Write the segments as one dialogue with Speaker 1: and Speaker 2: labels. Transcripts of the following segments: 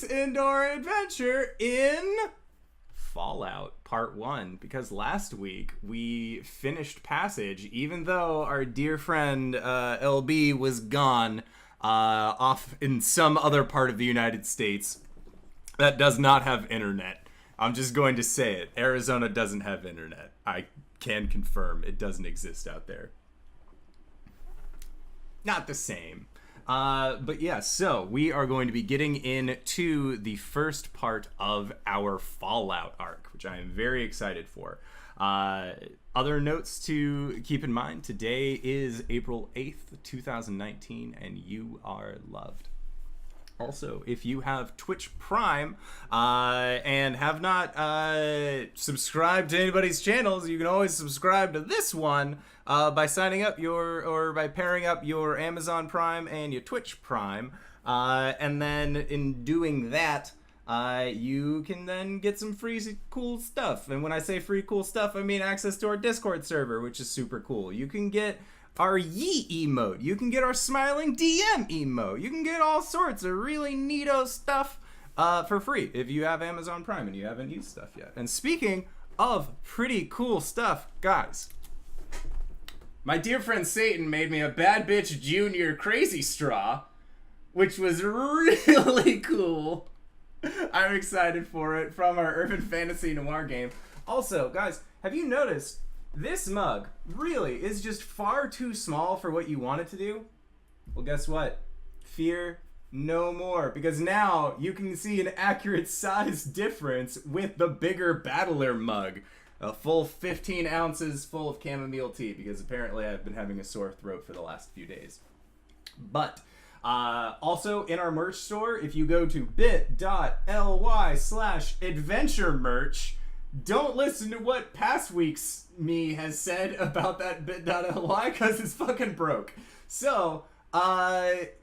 Speaker 1: week's indoor adventure in Fallout Part 1, because last week we finished Passage, even though our dear friend LB was gone off in some other part of the United States that does not have internet. I'm just going to say it. Arizona doesn't have internet. I can confirm it doesn't exist out there. Not the same. But yeah, so we are going to be getting into the first part of our Fallout arc, which I am very excited for. Other notes to keep in mind, today is April 8th, 2019, and you are loved. Also, if you have Twitch Prime and have not subscribed to anybody's channels, you can always subscribe to this one by signing up by pairing up your Amazon Prime and your Twitch Prime. And then in doing that, you can then get some free cool stuff. And when I say free cool stuff, I mean access to our Discord server, which is super cool. You can get our Yee emote. You can get our smiling DM emote. You can get all sorts of really neato stuff for free if you have Amazon Prime and you haven't used stuff yet. And speaking of pretty cool stuff, guys, my dear friend Satan made me a Bad Bitch Junior Crazy Straw, which was really cool. I'm excited for it, from our Urban Fantasy Noir game. Also, guys, have you noticed this mug really is just far too small for what you want it to do? Well, guess what? Fear no more, because now you can see an accurate size difference with the bigger Battler mug. A full 15 ounces full of chamomile tea, because apparently I've been having a sore throat for the last few days. But also in our merch store, if you go to bit.ly/adventuremerch, don't listen to what past week's me has said about that bit.ly, because it's fucking broke. So,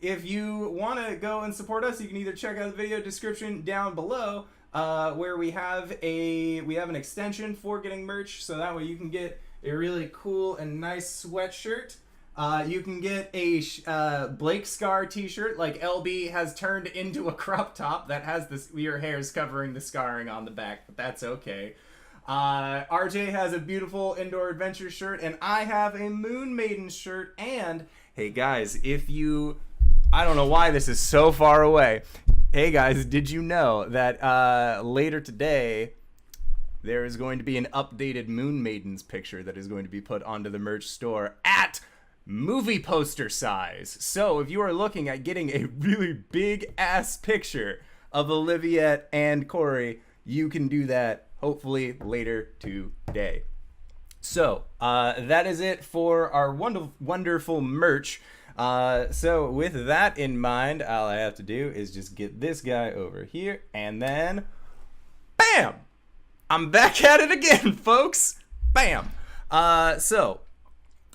Speaker 1: if you want to go and support us, you can either check out the video description down below, where we have an extension for getting merch, so that way you can get a really cool and nice sweatshirt. You can get a Blake Scar t-shirt, like LB has turned into a crop top that has your hairs covering the scarring on the back, but that's okay. RJ has a beautiful Indoor Adventure shirt, and I have a Moon Maiden shirt. And hey guys, I don't know why this is so far away. Hey guys, did you know that later today there is going to be an updated Moon Maiden's picture that is going to be put onto the merch store at movie poster size. So if you are looking at getting a really big ass picture of Olivia and Cori, you can do that hopefully later today. So that is it for our wonderful merch. So with that in mind, all I have to do is just get this guy over here, and then bam, I'm back at it again, folks. Bam.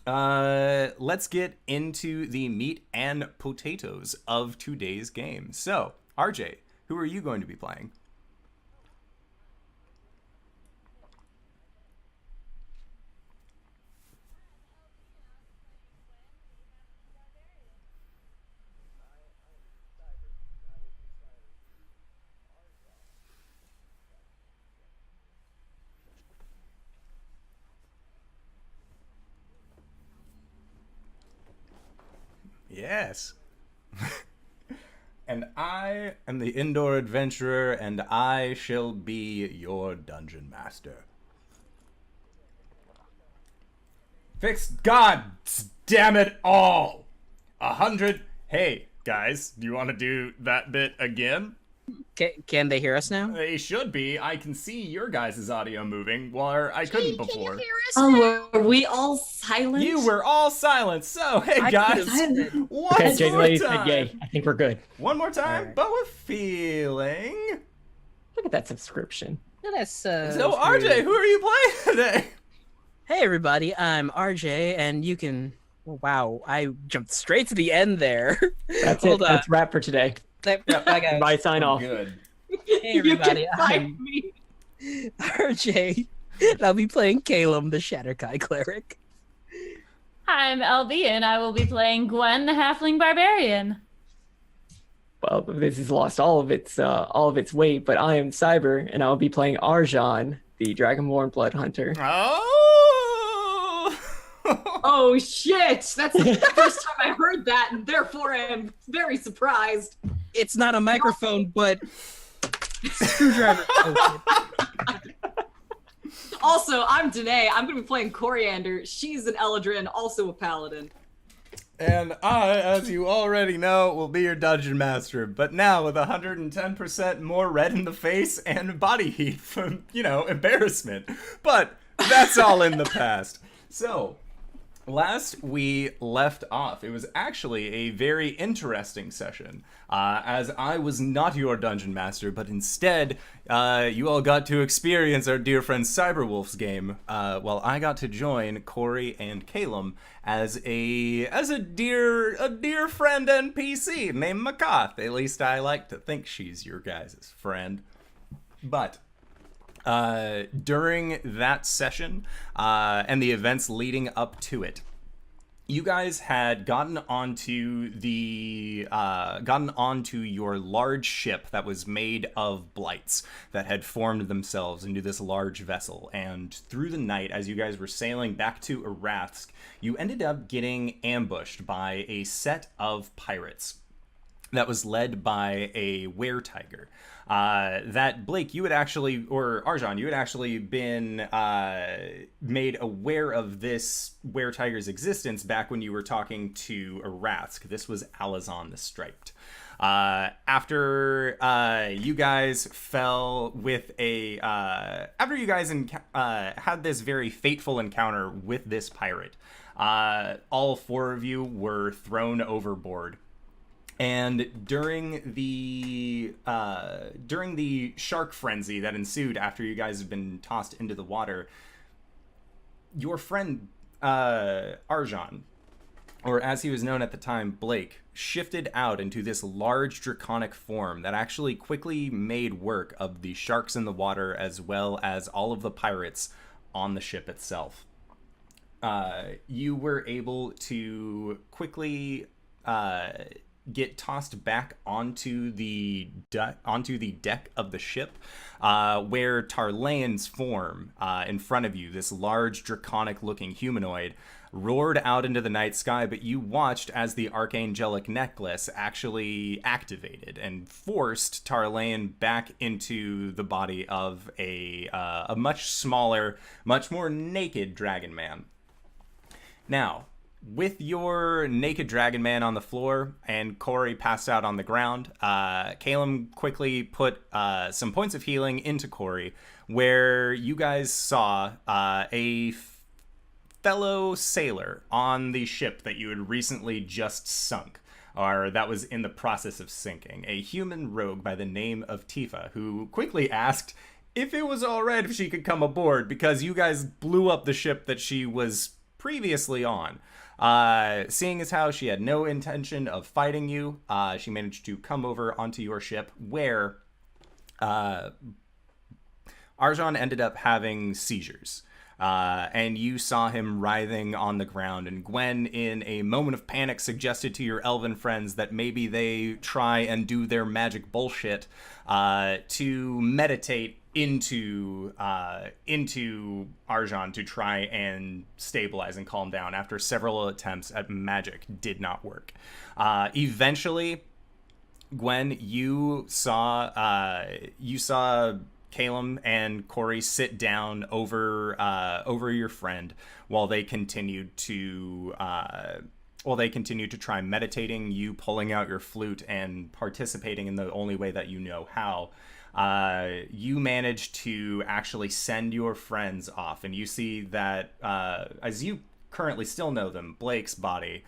Speaker 1: Let's get into the meat and potatoes of today's game. So, RJ, who are you going to be playing? Yes. And I am the Indoor Adventurer, and I shall be your Dungeon Master. Fix God damn it all! 100. Hey, guys, do you want to do that bit again?
Speaker 2: Can they hear us now?
Speaker 1: They should be. I can see your guys' audio moving, while I couldn't before.
Speaker 3: Can you hear us now?
Speaker 4: Were we all silent?
Speaker 1: You were all silent. So, hey guys,
Speaker 5: Okay, Jane Lady said yay. I think we're good.
Speaker 1: One more time,
Speaker 5: Right.
Speaker 1: but with feeling.
Speaker 5: Look at that subscription.
Speaker 2: Yeah, that's
Speaker 1: So, RJ, who are you playing today?
Speaker 2: Hey everybody, I'm RJ, and you can. Wow, I jumped straight to the end there.
Speaker 5: That's it. That's wrap for today.
Speaker 2: Yep, I got it.
Speaker 5: Bye, sign off.
Speaker 1: Good.
Speaker 2: Hey everybody,
Speaker 4: You can find
Speaker 2: I'm
Speaker 4: me.
Speaker 2: RJ, and I'll be playing Caelum, the Shatterkai cleric.
Speaker 3: I'm LB, and I will be playing Gwen, the Halfling Barbarian.
Speaker 5: Well, this has lost all of its weight, but I am Cyber, and I'll be playing Arjan, the Dragonborn Blood Hunter.
Speaker 1: Oh!
Speaker 3: Oh shit! That's the first time I heard that, and therefore I am very surprised.
Speaker 2: It's not a microphone, but screwdriver. Oh,
Speaker 3: Also, I'm Danae. I'm going to be playing Coriander. She's an Eladrin, also a paladin.
Speaker 1: And I, as you already know, will be your dungeon master, but now with 110% more red in the face and body heat from, embarrassment. But that's all in the past. So, last we left off, it was actually a very interesting session, as I was not your dungeon master, but instead, you all got to experience our dear friend Cyberwolf's game, while I got to join Cori and Caelum as a dear friend NPC named Makath. At least I like to think she's your guys' friend. But during that session and the events leading up to it, you guys had gotten onto your large ship that was made of blights that had formed themselves into this large vessel. And through the night, as you guys were sailing back to Arasthk, you ended up getting ambushed by a set of pirates that was led by a were-tiger. That Blake, you had actually, or Arjan, you had actually been made aware of this were-tiger's existence back when you were talking to Arasthk. This was Alazon the Striped. After you guys fell with after you guys had this very fateful encounter with this pirate, all four of you were thrown overboard. And during the shark frenzy that ensued after you guys had been tossed into the water, your friend Arjan, or as he was known at the time, Blake, shifted out into this large draconic form that actually quickly made work of the sharks in the water as well as all of the pirates on the ship itself. You were able to quickly get tossed back onto the deck of the ship, where Tarlane's form in front of you, this large draconic-looking humanoid, roared out into the night sky. But you watched as the archangelic necklace actually activated and forced Tarlane back into the body of a much smaller, much more naked dragon man. Now, with your naked dragon man on the floor and Cori passed out on the ground, Caelum quickly put some points of healing into Cori, where you guys saw a fellow sailor on the ship that you had recently just sunk, or that was in the process of sinking, a human rogue by the name of Tifa, who quickly asked if it was all right if she could come aboard, because you guys blew up the ship that she was previously on. Seeing as how she had no intention of fighting you, she managed to come over onto your ship, where Arjan ended up having seizures. And you saw him writhing on the ground, and Gwen, in a moment of panic, suggested to your elven friends that maybe they try and do their magic bullshit to meditate into Arjan to try and stabilize and calm down after several attempts at magic did not work. Eventually, Gwen, you saw Caelum and Cori sit down over your friend while they continued to try meditating, you pulling out your flute and participating in the only way that you know how. You managed to actually send your friends off, and you see that, as you currently still know them, Blake's body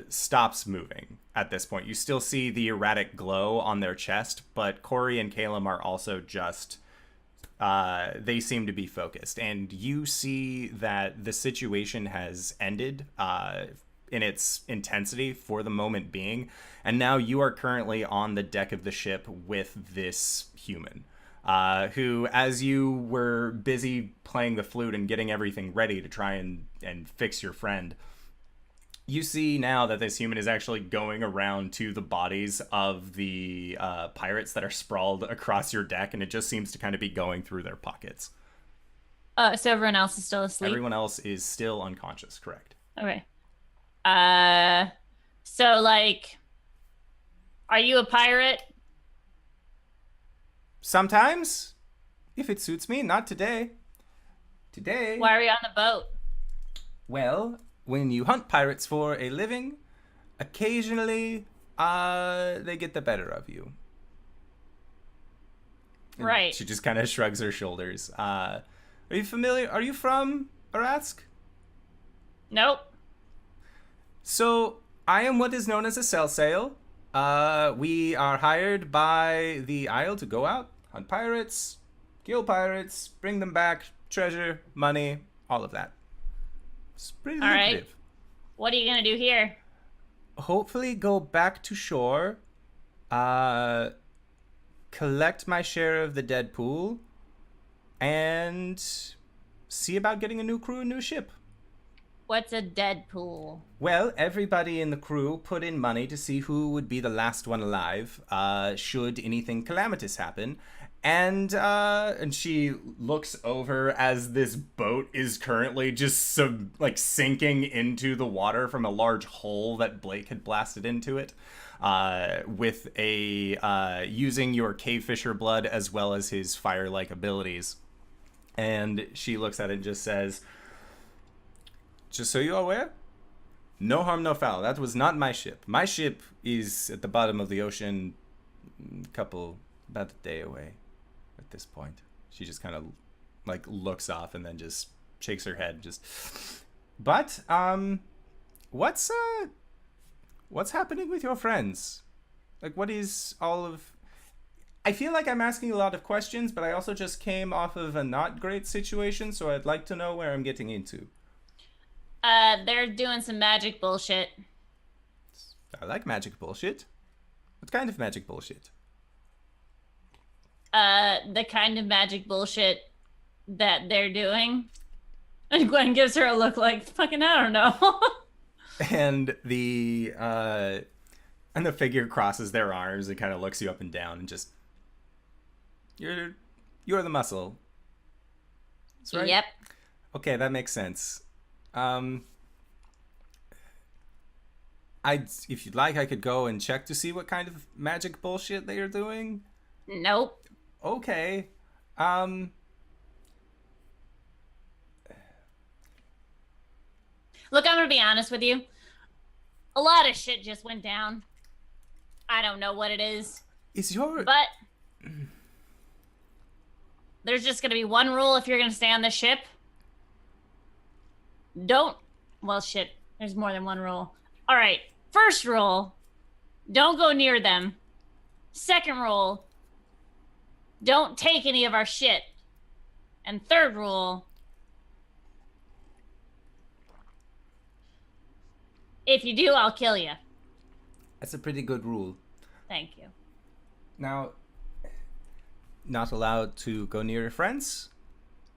Speaker 1: stops moving at this point. You still see the erratic glow on their chest, but Cori and Caelum are also just, they seem to be focused. And you see that the situation has ended in its intensity for the moment being, and now you are currently on the deck of the ship with this human, who, as you were busy playing the flute and getting everything ready to try and fix your friend, You see now that this human is actually going around to the bodies of the pirates that are sprawled across your deck, and it just seems to kind of be going through their pockets.
Speaker 4: So everyone else is still asleep?
Speaker 1: Everyone else is still unconscious, correct.
Speaker 4: Okay. So, like, are you a pirate?
Speaker 1: Sometimes, if it suits me, not today. Today...
Speaker 4: Why are we on the boat?
Speaker 1: Well, when you hunt pirates for a living, occasionally, they get the better of you. And
Speaker 4: right.
Speaker 1: She just kind of shrugs her shoulders. Are you familiar? Are you from Arasthk?
Speaker 4: Nope.
Speaker 1: So, I am what is known as a sell sail. We are hired by the Isle to go out, hunt pirates, kill pirates, bring them back, treasure, money, all of that. It's pretty
Speaker 4: all
Speaker 1: lucrative.
Speaker 4: Right. What are you going to do here?
Speaker 1: Hopefully go back to shore, collect my share of the dead pool, and see about getting a new crew, a new ship.
Speaker 4: What's a dead pool?
Speaker 1: Well, everybody in the crew put in money to see who would be the last one alive, should anything calamitous happen. And she looks over as this boat is currently just sinking into the water from a large hole that Blake had blasted into it, with using your cave fisher blood as well as his fire-like abilities. And she looks at it and just says, "Just so you're aware, no harm, no foul. That was not my ship. My ship is at the bottom of the ocean, about a day away at this point." She just kind of looks off and then just shakes her head. But what's happening with your friends? What is all of... I feel like I'm asking a lot of questions, but I also just came off of a not great situation, so I'd like to know where I'm getting into.
Speaker 4: They're doing some magic bullshit.
Speaker 1: I like magic bullshit. What kind of magic bullshit?
Speaker 4: The kind of magic bullshit that they're doing. And Gwen gives her a look like, fucking, I don't know.
Speaker 1: And the figure crosses their arms and kind of looks you up and down and just... You're the muscle. That's right?
Speaker 4: Yep.
Speaker 1: Okay, that makes sense. If you'd like, I could go and check to see what kind of magic bullshit they are doing.
Speaker 4: Nope.
Speaker 1: Okay.
Speaker 4: Look, I'm gonna be honest with you. A lot of shit just went down. I don't know what it is. But there's just gonna be one rule if you're gonna stay on the ship. Well, shit. There's more than one rule. All right. First rule, don't go near them. Second rule, don't take any of our shit. And third rule, if you do, I'll kill you.
Speaker 1: That's a pretty good rule.
Speaker 4: Thank you.
Speaker 1: Now, not allowed to go near your friends?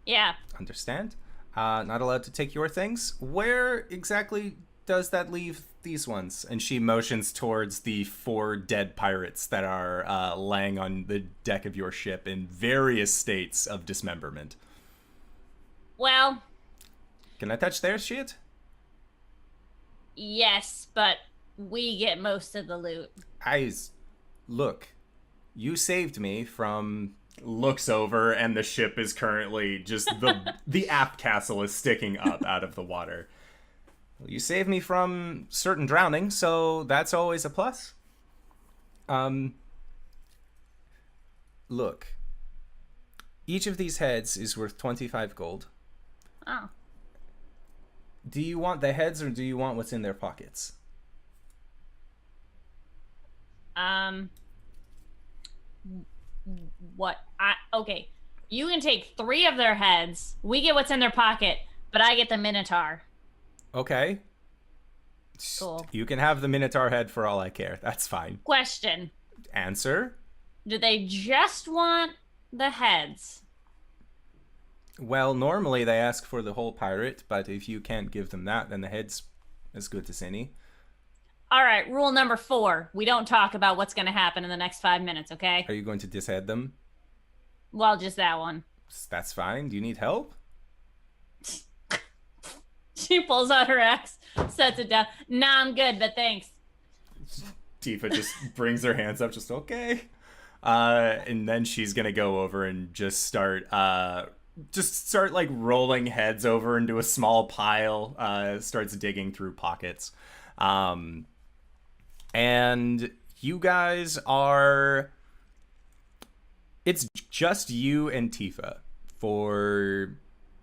Speaker 4: Yeah.
Speaker 1: Understand. Not allowed to take your things. Where exactly does that leave these ones? And she motions towards the 4 dead pirates that are laying on the deck of your ship in various states of dismemberment.
Speaker 4: Well...
Speaker 1: Can I touch their shit?
Speaker 4: Yes, but we get most of the loot.
Speaker 1: Look, you saved me from... Looks over and the ship is currently just the aft castle is sticking up out of the water. You saved me from certain drowning, so that's always a plus. Look, each of these heads is worth 25 gold.
Speaker 4: Oh.
Speaker 1: Do you want the heads or do you want what's in their pockets?
Speaker 4: Okay. You can take 3 of their heads. We get what's in their pocket, but I get the Minotaur.
Speaker 1: Okay.
Speaker 4: Cool.
Speaker 1: You can have the Minotaur head for all I care. That's fine.
Speaker 4: Question.
Speaker 1: Answer.
Speaker 4: Do they just want the heads?
Speaker 1: Well, normally they ask for the whole pirate, but if you can't give them that, then the heads as good as any.
Speaker 4: All right, rule number 4. We don't talk about what's going to happen in the next 5 minutes, okay?
Speaker 1: Are you going to dishead them?
Speaker 4: Well, just that one.
Speaker 1: That's fine. Do you need help?
Speaker 4: She pulls out her axe, sets it down. Nah, I'm good, but thanks.
Speaker 1: Tifa just brings her hands up, just okay. And then she's gonna go over and just start like rolling heads over into a small pile. Starts digging through pockets. And you guys are... It's just you and Tifa for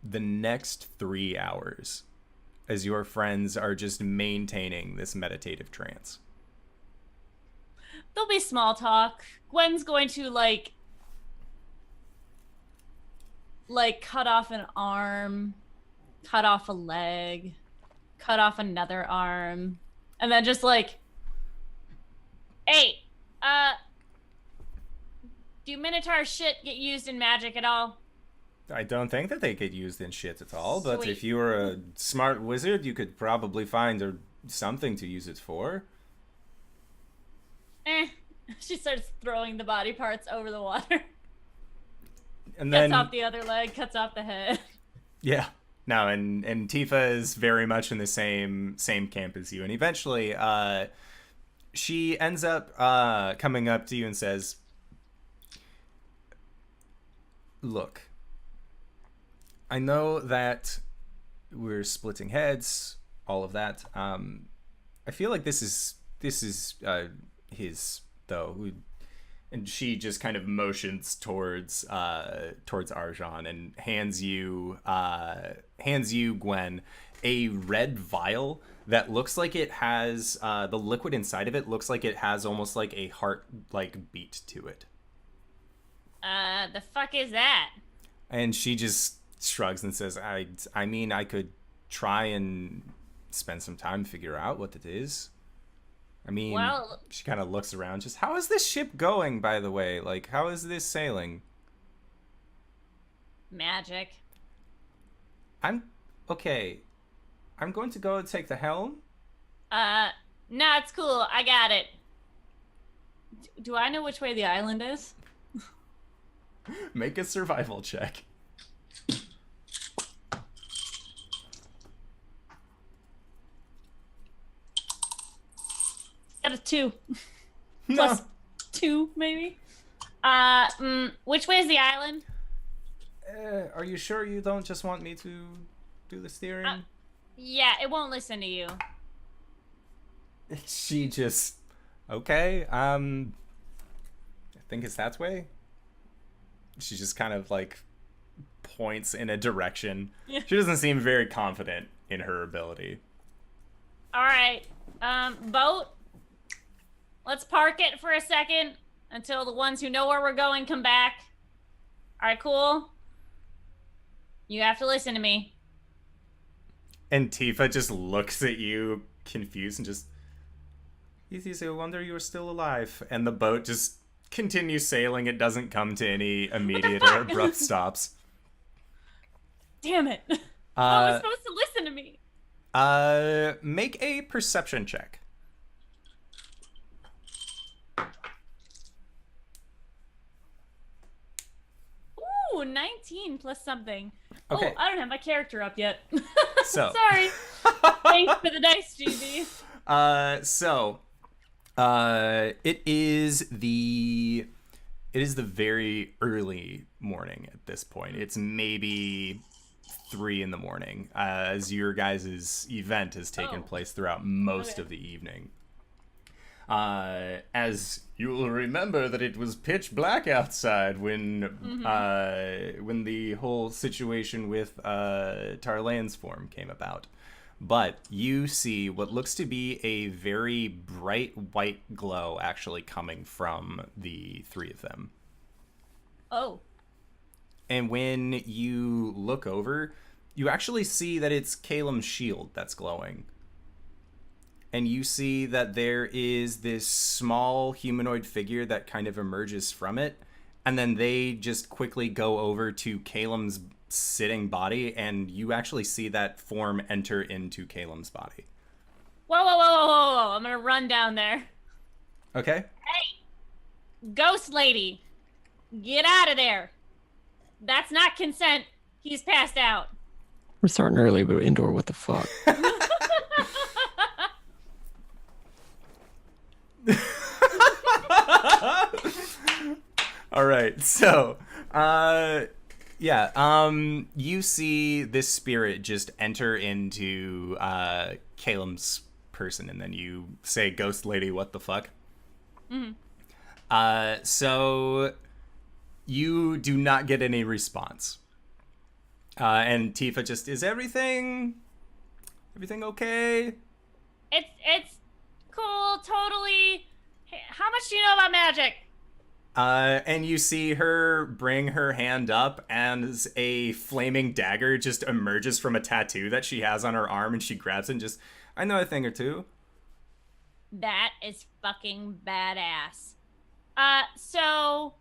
Speaker 1: the next 3 hours as your friends are just maintaining this meditative trance.
Speaker 4: There'll be small talk. Gwen's going to, like cut off an arm, cut off a leg, cut off another arm, and then just like, hey, do Minotaur shit get used in magic at all?
Speaker 1: I don't think that they get used in shit at all, but
Speaker 4: Sweet.
Speaker 1: if you were a smart wizard, you could probably find something to use it for.
Speaker 4: She starts throwing the body parts over the water.
Speaker 1: And
Speaker 4: Cuts
Speaker 1: then
Speaker 4: off the other leg, cuts off the head.
Speaker 1: yeah. No, and Tifa is very much in the same camp as you. And eventually, she ends up coming up to you and says, "Look, I know that we're splitting heads, all of that. I feel like this is his though." And she just kind of motions towards Arjan and hands you Gwen a red vial that looks like it has the liquid inside of it looks like it has almost like a heart like beat to it.
Speaker 4: The fuck is that?
Speaker 1: And she just shrugs and says, I mean, I could try and spend some time to figure out what it is. I mean,
Speaker 4: Well-
Speaker 1: she kind of looks around, just, how is this ship going, by the way? Like, how is this sailing?
Speaker 4: Magic.
Speaker 1: Okay. I'm going to go and take the helm.
Speaker 4: Nah, it's cool. I got it. Do I know which way the island is?
Speaker 1: Make a survival check.
Speaker 4: Got a 2.
Speaker 1: No.
Speaker 4: Plus 2, maybe? Which way is the island?
Speaker 1: Are you sure you don't just want me to do the steering?
Speaker 4: Yeah, it won't listen to you.
Speaker 1: She just, okay, I think it's that way. She just kind of like points in a direction.
Speaker 4: Yeah.
Speaker 1: She doesn't seem very confident in her ability.
Speaker 4: Alright, boat. Let's park it for a second until the ones who know where we're going come back. Alright, cool? You have to listen to me.
Speaker 1: And Tifa just looks at you confused and just, "It's a wonder you're still alive." And the boat just continues sailing. It doesn't come to any immediate or abrupt stops.
Speaker 4: Damn it. I was supposed to listen to me.
Speaker 1: Make a perception check.
Speaker 4: Ooh, 19 plus something.
Speaker 1: Okay.
Speaker 4: Oh, I don't have my character up yet.
Speaker 1: So.
Speaker 4: Sorry. Thanks for the dice, GB.
Speaker 1: It is the very early morning at this point. It's maybe 3 a.m. As your guys' event has taken place throughout most of the evening. As you will remember that it was pitch black outside when the whole situation with Tarlane's form came about. But you see what looks to be a very bright white glow actually coming from the 3 of them.
Speaker 4: Oh.
Speaker 1: And when you look over, you actually see that it's Caelum's shield that's glowing. And you see that there is this small humanoid figure that kind of emerges from it. And then they just quickly go over to Caelum's sitting body, and you actually see that form enter into Caelum's body.
Speaker 4: Whoa, whoa, whoa, whoa, whoa, whoa. I'm gonna run down there.
Speaker 1: Okay.
Speaker 4: Ghost lady, get out of there. That's not consent. He's passed out.
Speaker 5: We're starting early, but indoor, what the fuck?
Speaker 1: All right. So, you see this spirit just enter into Caelum's person, and then you say, "Ghost lady, what the fuck?"
Speaker 4: Mm-hmm.
Speaker 1: So you do not get any response. And Tifa just, is everything okay?
Speaker 4: It's cool, totally. Hey, how much do you know about magic?
Speaker 1: And you see her bring her hand up as a flaming dagger just emerges from a tattoo that she has on her arm, and she grabs it and just, I know a thing or two.
Speaker 4: That is fucking badass. So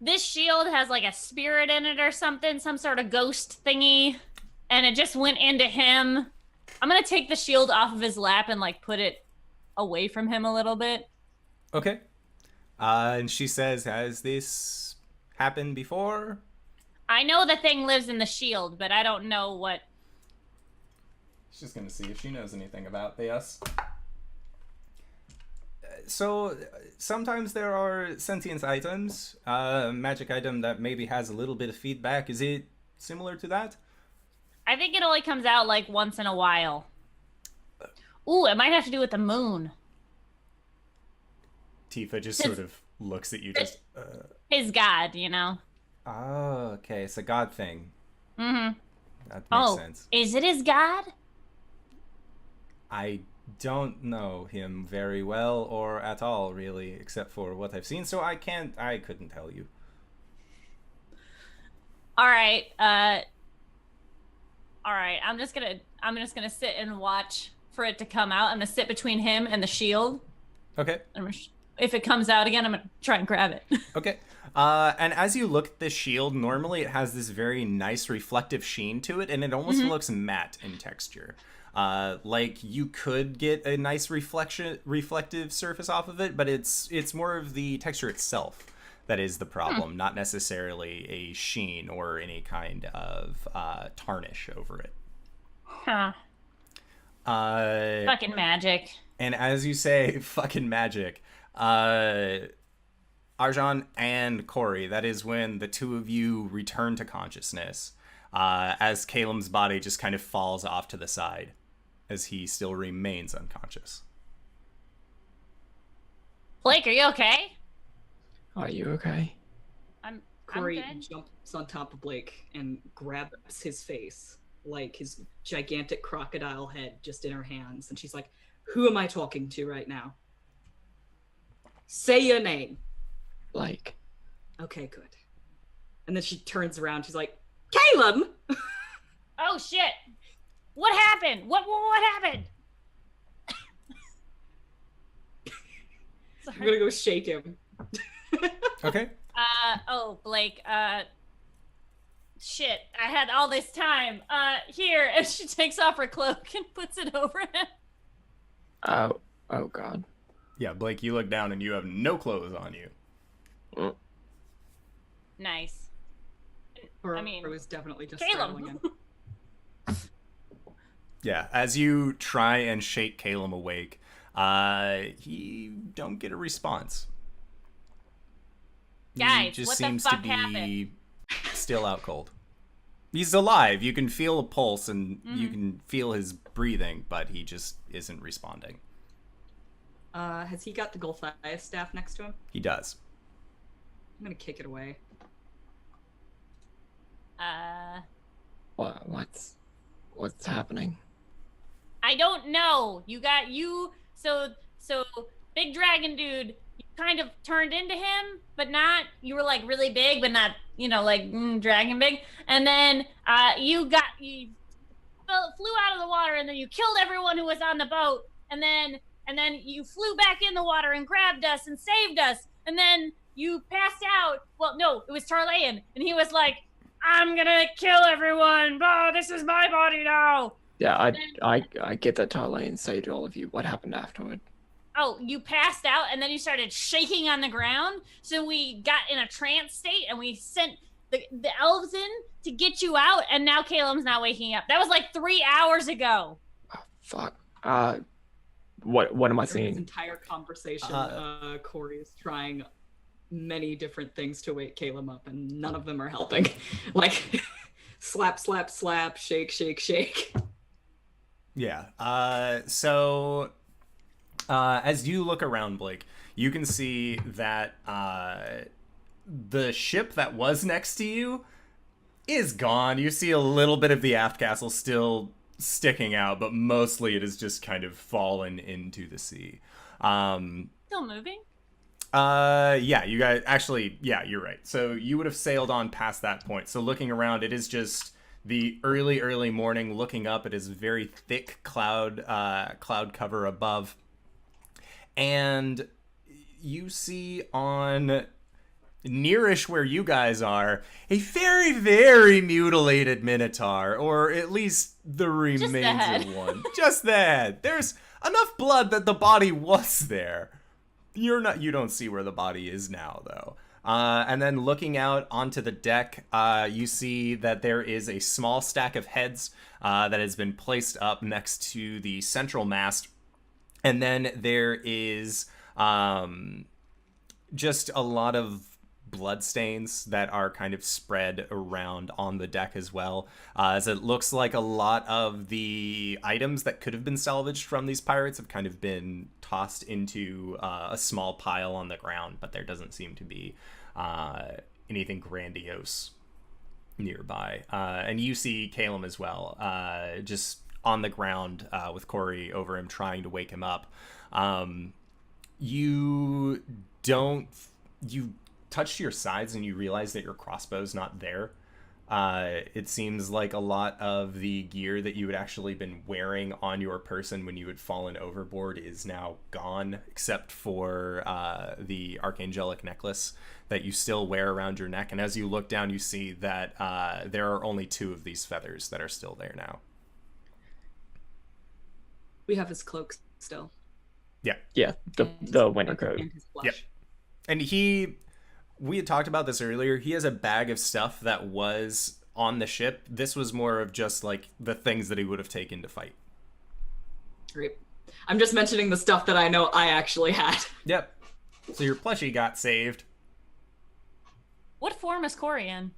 Speaker 4: this shield has like a spirit in it or something, some sort of ghost thingy, and it just went into him. I'm gonna take the shield off of his lap and like put it away from him a little bit.
Speaker 1: Okay. And she says, has this happened before?
Speaker 4: I know the thing lives in the shield, but I don't know what.
Speaker 1: She's just gonna see if she knows anything about this. So sometimes there are sentient items, magic item that maybe has a little bit of feedback. Is it similar to that?
Speaker 4: I think it only comes out like once in a while. Ooh, it might have to do with the moon.
Speaker 1: Tifa just sort of looks at you, just.
Speaker 4: His god, you know.
Speaker 1: Oh, okay, it's a god thing.
Speaker 4: Mm-hmm.
Speaker 1: That makes sense.
Speaker 4: Is it his god?
Speaker 1: I don't know him very well or at all, really, except for what I've seen, so I couldn't tell you.
Speaker 4: All right, I'm just gonna sit and watch for it to come out. I'm gonna sit between him and the shield.
Speaker 1: Okay.
Speaker 4: If it comes out again, I'm gonna try and grab it.
Speaker 1: Okay. And as you look at this shield, normally it has this very nice reflective sheen to it, and it almost looks matte in texture. Like you could get a nice reflective surface off of it, but it's more of the texture itself that is the problem, not necessarily a sheen or any kind of tarnish over it.
Speaker 4: Huh. Fucking magic.
Speaker 1: And as you say, fucking magic, Arjan and Cori, that is when the two of you return to consciousness, as Caelum's body just kind of falls off to the side, as he still remains unconscious.
Speaker 4: Blake, are you okay?
Speaker 5: Are you okay?
Speaker 3: Cori
Speaker 4: I'm good.
Speaker 3: jumps on top of Blake and grabs his face, like his gigantic crocodile head just in her hands, and she's like, who am I talking to right now? Say your name.
Speaker 5: Like.
Speaker 3: Okay, good. And then she turns around, she's like, Caelum!
Speaker 4: Oh shit! What happened? What happened?
Speaker 3: I'm gonna go shake him.
Speaker 1: Okay.
Speaker 4: Blake, shit, I had all this time. Here, and she takes off her cloak and puts it over him.
Speaker 5: Oh god.
Speaker 1: Yeah, Blake, you look down and you have no clothes on you.
Speaker 4: Nice.
Speaker 3: Or
Speaker 4: I mean,
Speaker 3: it was definitely just
Speaker 4: Caelum.
Speaker 3: straddling him.
Speaker 1: Yeah, as you try and shake Caelum awake, he don't get a response.
Speaker 4: Guys,
Speaker 1: he just
Speaker 4: what
Speaker 1: seems
Speaker 4: the fuck
Speaker 1: to be
Speaker 4: happened?
Speaker 1: still out cold. He's alive. You can feel a pulse and you can feel his breathing, but he just isn't responding.
Speaker 3: Has he got the Goliath staff next to him?
Speaker 1: He does.
Speaker 3: I'm gonna kick it away.
Speaker 5: What's happening?
Speaker 4: I don't know. So big dragon dude, you kind of turned into him, but not, you were like really big, but not, like dragon big. And then you flew out of the water, and then you killed everyone who was on the boat. And then you flew back in the water and grabbed us and saved us. And then you passed out. Well, no, it was Tarlayan. And he was like, I'm gonna kill everyone. Oh, this is my body now.
Speaker 5: Yeah, I get that totally and say to all of you what happened afterward.
Speaker 4: Oh, you passed out and then you started shaking on the ground. So we got in a trance state and we sent the elves in to get you out. And now Caelum's not waking up. That was like 3 hours ago.
Speaker 5: Oh, fuck. What am I
Speaker 3: During this
Speaker 5: seeing?
Speaker 3: entire conversation, Cori is trying many different things to wake Caelum up, and none of them are helping. Like, slap, slap, slap, shake, shake, shake.
Speaker 1: Yeah. So as you look around, Blake, you can see that the ship that was next to you is gone. You see a little bit of the aft castle still sticking out, but mostly it has just kind of fallen into the sea.
Speaker 4: Still moving?
Speaker 1: Yeah, you guys actually, yeah, you're right. So you would have sailed on past that point. So looking around, it is just the early morning. Looking up, it is very thick cloud cover above. And you see on nearish where you guys are a very, very mutilated minotaur, or at least the remains of one. Just the head. There's enough blood that the body was there. You don't see where the body is now, though. And then looking out onto the deck, you see that there is a small stack of heads that has been placed up next to the central mast. And then there is just a lot of bloodstains that are kind of spread around on the deck as well, as it looks like a lot of the items that could have been salvaged from these pirates have kind of been tossed into a small pile on the ground, but there doesn't seem to be anything grandiose nearby. And you see Caelum as well, just on the ground with Cori over him trying to wake him up. You touch to your sides and you realize that your crossbow's not there. It seems like a lot of the gear that you had actually been wearing on your person when you had fallen overboard is now gone, except for the archangelic necklace that you still wear around your neck. And as you look down, you see that there are only 2 of these feathers that are still there now.
Speaker 3: We have his cloak still.
Speaker 5: Yeah, the winter coat.
Speaker 3: And his flesh.
Speaker 1: Yep. And we had talked about this earlier. He has a bag of stuff that was on the ship. This was more of just like the things that he would have taken to fight.
Speaker 3: Great. I'm just mentioning the stuff that I know I actually had.
Speaker 1: Yep. So your plushie got saved.
Speaker 4: What form is Cori in?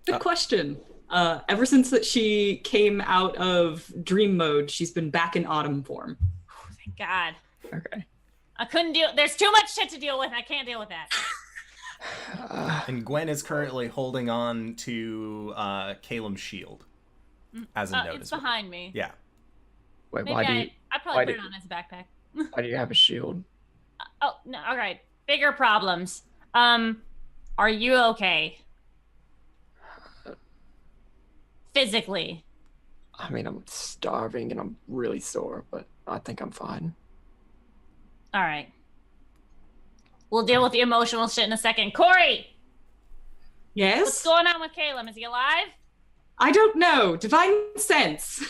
Speaker 3: Good question. Ever since that she came out of dream mode, she's been back in autumn form.
Speaker 4: Oh, thank God.
Speaker 5: Okay.
Speaker 4: I couldn't deal. There's too much shit to deal with. I can't deal with that.
Speaker 1: And Gwen is currently holding on to Caelum's shield as a note.
Speaker 4: It's behind me.
Speaker 1: Yeah.
Speaker 5: Wait,
Speaker 4: Maybe I probably put it on his backpack.
Speaker 5: why do you have a shield?
Speaker 4: Oh no! All right, bigger problems. Are you okay? Physically.
Speaker 5: I mean, I'm starving and I'm really sore, but I think I'm fine.
Speaker 4: All right. We'll deal with the emotional shit in a second. Cori,
Speaker 3: Yes?
Speaker 4: what's going on with Caelum? Is he alive?
Speaker 3: I don't know. Divine sense.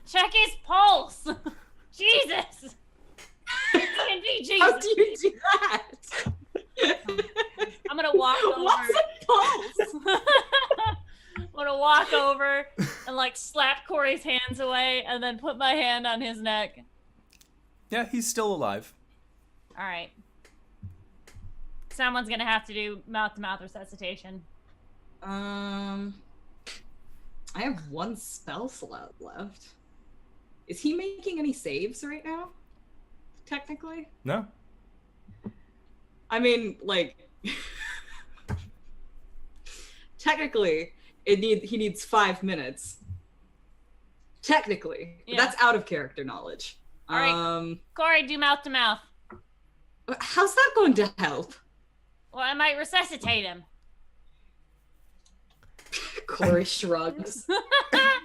Speaker 4: Check his pulse. Jesus. D&D, Jesus.
Speaker 3: How do you do that?
Speaker 4: I'm gonna walk over.
Speaker 3: What's a pulse?
Speaker 4: I'm gonna walk over and like slap Corey's hands away and then put my hand on his neck.
Speaker 1: Yeah, he's still alive.
Speaker 4: All right. Someone's gonna have to do mouth-to-mouth resuscitation.
Speaker 3: I have 1 spell slot left. Is he making any saves right now? Technically?
Speaker 1: No.
Speaker 3: I mean, like, technically, he needs 5 minutes. Technically, but
Speaker 4: Yeah.
Speaker 3: that's out of character knowledge.
Speaker 4: All right. Corey, do mouth-to-mouth.
Speaker 3: How's that going to help?
Speaker 4: Well, I might resuscitate him.
Speaker 3: Cori shrugs.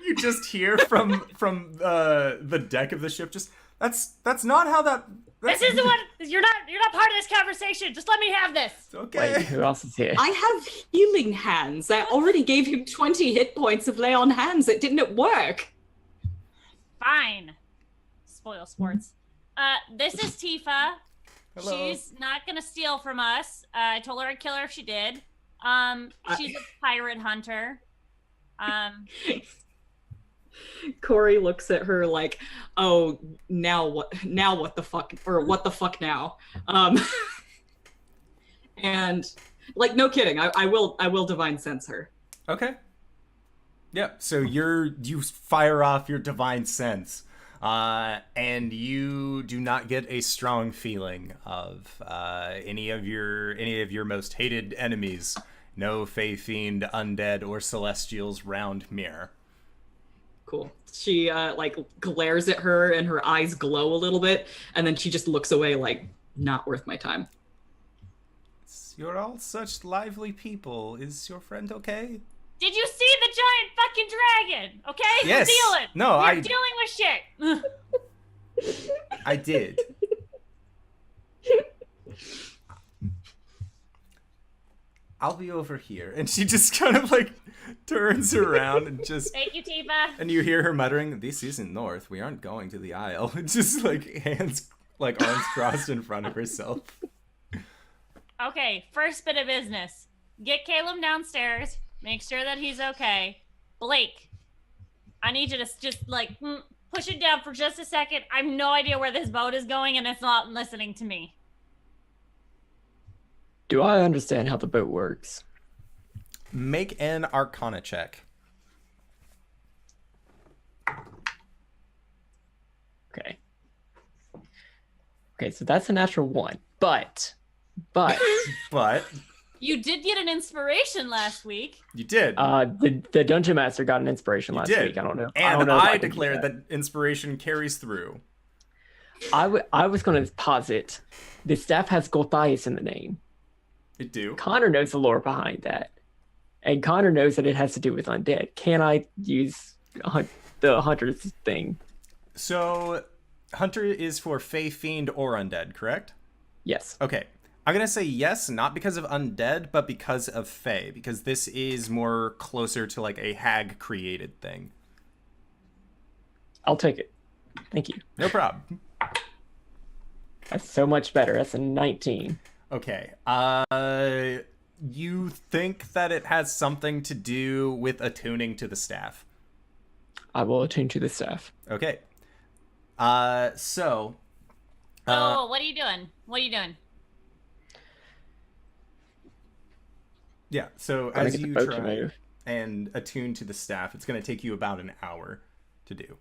Speaker 1: You just hear from the deck of the ship, just that's not how that.
Speaker 4: This isn't what you're not part of this conversation. Just let me have this.
Speaker 1: Okay.
Speaker 5: Wait, who else is here?
Speaker 3: I have healing hands. I already gave him 20 hit points of lay on hands. It didn't work.
Speaker 4: Fine. Spoil sports. This is Tifa.
Speaker 1: Hello.
Speaker 4: She's not gonna steal from us. I told her I'd kill her if she did. She's a pirate hunter.
Speaker 3: Cori looks at her like, "Oh, now what? Now what the fuck? Or what the fuck now?" And like, no kidding. I will divine sense her.
Speaker 1: Okay. Yep. So you fire off your divine sense, and you do not get a strong feeling of any of your most hated enemies. No Fey Fiend, Undead, or Celestials round Mir.
Speaker 3: Cool. She like glares at her and her eyes glow a little bit, and then she just looks away like, not worth my time.
Speaker 1: You're all such lively people. Is your friend okay?
Speaker 4: Did you see the giant fucking dragon? Okay?
Speaker 1: Yes.
Speaker 4: We're dealing.
Speaker 1: No,
Speaker 4: We're dealing with shit.
Speaker 1: I did. I'll be over here. And she just kind of like turns around and just...
Speaker 4: Thank you, Tifa.
Speaker 1: And you hear her muttering, "This isn't north. We aren't going to the Isle." Just like hands, like arms crossed in front of herself.
Speaker 4: Okay, first bit of business. Get Caelum downstairs. Make sure that he's okay. Blake, I need you to just like push it down for just a second. I have no idea where this boat is going and it's not listening to me.
Speaker 5: Do I understand how the boat works?
Speaker 1: Make an Arcana check.
Speaker 5: Okay. Okay, so that's a natural 1. But
Speaker 1: But
Speaker 4: You did get an inspiration last week.
Speaker 1: you did.
Speaker 5: the dungeon master got an inspiration last
Speaker 1: did.
Speaker 5: week. I don't know.
Speaker 1: And
Speaker 5: if
Speaker 1: I
Speaker 5: can do
Speaker 1: declared that inspiration carries through.
Speaker 5: I was going to posit the staff has Golthias in the name.
Speaker 1: It do.
Speaker 5: Connor knows the lore behind that. And Connor knows that it has to do with undead. Can I use the hunter's thing?
Speaker 1: So, Hunter is for Fey, Fiend, or Undead, correct?
Speaker 5: Yes.
Speaker 1: Okay. I'm going to say yes, not because of Undead, but because of Fey. Because this is more closer to like a hag-created thing.
Speaker 5: I'll take it. Thank you.
Speaker 1: No problem.
Speaker 5: That's so much better. That's a 19.
Speaker 1: Okay. You think that it has something to do with attuning to the staff.
Speaker 5: I will attune to the staff.
Speaker 1: Okay. So...
Speaker 4: Oh, what are you doing? What are you doing?
Speaker 1: Yeah, so
Speaker 5: Gotta
Speaker 1: as
Speaker 5: get the
Speaker 1: you
Speaker 5: boat to
Speaker 1: try
Speaker 5: move.
Speaker 1: and attune to the staff, it's going to take you about an hour to do.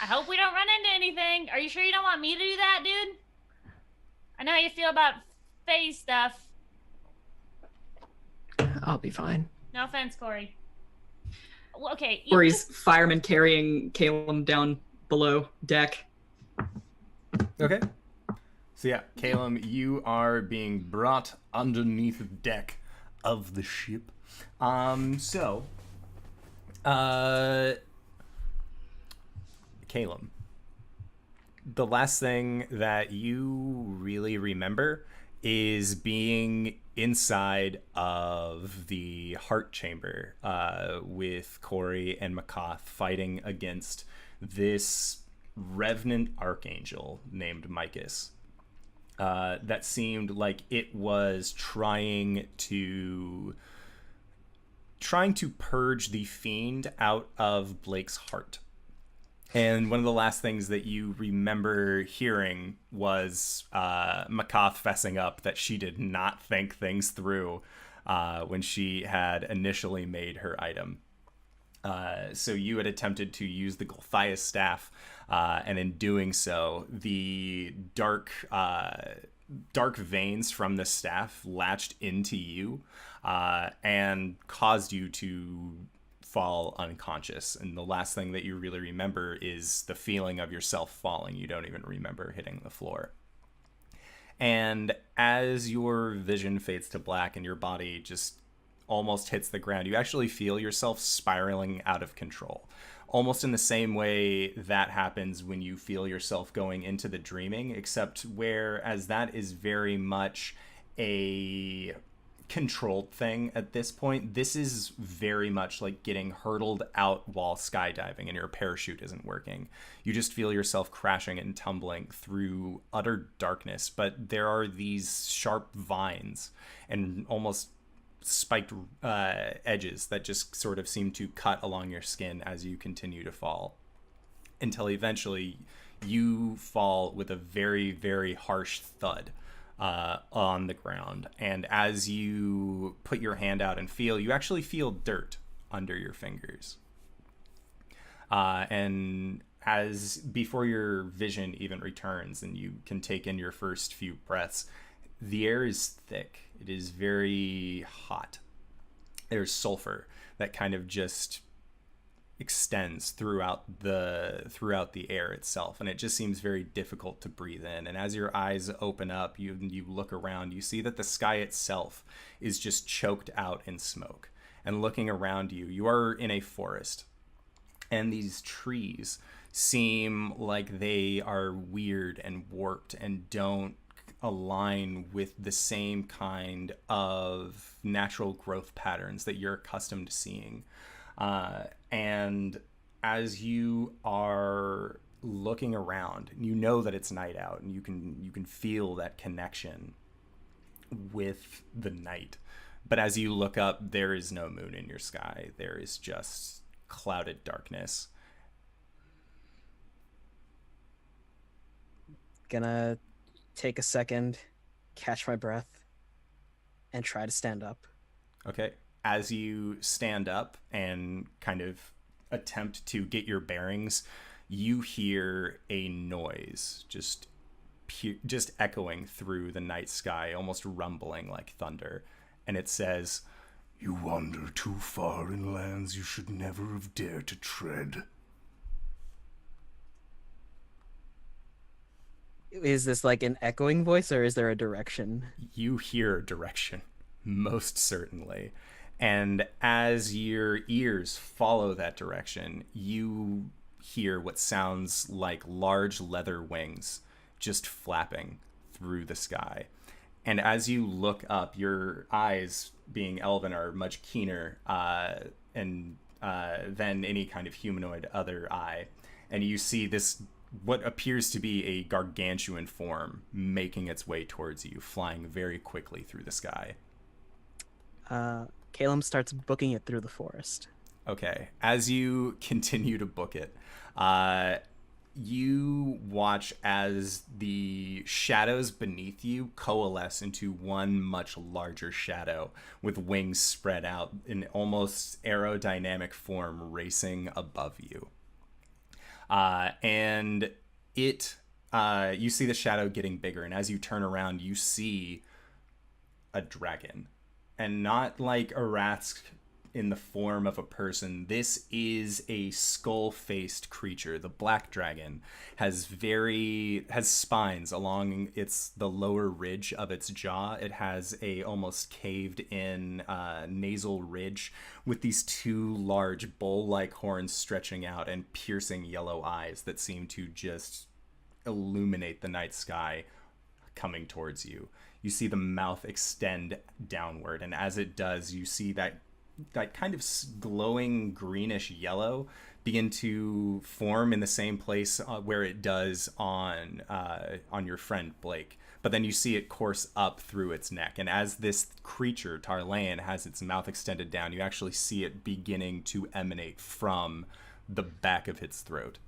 Speaker 4: I hope we don't run into anything. Are you sure you don't want me to do that, dude? I know how you feel about phase stuff.
Speaker 5: I'll be fine.
Speaker 4: No offense, Cori. Well, okay.
Speaker 3: Cori's fireman carrying Caelum down below deck.
Speaker 1: Okay. So yeah, Caelum, you are being brought underneath the deck of the ship. Caelum, the last thing that you really remember is being inside of the heart chamber with Cori and Makoth fighting against this revenant archangel named Micus. That seemed like it was trying to purge the fiend out of Blake's heart. And one of the last things that you remember hearing was Makoth fessing up that she did not think things through when she had initially made her item. So you had attempted to use the Golthias staff, and in doing so, the dark veins from the staff latched into you and caused you to fall unconscious. And the last thing that you really remember is the feeling of yourself falling. You don't even remember hitting the floor. And as your vision fades to black and your body just almost hits the ground, you actually feel yourself spiraling out of control. Almost in the same way that happens when you feel yourself going into the dreaming, except whereas that is very much a controlled thing at this point, this is very much like getting hurtled out while skydiving and your parachute isn't working. You just feel yourself crashing and tumbling through utter darkness, but there are these sharp vines and almost spiked edges that just sort of seem to cut along your skin as you continue to fall, until eventually you fall with a very, very harsh thud on the ground. And as you put your hand out and feel, you actually feel dirt under your fingers. And as before your vision even returns and you can take in your first few breaths, the air is thick. It is very hot. There's sulfur that kind of just extends throughout the air itself, and it just seems very difficult to breathe in. And as your eyes open up, you look around, you see that the sky itself is just choked out in smoke. And looking around you, you are in a forest, and these trees seem like they are weird and warped and don't align with the same kind of natural growth patterns that you're accustomed to seeing. And as you are looking around, you know that it's night out, and you can feel that connection with the night. But as you look up, there is no moon in your sky. There is just clouded darkness.
Speaker 2: Gonna take a second, catch my breath, and try to stand up.
Speaker 1: Okay. As you stand up and kind of attempt to get your bearings, you hear a noise just echoing through the night sky, almost rumbling like thunder. And it says, "You wander too far in lands you should never have dared to tread."
Speaker 2: Is this like an echoing voice, or is there a direction?
Speaker 1: You hear a direction, most certainly. And as your ears follow that direction, you hear what sounds like large leather wings just flapping through the sky. And as you look up, your eyes, being elven, are much keener than any kind of humanoid other eye. And you see this, what appears to be a gargantuan form, making its way towards you, flying very quickly through the sky.
Speaker 2: Caelum starts booking it through the forest.
Speaker 1: Okay. As you continue to book it, you watch as the shadows beneath you coalesce into one much larger shadow with wings spread out in almost aerodynamic form, racing above you. And you see the shadow getting bigger, and as you turn around, you see a dragon. And not like Arasthk in the form of a person. This is a skull-faced creature. The black dragon has spines along the lower ridge of its jaw. It has a almost caved in nasal ridge with these two large bull-like horns stretching out and piercing yellow eyes that seem to just illuminate the night sky coming towards you. You see the mouth extend downward, and as it does, you see that kind of glowing greenish yellow begin to form in the same place where it does on your friend Blake. But then you see it course up through its neck, and as this creature, Tarlaean, has its mouth extended down, you actually see it beginning to emanate from the back of its throat.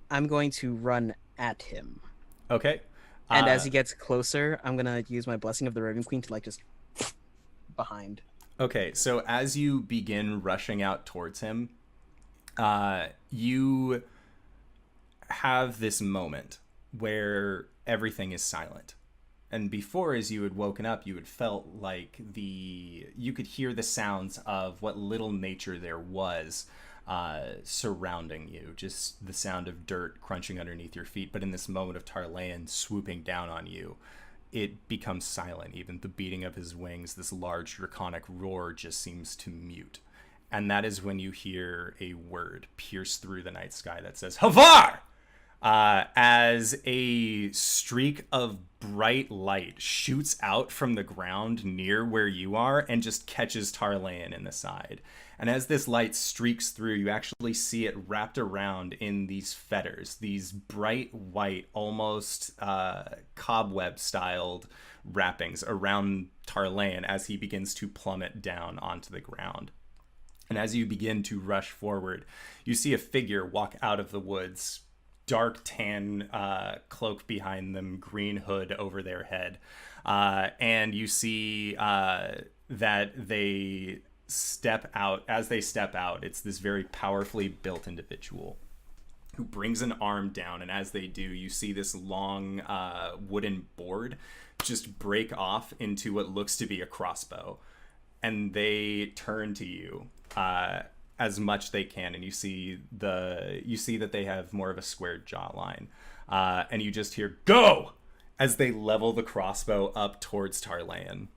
Speaker 2: I'm going to run at him.
Speaker 1: Okay.
Speaker 2: And as he gets closer, I'm going to use my Blessing of the Raven Queen to like just behind.
Speaker 1: Okay, so as you begin rushing out towards him, you have this moment where everything is silent. And before, as you had woken up, you had felt like you could hear the sounds of what little nature there was surrounding you, just the sound of dirt crunching underneath your feet. But in this moment of Tarlaean swooping down on you, it becomes silent. Even the beating of his wings, this large draconic roar just seems to mute. And that is when you hear a word pierce through the night sky that says, Havar! As a streak of bright light shoots out from the ground near where you are and just catches Tarlayan in the side. And as this light streaks through, you actually see it wrapped around in these fetters, these bright white, almost cobweb-styled wrappings around Tarlayan as he begins to plummet down onto the ground. And as you begin to rush forward, you see a figure walk out of the woods, dark tan cloak behind them, green hood over their head. And you see that they step out. As they step out, it's this very powerfully built individual who brings an arm down. And as they do, you see this long wooden board just break off into what looks to be a crossbow. And they turn to you as much they can, and you see that they have more of a squared jawline, and you just hear "Go!" as they level the crossbow up towards Tarlayan.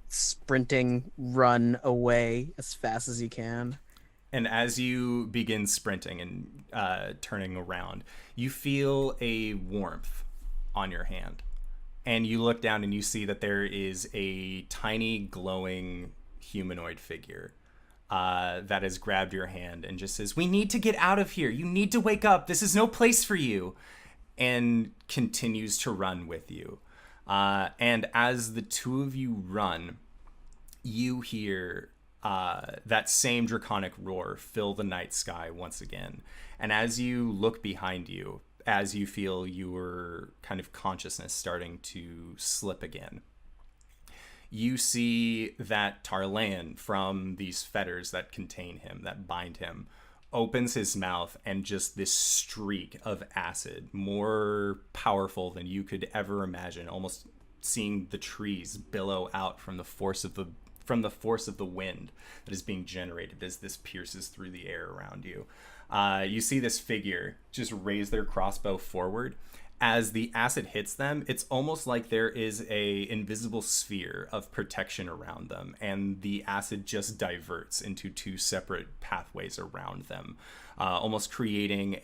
Speaker 2: Sprinting, run away as fast as you can.
Speaker 1: And as you begin sprinting and turning around, you feel a warmth on your hand. And you look down and you see that there is a tiny glowing humanoid figure that has grabbed your hand and just says, "We need to get out of here. You need to wake up. This is no place for you." And continues to run with you. And as the two of you run, you hear that same draconic roar fill the night sky once again. And as you look behind you, as you feel your kind of consciousness starting to slip again, you see that Tarlayan, from these fetters that contain him, that bind him, opens his mouth, and just this streak of acid, more powerful than you could ever imagine, almost seeing the trees billow out from the force of the wind that is being generated as this pierces through the air around you. You see this figure just raise their crossbow forward. As the acid hits them, it's almost like there is a invisible sphere of protection around them, and the acid just diverts into two separate pathways around them, almost creating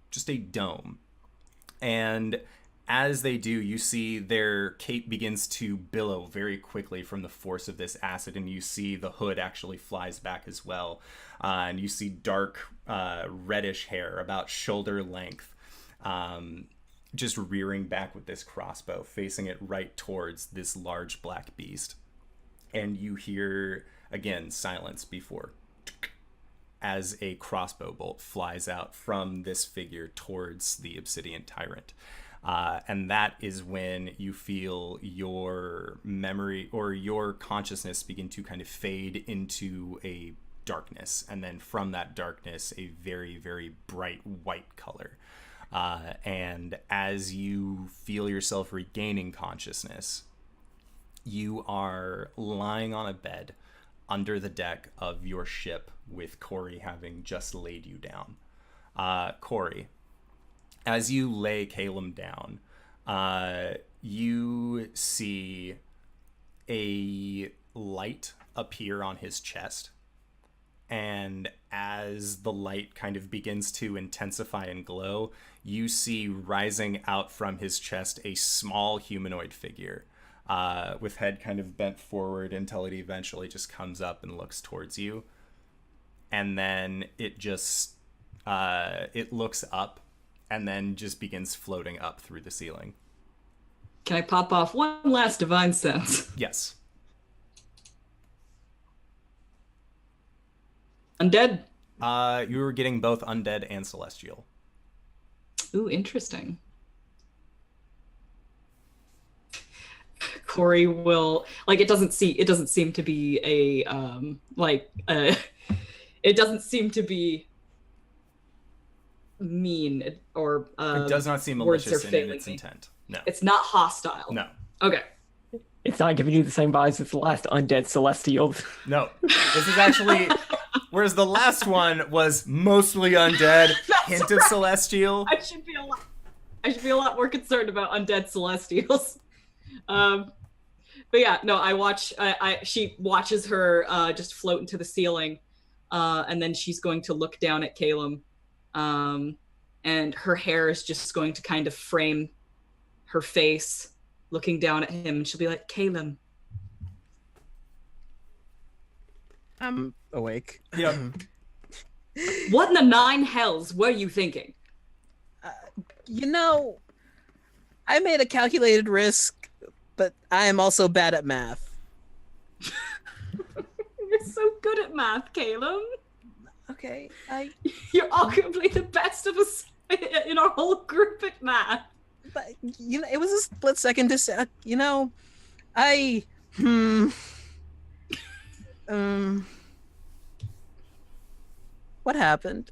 Speaker 1: just a dome. And as they do, you see their cape begins to billow very quickly from the force of this acid, and you see the hood actually flies back as well. And you see dark reddish hair about shoulder length just rearing back with this crossbow, facing it right towards this large black beast. And you hear, again, silence before, as a crossbow bolt flies out from this figure towards the obsidian tyrant. And that is when you feel your memory or your consciousness begin to kind of fade into a darkness. And then from that darkness, a very, very bright white color. And as you feel yourself regaining consciousness, you are lying on a bed under the deck of your ship with Cori having just laid you down. Cori, as you lay Caelum down, you see a light appear on his chest. And as the light kind of begins to intensify and glow, you see rising out from his chest a small humanoid figure, with head kind of bent forward until it eventually just comes up and looks towards you. And then it just, it looks up and then just begins floating up through the ceiling.
Speaker 3: Can I pop off one last divine sense?
Speaker 1: Yes.
Speaker 3: Undead?
Speaker 1: You were getting both undead and celestial.
Speaker 3: Ooh, interesting. Cori will, like, it doesn't seem to be it doesn't seem to be mean or
Speaker 1: it does not seem malicious in its intent. No.
Speaker 3: It's not hostile.
Speaker 1: No.
Speaker 3: Okay.
Speaker 5: It's not giving you the same vibes as the last undead celestial.
Speaker 1: No. This is actually, whereas the last one was mostly undead, hint of celestial.
Speaker 3: I should be alive. I should be a lot more concerned about undead celestials. But yeah, no, she watches her just float into the ceiling, and then she's going to look down at Caelum, and her hair is just going to kind of frame her face, looking down at him, and she'll be like, Caelum.
Speaker 2: I'm awake.
Speaker 1: Yep.
Speaker 3: What in the nine hells were you thinking?
Speaker 2: You know, I made a calculated risk, but I am also bad at math.
Speaker 3: You're so good at math, Caelum.
Speaker 2: Okay,
Speaker 3: You're arguably the best of us in our whole group at math.
Speaker 2: but you know, it was a split second to say, you know, what happened?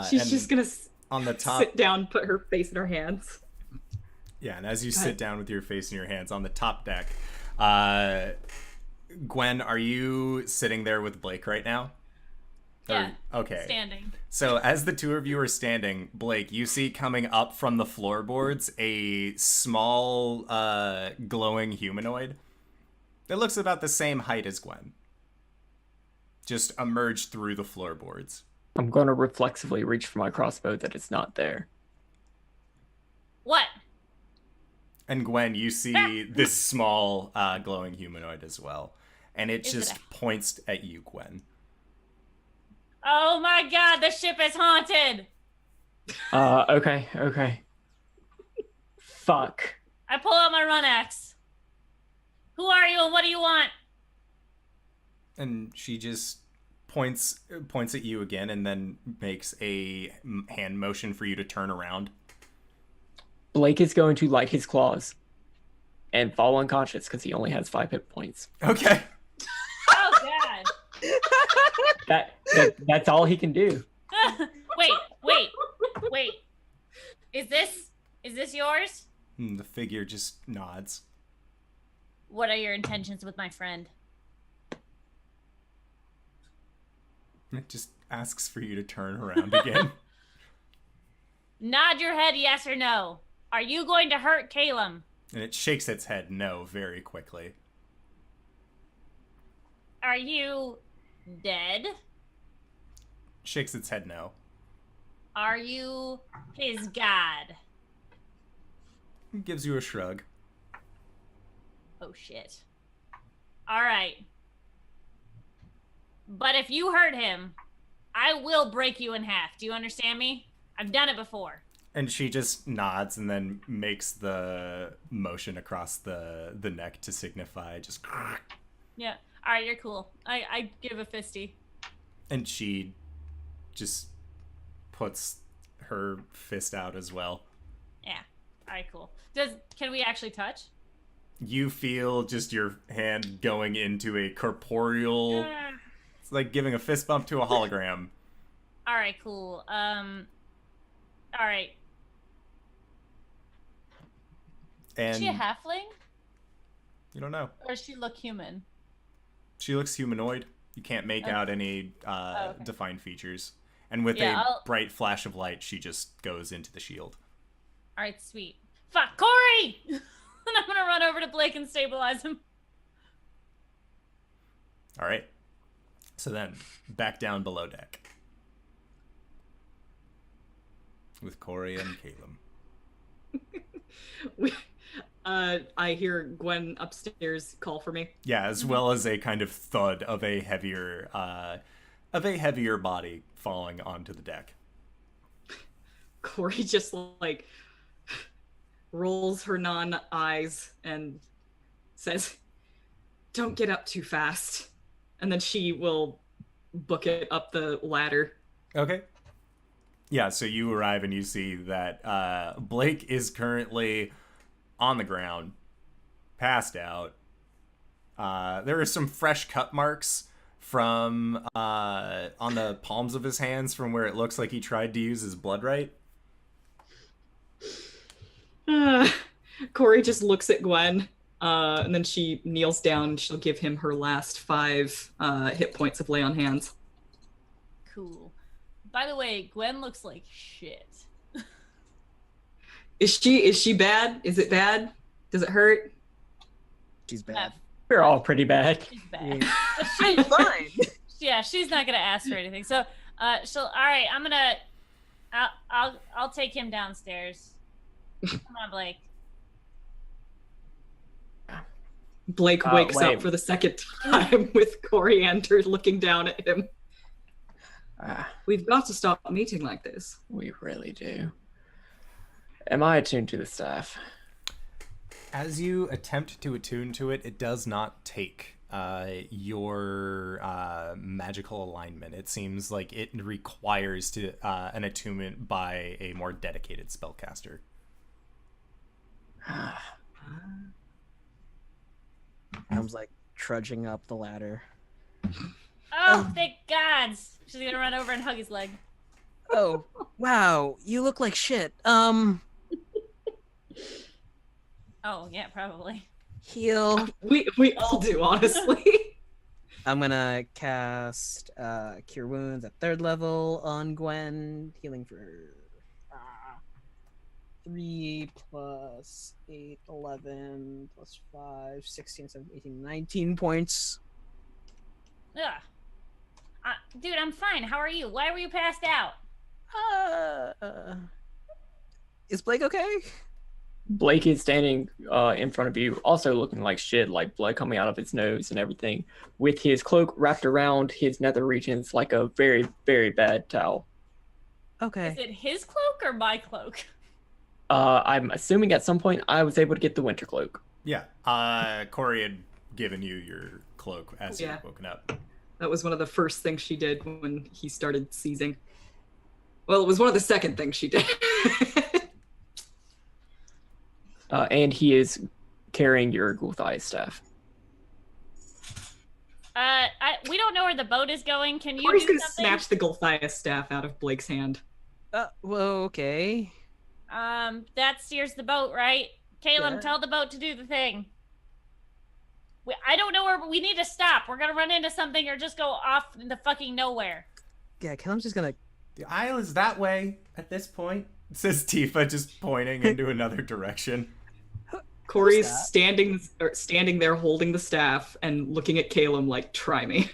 Speaker 3: She's just gonna
Speaker 1: on the top
Speaker 3: sit down, put her face in her hands.
Speaker 1: Yeah, and as you sit down with your face in your hands on the top deck, Gwen, are you sitting there with Blake right now?
Speaker 4: Yeah.
Speaker 1: Okay.
Speaker 4: Standing.
Speaker 1: So as the two of you are standing, Blake, you see coming up from the floorboards a small, glowing humanoid that looks about the same height as Gwen. Just emerged through the floorboards.
Speaker 5: I'm going to reflexively reach for my crossbow that it's not there.
Speaker 4: What?
Speaker 1: And Gwen, you see this small, glowing humanoid as well. And it
Speaker 4: Is
Speaker 1: just
Speaker 4: it
Speaker 1: points at you, Gwen.
Speaker 4: Oh my god, the ship is haunted!
Speaker 5: Okay. Fuck.
Speaker 4: I pull out my run axe. Who are you and what do you want?
Speaker 1: And she just points at you again and then makes a hand motion for you to turn around.
Speaker 5: Blake is going to light his claws and fall unconscious because he only has 5 hit points.
Speaker 1: Okay.
Speaker 4: Oh god.
Speaker 5: That's all he can do.
Speaker 4: Wait. Is this yours?
Speaker 1: And the figure just nods.
Speaker 4: What are your intentions with my friend?
Speaker 1: It just asks for you to turn around again.
Speaker 4: Nod your head yes or no. Are you going to hurt Caelum?
Speaker 1: And it shakes its head no very quickly.
Speaker 4: Are you dead?
Speaker 1: Shakes its head no.
Speaker 4: Are you his god?
Speaker 1: It gives you a shrug.
Speaker 4: Oh shit. Alright. But if you hurt him, I will break you in half. Do you understand me? I've done it before.
Speaker 1: And she just nods and then makes the motion across the neck to signify just...
Speaker 4: Yeah. Alright, you're cool. I give a fisty.
Speaker 1: And she just puts her fist out as well.
Speaker 4: Yeah. Alright, cool. Can we actually touch?
Speaker 1: You feel just your hand going into a corporeal... It's like giving a fist bump to a hologram.
Speaker 4: Alright, cool. Alright.
Speaker 1: And
Speaker 4: Is she a halfling?
Speaker 1: you don't know.
Speaker 4: Or does she look human?
Speaker 1: She looks humanoid. You can't make out any
Speaker 4: okay.
Speaker 1: defined features. And with bright flash of light, she just goes into the shield.
Speaker 4: Alright, sweet. Fuck, Cori! And I'm gonna run over to Blake and stabilize him.
Speaker 1: Alright. So then, back down below deck. With Cori and Caelum.
Speaker 3: I hear Gwen upstairs call for me.
Speaker 1: Yeah, as well as a kind of thud of a heavier body falling onto the deck.
Speaker 3: Cori just like rolls her eyes and says, "Don't get up too fast." And then she will book it up the ladder.
Speaker 1: Okay. Yeah, so you arrive and you see that Blake is currently on the ground, passed out. There are some fresh cut marks from on the palms of his hands from where it looks like he tried to use his blood right.
Speaker 3: Cori just looks at Gwen, and then she kneels down. She'll give him her last 5 hit points of lay on hands.
Speaker 4: Cool. By the way, Gwen looks like shit.
Speaker 3: Is she bad? Is it bad? Does it hurt?
Speaker 2: She's bad.
Speaker 5: We're all pretty bad.
Speaker 4: She's bad.
Speaker 2: I'm fine.
Speaker 4: Yeah, she's not gonna ask for anything. So, all right, I'll take him downstairs. Come on, Blake.
Speaker 3: Blake wakes
Speaker 5: wait.
Speaker 3: up for the second time with Coriander looking down at him. We've got to stop meeting like this.
Speaker 5: We really do. Am I attuned to the staff?
Speaker 1: As you attempt to attune to it, it does not take your magical alignment. It seems like it requires an attunement by a more dedicated spellcaster.
Speaker 2: Tom's like trudging up the ladder.
Speaker 4: Oh, thank gods! She's gonna run over and hug his leg.
Speaker 2: Oh, wow, you look like shit.
Speaker 4: Oh yeah, probably.
Speaker 2: Heal.
Speaker 3: We all do, honestly.
Speaker 2: I'm gonna cast Cure Wounds at 3rd level on Gwen, healing for 3 plus 8, 11 plus 5, 16, 17, 18, 19 points.
Speaker 4: Ugh. Dude, I'm fine. How are you? Why were you passed out?
Speaker 2: Is Blake okay?
Speaker 5: Blake is standing in front of you, also looking like shit, like blood coming out of his nose and everything, with his cloak wrapped around his nether regions like a very, very bad towel.
Speaker 2: Okay.
Speaker 4: Is it his cloak or my cloak?
Speaker 5: I'm assuming at some point I was able to get the winter cloak.
Speaker 1: Yeah. Cori had given you your cloak as you had woken up.
Speaker 3: That was one of the first things she did when he started seizing. Well, it was one of the second things she did.
Speaker 5: And he is carrying your Gulthai staff.
Speaker 4: We don't know where the boat is going. Can you
Speaker 3: Cori's
Speaker 4: do
Speaker 3: gonna
Speaker 4: something?
Speaker 3: snatch the Gulthias staff out of Blake's hand.
Speaker 2: Well, okay.
Speaker 4: That steers the boat, right? Caelum,
Speaker 2: Yeah.
Speaker 4: tell the boat to do the thing. I don't know where we need to stop. We're gonna run into something or just go off in the fucking nowhere.
Speaker 2: Yeah, Caelum's just gonna...
Speaker 1: The aisle is that way at this point, says Tifa, just pointing into another direction.
Speaker 3: Cori's
Speaker 2: that?
Speaker 3: standing there holding the staff and looking at Caelum like, try me.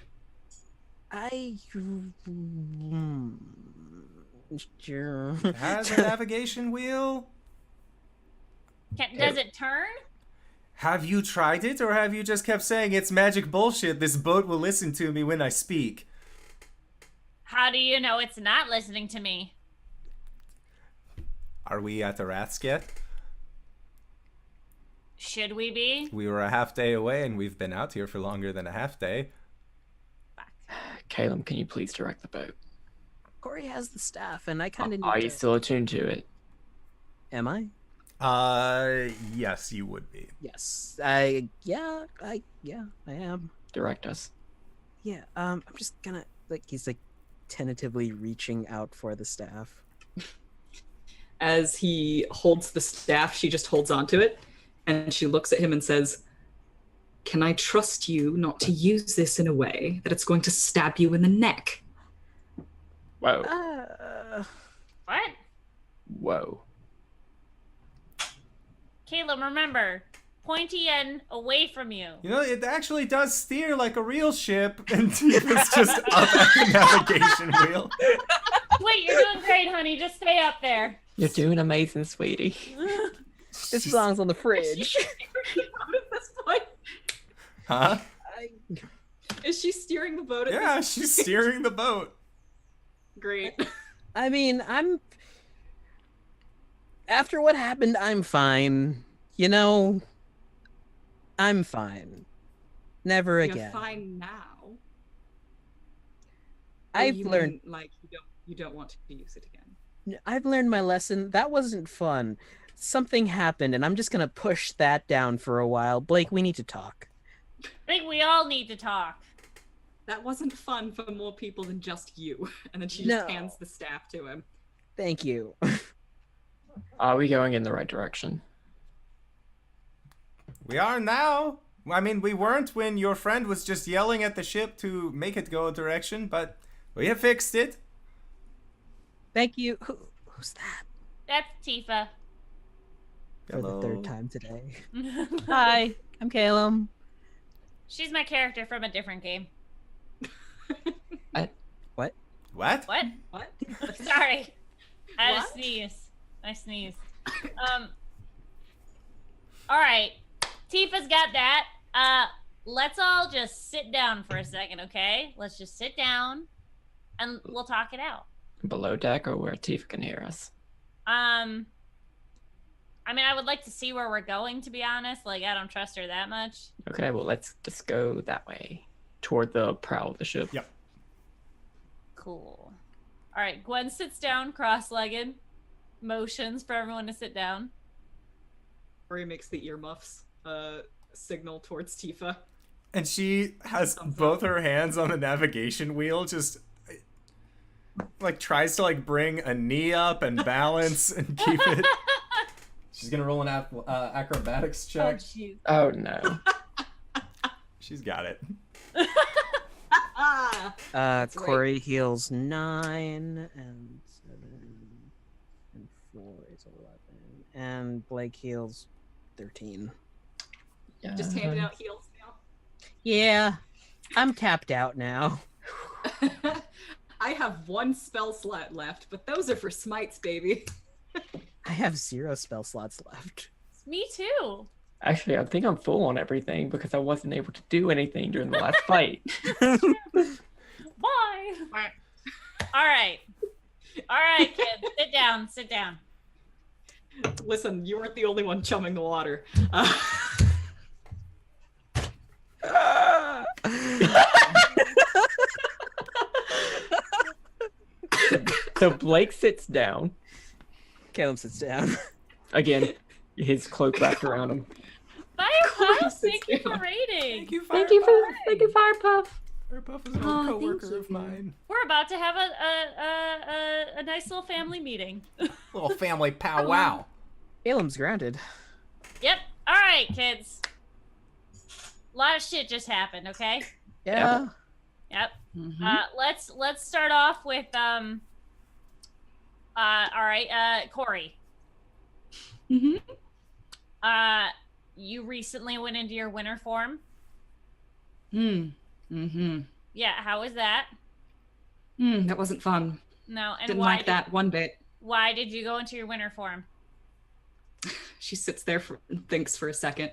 Speaker 2: Sure.
Speaker 1: It has a navigation wheel.
Speaker 4: Does it turn?
Speaker 1: Have you tried it, or have you just kept saying it's magic bullshit? This boat will listen to me when I speak.
Speaker 4: How do you know it's not listening to me?
Speaker 1: Are we at Arasthk yet?
Speaker 4: Should we be?
Speaker 1: We were a half day away, and we've been out here for longer than a half day.
Speaker 5: Caelum, can you please direct the boat?
Speaker 2: Cori has the staff, and I kind of need
Speaker 5: Are
Speaker 2: to...
Speaker 5: you still attuned to it?
Speaker 2: Am I?
Speaker 1: Yes, you would be.
Speaker 2: Yes. I am.
Speaker 5: Direct us.
Speaker 2: Yeah, I'm just gonna, like, he's, like, tentatively reaching out for the staff.
Speaker 3: As he holds the staff, she just holds onto it, and she looks at him and says, "Can I trust you not to use this in a way that it's going to stab you in the neck?"
Speaker 5: Whoa.
Speaker 4: What?
Speaker 5: Whoa.
Speaker 4: Caelum, remember, pointy end away from you.
Speaker 1: You know, it actually does steer like a real ship, and Tifa's just up at the navigation wheel.
Speaker 4: Wait, you're doing great, honey. Just stay up there.
Speaker 5: You're doing amazing, sweetie.
Speaker 2: This belongs on the fridge.
Speaker 3: At this point,
Speaker 1: Huh?
Speaker 3: is she steering the boat? At
Speaker 1: Yeah,
Speaker 3: this
Speaker 1: she's
Speaker 3: point?
Speaker 1: steering the boat.
Speaker 3: Great.
Speaker 2: I mean, after what happened, I'm fine. You know, I'm fine. Never
Speaker 3: You're
Speaker 2: again.
Speaker 3: fine now.
Speaker 2: I've
Speaker 3: You
Speaker 2: learned.
Speaker 3: mean, like you don't want to use it again.
Speaker 2: I've learned my lesson. That wasn't fun. Something happened, and I'm just gonna push that down for a while. Blake, we need to talk.
Speaker 4: I think we all need to talk.
Speaker 3: That wasn't fun for more people than just you. And then she just
Speaker 2: No.
Speaker 3: hands the staff to him.
Speaker 2: Thank you.
Speaker 5: Are we going in the right direction?
Speaker 1: We are now. I mean, we weren't when your friend was just yelling at the ship to make it go a direction, but we have fixed it.
Speaker 2: Thank you. Who's that?
Speaker 4: That's Tifa.
Speaker 2: For the
Speaker 1: Hello.
Speaker 2: third time today. Hi, I'm Caelum.
Speaker 4: She's my character from a different game.
Speaker 1: What?
Speaker 4: What?
Speaker 3: What?
Speaker 4: Sorry. I had
Speaker 3: What?
Speaker 4: a sneeze. I sneezed. All right. Tifa's got that. Let's all just sit down for a second, okay? Let's just sit down and we'll talk it out.
Speaker 5: Below deck or where Tifa can hear us?
Speaker 4: I mean, I would like to see where we're going, to be honest. Like, I don't trust her that much.
Speaker 5: Okay, well, let's just go that way. Toward the prow of the ship.
Speaker 1: Yep.
Speaker 4: Cool. All right, Gwen sits down cross-legged, motions for everyone to sit down.
Speaker 3: Cori makes the earmuffs signal towards Tifa.
Speaker 1: And she has both her hands on the navigation wheel, just like tries to like bring a knee up and balance and keep it. She's gonna roll an acrobatics check.
Speaker 4: jeez.
Speaker 5: Oh, no.
Speaker 1: She's got it.
Speaker 3: Great.
Speaker 2: Cori heals 9 and 7 and 4 is 11, and Blake heals 13.
Speaker 3: Just handing out heals now.
Speaker 2: Yeah, I'm tapped out now.
Speaker 3: I have 1 spell slot left, but those are for smites, baby.
Speaker 2: I have 0 spell slots left.
Speaker 4: Me too.
Speaker 5: Actually, I think I'm full on everything because I wasn't able to do anything during the last fight.
Speaker 4: Bye. All right. All right, kids. Sit down. Sit down.
Speaker 3: Listen, you weren't the only one chumming the water.
Speaker 5: So Blake sits down.
Speaker 2: Caleb sits down.
Speaker 5: Again, his cloak wrapped around him.
Speaker 4: Firepuff, thank you
Speaker 3: down.
Speaker 4: for rating.
Speaker 1: Thank you,
Speaker 5: Thank you, Firepuff.
Speaker 1: Firepuff is an
Speaker 3: Oh,
Speaker 1: old
Speaker 3: thank
Speaker 1: coworker
Speaker 3: you.
Speaker 1: of mine.
Speaker 4: We're about to have a nice little family meeting.
Speaker 1: Little family powwow.
Speaker 2: Caleb's grounded.
Speaker 4: Yep. All right, kids. A lot of shit just happened. Okay.
Speaker 2: Yeah.
Speaker 4: Yep.
Speaker 3: Mhm.
Speaker 4: Let's start off with all right, Cori.
Speaker 3: Mhm.
Speaker 4: You recently went into your winter form.
Speaker 3: Mm-hmm.
Speaker 4: Yeah, how was that?
Speaker 3: That wasn't fun.
Speaker 4: No, and
Speaker 3: Didn't
Speaker 4: why
Speaker 3: like that one bit.
Speaker 4: Why did you go into your winter form?
Speaker 3: She sits there and thinks for a second.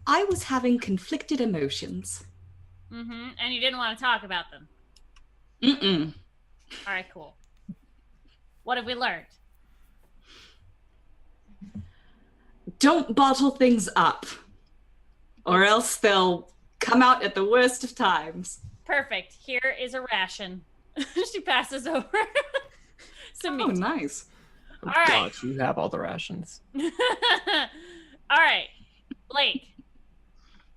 Speaker 3: I was having conflicted emotions.
Speaker 4: Mm-hmm. And you didn't want to talk about them.
Speaker 3: Mm-mm.
Speaker 4: All right, cool. What have we learned?
Speaker 3: Don't bottle things up, or else they'll come out at the worst of times.
Speaker 4: Perfect. Here is a ration. She passes over some
Speaker 3: Oh,
Speaker 4: meat.
Speaker 3: nice.
Speaker 5: Oh,
Speaker 4: All right.
Speaker 5: God, you have all the rations.
Speaker 4: All right, Blake.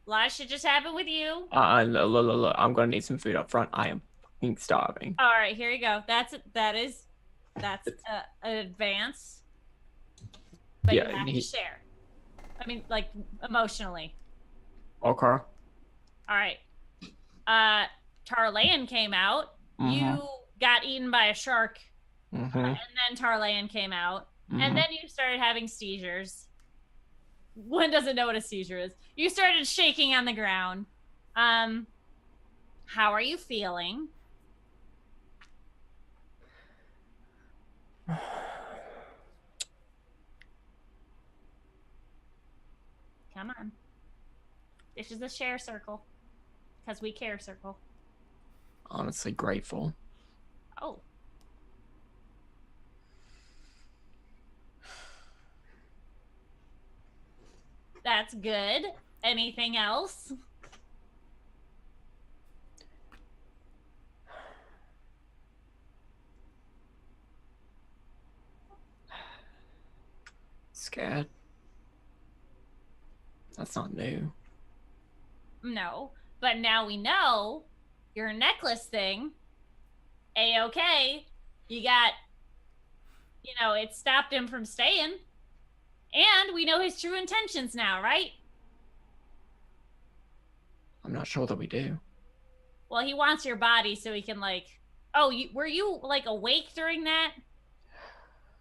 Speaker 4: A lot of shit just happened with you.
Speaker 5: Look, I'm gonna need some food up front. I am fucking starving.
Speaker 4: All right, here you go. That's an advance. But
Speaker 5: Yeah,
Speaker 4: you have to share. I mean, like emotionally.
Speaker 5: Okay.
Speaker 4: All right. Tarlayan came out. You got eaten by a shark,
Speaker 5: Mm-hmm.
Speaker 4: and then Tarlayan came out, and then you started having seizures. One doesn't know what a seizure is. You started shaking on the ground. How are you feeling? Come on. This is the share circle. Because we care circle.
Speaker 5: Honestly, grateful.
Speaker 4: Oh. That's good. Anything else?
Speaker 5: Scared. That's not new.
Speaker 4: No. But now we know your necklace thing. A-okay. You got, it stopped him from staying. And we know his true intentions now, right?
Speaker 5: I'm not sure that we do.
Speaker 4: Well, he wants your body so he can, Oh, were you like awake during that?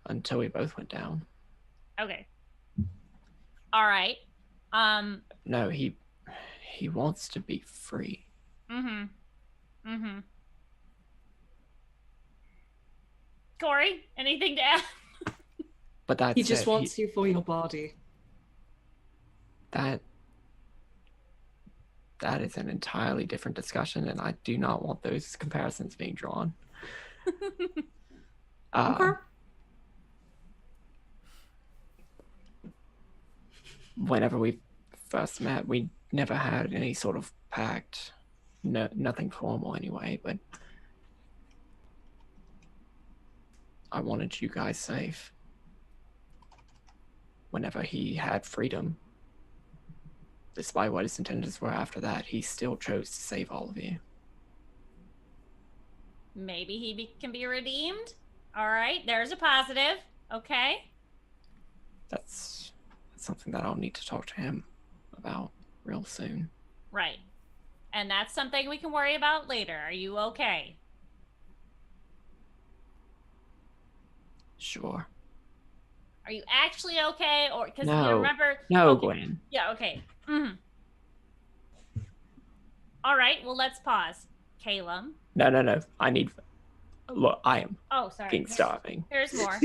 Speaker 5: Until we both went down.
Speaker 4: Okay. All right.
Speaker 5: No, he wants to be free.
Speaker 4: Cori, anything to add?
Speaker 5: But that's
Speaker 3: He just
Speaker 5: it.
Speaker 3: wants you for your body.
Speaker 5: That is an entirely different discussion, and I do not want those comparisons being drawn.
Speaker 3: Okay.
Speaker 5: Whenever we first met, we never had any sort of pact. No, nothing formal anyway, but I wanted you guys safe. Whenever he had freedom, despite what his intentions were after that, he still chose to save all of you.
Speaker 4: Maybe he can be redeemed. All right, there's a positive. Okay.
Speaker 5: That's something that I'll need to talk to him about real soon.
Speaker 4: Right. And that's something we can worry about later. Are you okay?
Speaker 5: Sure.
Speaker 4: Are you actually okay? Or because
Speaker 5: No.
Speaker 4: you remember?
Speaker 5: No,
Speaker 4: okay.
Speaker 5: Gwen.
Speaker 4: Yeah. Okay. All right. Well, let's pause. Caelum.
Speaker 5: No. Look, I am
Speaker 4: Oh, sorry.
Speaker 5: being starving.
Speaker 4: Here's more.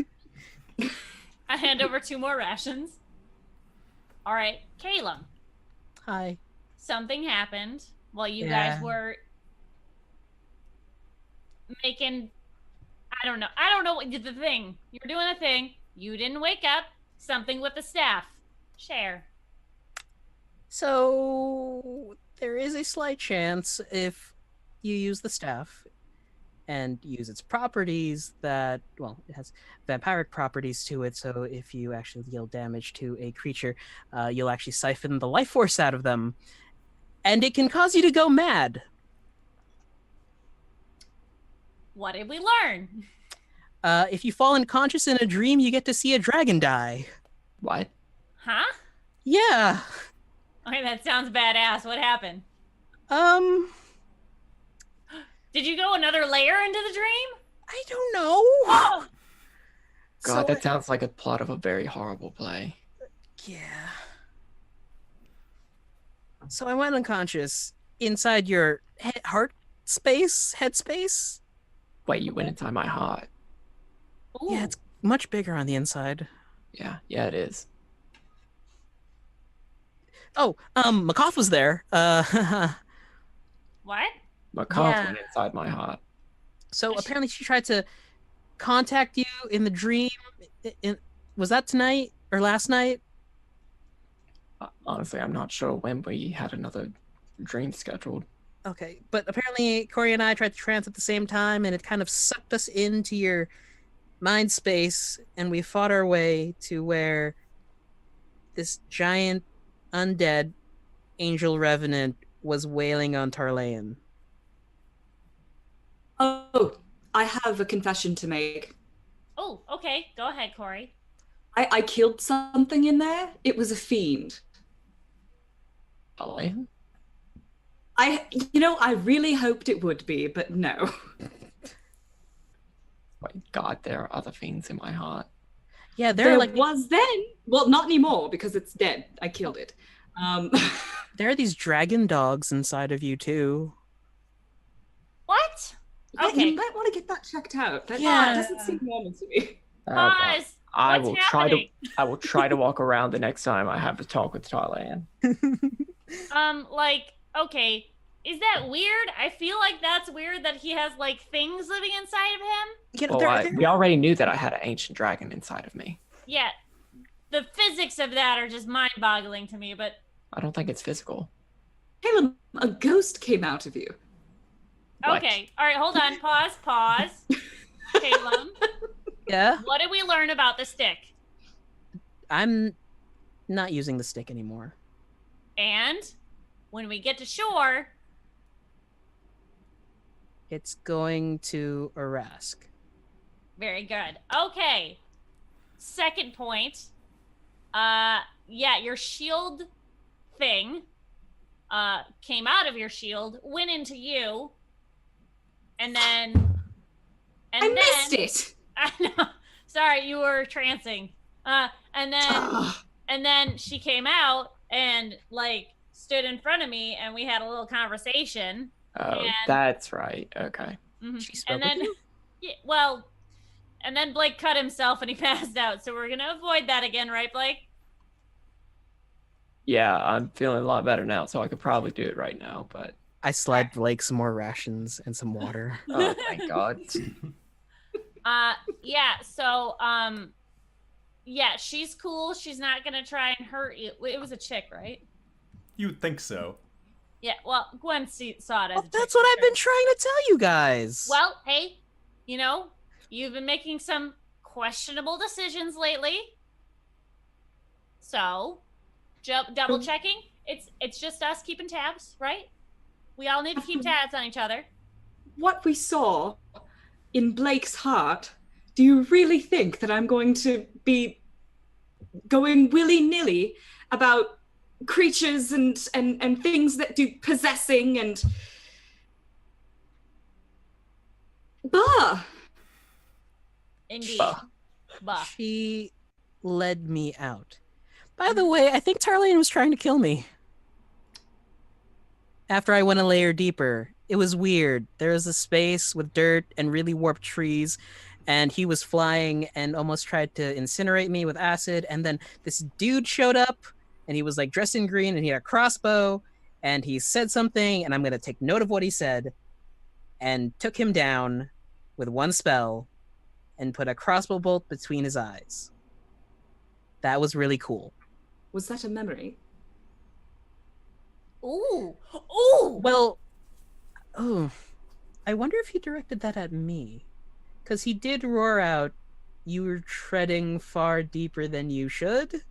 Speaker 4: I hand over 2 more rations. All right, Caelum.
Speaker 2: Hi.
Speaker 4: Something happened while you
Speaker 2: Yeah.
Speaker 4: guys were making. I don't know what the thing. You were doing a thing. You didn't wake up. Something with the staff. Share.
Speaker 2: So there is a slight chance if you use the staff and use its properties that, well, it has vampiric properties to it. So if you actually deal damage to a creature, you'll actually siphon the life force out of them, and it can cause you to go mad.
Speaker 4: What did we learn?
Speaker 2: If you fall unconscious in a dream, you get to see a dragon die.
Speaker 5: What?
Speaker 4: Huh?
Speaker 2: Yeah.
Speaker 4: Okay, that sounds badass. What happened? Did you go another layer into the dream?
Speaker 2: I don't know.
Speaker 4: Oh,
Speaker 5: God,
Speaker 2: So-
Speaker 5: that sounds like a plot of a very horrible play.
Speaker 2: Yeah. So I went unconscious inside your heart space, headspace.
Speaker 5: Wait, you went inside my heart.
Speaker 4: ooh.
Speaker 2: Yeah, it's much bigger on the inside.
Speaker 5: Yeah, it is.
Speaker 2: Oh, Makoth was there.
Speaker 4: What?
Speaker 5: Macabre
Speaker 2: Yeah.
Speaker 5: went inside my heart.
Speaker 2: So apparently she tried to contact you in the dream. Was that tonight or last night?
Speaker 5: Honestly, I'm not sure when we had another dream scheduled.
Speaker 2: Okay, but apparently Cori and I tried to trance at the same time, and it kind of sucked us into your mind space, and we fought our way to where this giant undead angel revenant was wailing on Tarlean.
Speaker 3: Oh, I have a confession to make.
Speaker 4: Oh, okay. Go ahead, Cori.
Speaker 3: I killed something in there. It was a fiend.
Speaker 5: Tarlean?
Speaker 3: I really hoped it would be, but no.
Speaker 5: My God, there are other fiends in my heart.
Speaker 2: Yeah,
Speaker 3: There was then. Well, not anymore because it's dead. I killed it.
Speaker 2: there are these dragon dogs inside of you too.
Speaker 4: What?
Speaker 3: Yeah,
Speaker 4: Okay.
Speaker 3: you might want to get that checked out. That
Speaker 2: Yeah.
Speaker 3: doesn't seem normal to me.
Speaker 4: Pause.
Speaker 5: I
Speaker 4: What's
Speaker 5: will
Speaker 4: happening?
Speaker 5: I will try to walk around the next time I have to talk with Tarlean.
Speaker 4: Okay. Is that weird? I feel like that's weird that he has like things living inside of him.
Speaker 2: You know,
Speaker 5: Well, we already knew that I had an ancient dragon inside of me.
Speaker 4: Yeah. The physics of that are just mind-boggling to me, but
Speaker 5: I don't think it's physical.
Speaker 3: Caelum, a ghost came out of you.
Speaker 5: What?
Speaker 4: okay. All right, hold on. Pause. Caelum,
Speaker 2: yeah,
Speaker 4: what did we learn about the stick?
Speaker 2: I'm not using the stick anymore.
Speaker 4: And when we get to shore,
Speaker 2: It's going to Arasthk.
Speaker 4: very good. Okay. Second point. Yeah, your shield thing came out of your shield, went into you, and then And
Speaker 3: I
Speaker 4: then,
Speaker 3: missed it.
Speaker 4: I know. Sorry, you were trancing. And then she came out and like stood in front of me, and we had a little conversation.
Speaker 5: Oh,
Speaker 4: And-
Speaker 5: that's right. Okay.
Speaker 4: Mhm.
Speaker 2: She spoke
Speaker 4: And then,
Speaker 2: with you?
Speaker 4: yeah, well, and then Blake cut himself and he passed out. So we're gonna avoid that again, right, Blake?
Speaker 5: Yeah, I'm feeling a lot better now, so I could probably do it right now, but
Speaker 2: I slide Blake some more rations and some water.
Speaker 5: oh thank God.
Speaker 4: Yeah. So, yeah, she's cool. She's not gonna try and hurt you. It was a chick, right?
Speaker 1: You would think so.
Speaker 4: Yeah. Well, Gwen saw it as a
Speaker 2: Well,
Speaker 4: chick.
Speaker 2: that's
Speaker 4: for
Speaker 2: what I've
Speaker 4: sure.
Speaker 2: been trying to tell you guys.
Speaker 4: Well, hey, you know, you've been making some questionable decisions lately. So, double checking. It's just us keeping tabs, right? We all need to keep tabs on each other.
Speaker 3: What we saw in Blake's heart, do you really think that I'm going to be going willy-nilly about creatures and things that do possessing and... Bah!
Speaker 4: Indeed.
Speaker 5: Bah.
Speaker 4: Bah.
Speaker 2: She led me out. By the way, I think Tarlane was trying to kill me. After I went a layer deeper, it was weird. There was a space with dirt and really warped trees, and he was flying and almost tried to incinerate me with acid. And then this dude showed up, and he was like dressed in green, and he had a crossbow, and he said something, and I'm gonna take note of what he said, and took him down with one spell, and put a crossbow bolt between his eyes. That was really cool.
Speaker 3: Was that a memory?
Speaker 4: Ooh. Ooh.
Speaker 2: Well, oh, I wonder if he directed that at me. Because he did roar out, "You were treading far deeper than you should?"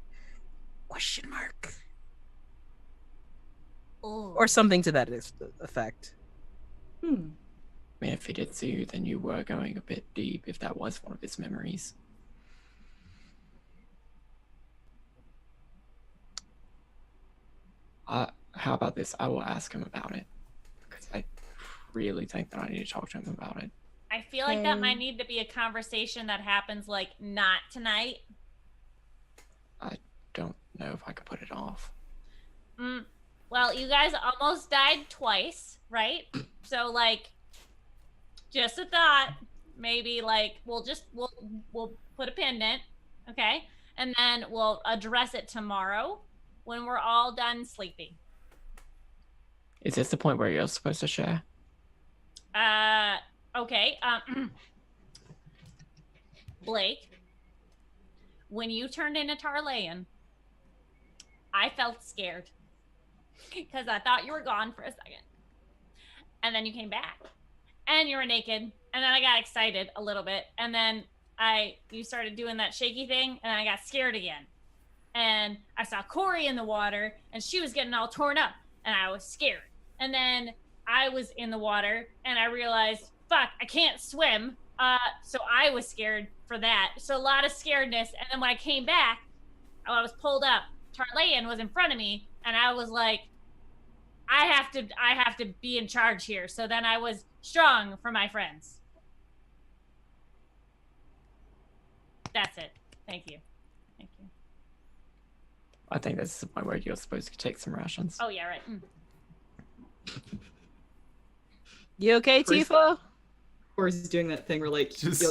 Speaker 2: Question mark.
Speaker 4: Ooh.
Speaker 2: Or something to that effect.
Speaker 3: Hmm.
Speaker 5: I mean, if he did see you, then you were going a bit deep if that was one of his memories. How about this? I will ask him about it. Because I really think that I need to talk to him about it.
Speaker 4: I feel like that might need to be a conversation that happens like not tonight.
Speaker 5: I don't know if I could put it off.
Speaker 4: Well, you guys almost died twice, right? So like, just a thought. Maybe like we'll put a pin in it, okay? And then we'll address it tomorrow when we're all done sleeping.
Speaker 5: Is this the point where you're supposed to share?
Speaker 4: Okay. Blake, when you turned into Tarlayan, I felt scared because I thought you were gone for a second, and then you came back, and you were naked, and then I got excited a little bit, and then you started doing that shaky thing, and I got scared again, and I saw Cori in the water, and she was getting all torn up, and I was scared, and then I was in the water, and I realized, fuck, I can't swim. So I was scared for that. So a lot of scaredness. And then when I came back, I was pulled up. Tarlayan was in front of me, and I was like, I have to be in charge here. So then I was strong for my friends. That's it. Thank you. Thank you.
Speaker 5: I think this is the point where you're supposed to take some rations.
Speaker 4: Oh yeah, right.
Speaker 2: You okay,
Speaker 3: Chris-
Speaker 2: Tifa?
Speaker 3: Or is doing that thing where like
Speaker 1: Just-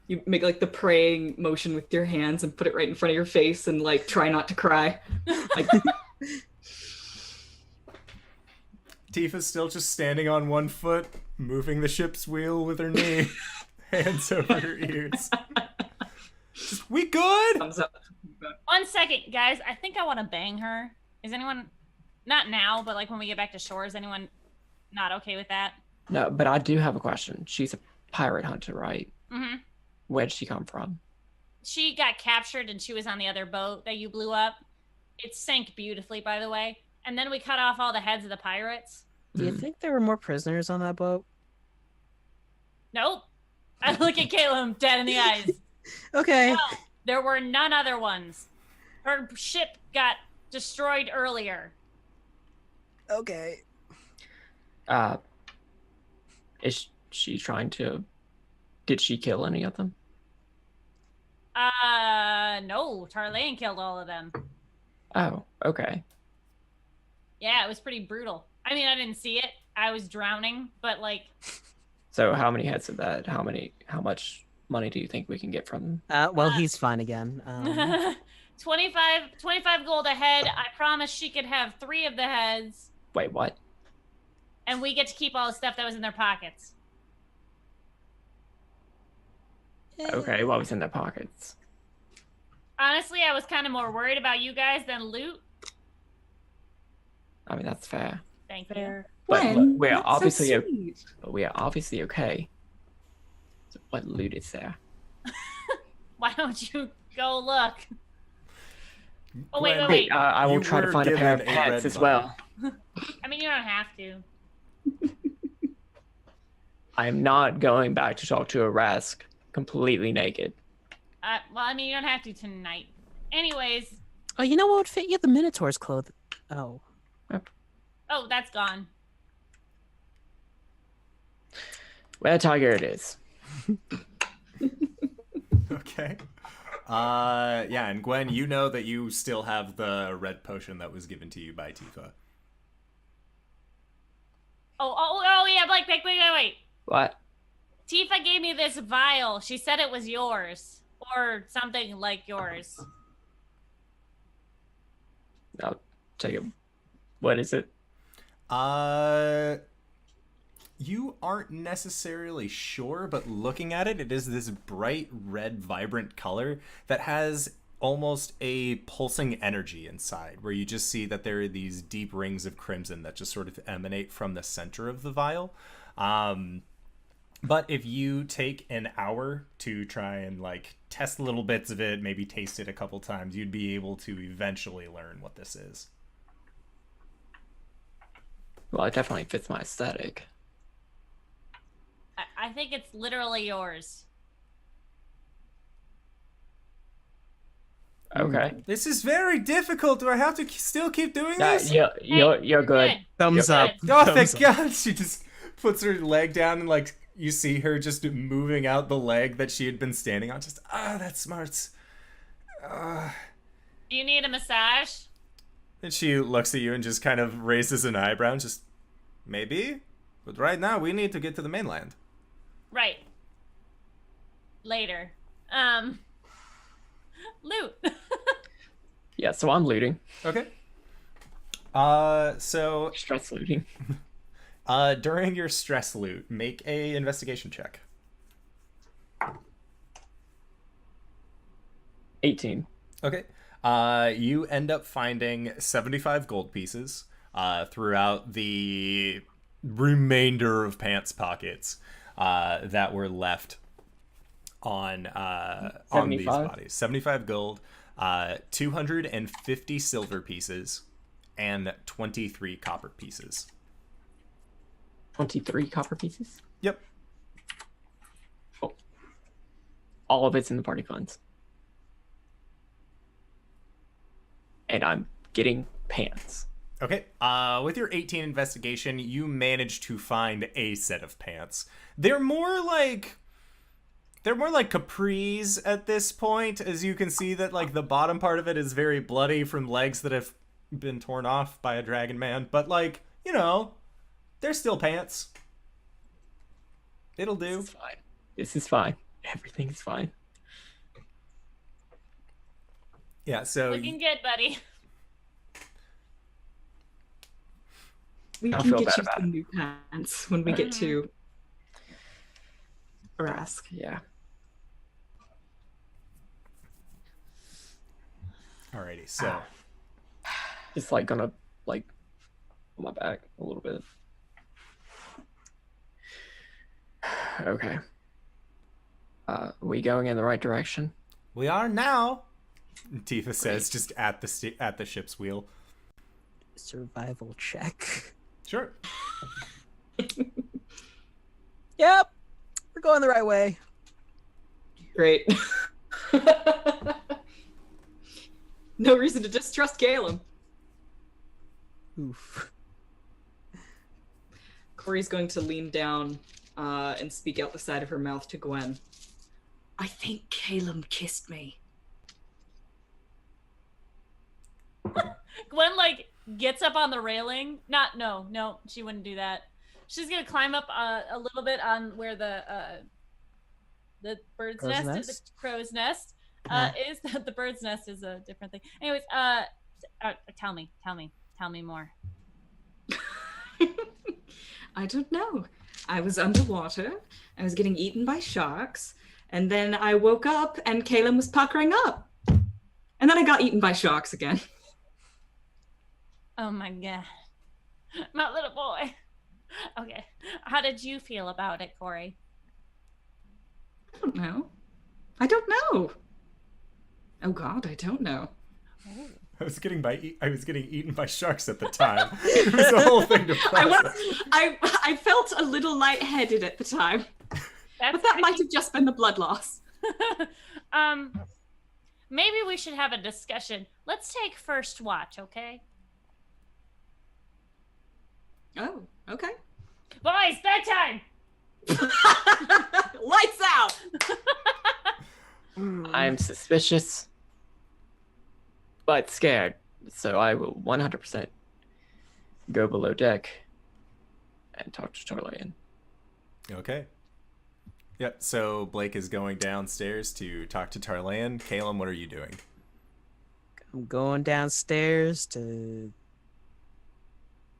Speaker 3: you make like the praying motion with your hands and put it right in front of your face and like try not to cry. Like,
Speaker 1: Tifa's still just standing on one foot, moving the ship's wheel with her knee, hands over her ears. Just, we good?
Speaker 3: thumbs up.
Speaker 4: 1 second, guys. I think I want to bang her. Is anyone, not now, but like when we get back to shore, is anyone not okay with that?
Speaker 5: No, but I do have a question. She's a pirate hunter, right?
Speaker 4: Mm-hmm.
Speaker 5: Where'd she come from?
Speaker 4: She got captured and she was on the other boat that you blew up. It sank beautifully, by the way. And then we cut off all the heads of the pirates.
Speaker 2: Do you think there were more prisoners on that boat?
Speaker 4: Nope. I look at Caelum dead in the eyes.
Speaker 2: Okay.
Speaker 4: No, there were none other ones. Her ship got destroyed earlier.
Speaker 2: Okay.
Speaker 5: Is she trying to Did she kill any of them?
Speaker 4: No, Tarlane killed all of them.
Speaker 5: Oh, okay.
Speaker 4: Yeah, it was pretty brutal. I mean, I didn't see it. I was drowning, but like.
Speaker 5: So how many heads of that? How much money do you think we can get from them?
Speaker 2: Well, he's fine again.
Speaker 4: 25 gold a head. I promised she could have 3 of the heads.
Speaker 5: Wait, what?
Speaker 4: And we get to keep all the stuff that was in their pockets.
Speaker 5: Okay, what was in their pockets?
Speaker 4: Honestly, I was kind of more worried about you guys than loot.
Speaker 5: I mean, that's fair.
Speaker 4: Thank you.
Speaker 2: Fair.
Speaker 5: But
Speaker 3: Gwen,
Speaker 5: we are
Speaker 3: that's
Speaker 5: obviously
Speaker 3: so sweet.
Speaker 5: we are obviously okay. So what loot is there?
Speaker 4: Why don't you go look? Oh, wait,
Speaker 1: Gwen,
Speaker 4: wait.
Speaker 5: I will
Speaker 1: You
Speaker 5: try to
Speaker 1: were
Speaker 5: find a pair of
Speaker 1: given a red
Speaker 5: pants as
Speaker 1: vial.
Speaker 5: well.
Speaker 4: I mean, you don't have to.
Speaker 5: I am not going back to talk to Arasthk completely naked.
Speaker 4: Well, I mean, you don't have to tonight. Anyways.
Speaker 2: Oh, you know what would fit you? The Minotaur's clothes. Oh.
Speaker 4: Oh, that's gone.
Speaker 5: Well, tiger it is.
Speaker 1: Okay. Yeah, and Gwen, you know that you still have the red potion that was given to you by Tifa.
Speaker 4: Oh, yeah, Blake, wait.
Speaker 5: What?
Speaker 4: Tifa gave me this vial. She said it was yours. Or something like yours.
Speaker 5: I'll take it. What is it?
Speaker 1: You aren't necessarily sure, but looking at it, it is this bright red, vibrant color that has almost a pulsing energy inside, where you just see that there are these deep rings of crimson that just sort of emanate from the center of the vial. But if you take an hour to try and like test little bits of it, maybe taste it a couple times, you'd be able to eventually learn what this is.
Speaker 5: Well, it definitely fits my aesthetic.
Speaker 4: I think it's literally yours.
Speaker 5: Okay.
Speaker 1: This is very difficult. Do I have to still keep doing this?
Speaker 5: Yeah, you're good.
Speaker 2: Thumbs
Speaker 5: You're
Speaker 2: up.
Speaker 4: good.
Speaker 1: Oh,
Speaker 2: Thumbs
Speaker 1: thank
Speaker 2: up.
Speaker 1: God. She just puts her leg down and, like, you see her just moving out the leg that she had been standing on. Just, that smarts.
Speaker 4: Do you need a massage?
Speaker 1: And she looks at you and just kind of raises an eyebrow and just, maybe? But right now, we need to get to the mainland.
Speaker 4: Right. Later. Loot.
Speaker 5: Yeah, so I'm looting.
Speaker 1: Okay. So,
Speaker 5: Stress looting.
Speaker 1: during your stress loot, make a investigation check.
Speaker 5: 18.
Speaker 1: Okay. You end up finding 75 gold pieces throughout the remainder of pants pockets that were left on these
Speaker 5: 75?
Speaker 1: bodies. 75 gold, 250 silver pieces, and 23 copper pieces.
Speaker 5: 23 copper pieces?
Speaker 1: Yep.
Speaker 5: Oh. All of it's in the party funds. And I'm getting pants.
Speaker 1: Okay. With your 18 investigation, you manage to find a set of pants. They're more like capris at this point, as you can see that like the bottom part of it is very bloody from legs that have been torn off by a dragon man, but like, you know, they're still pants. It'll do.
Speaker 5: This is fine. This is fine. Everything's fine.
Speaker 1: Yeah, so
Speaker 4: Looking good, buddy.
Speaker 3: We
Speaker 5: I
Speaker 3: can
Speaker 5: feel
Speaker 3: get
Speaker 5: bad
Speaker 3: you
Speaker 5: about
Speaker 3: some new pants when we get to Arasthk.
Speaker 5: Yeah.
Speaker 1: alrighty, so
Speaker 5: Just like gonna like on my back a little bit. Okay. Are we going in the right direction?
Speaker 1: we are now, Tifa says, just at the ship's wheel.
Speaker 2: Survival check.
Speaker 1: Sure.
Speaker 2: Yep. We're going the right way.
Speaker 3: Great. No reason to distrust Caelum.
Speaker 2: Oof.
Speaker 3: Cori's going to lean down and speak out the side of her mouth to Gwen. I think Caelum kissed me.
Speaker 4: Gwen like gets up on the railing. No, she wouldn't do that. She's gonna climb up a little bit on where the bird's nest is. The crow's nest is. The bird's nest is a different thing. Anyways, tell me more.
Speaker 3: I don't know. I was underwater. I was getting eaten by sharks. And then I woke up and Caelum was puckering up. And then I got eaten by sharks again.
Speaker 4: Oh my god. My little boy. Okay. How did you feel about it, Cori?
Speaker 3: I don't know. I don't know. Oh god, I don't know.
Speaker 4: Oh.
Speaker 1: I was getting eaten by sharks at the time. It was a whole thing to process.
Speaker 3: I felt a little lightheaded at the time. But that might have just been the blood loss.
Speaker 4: Maybe we should have a discussion. Let's take first watch, okay?
Speaker 3: Oh, okay.
Speaker 4: Boys, bedtime!
Speaker 3: Lights out!
Speaker 5: I'm suspicious, but scared, so I will 100% go below deck and talk to Tarlayan.
Speaker 1: Okay. Yep, so Blake is going downstairs to talk to Tarlayan. Caelum, what are you doing?
Speaker 2: I'm going downstairs to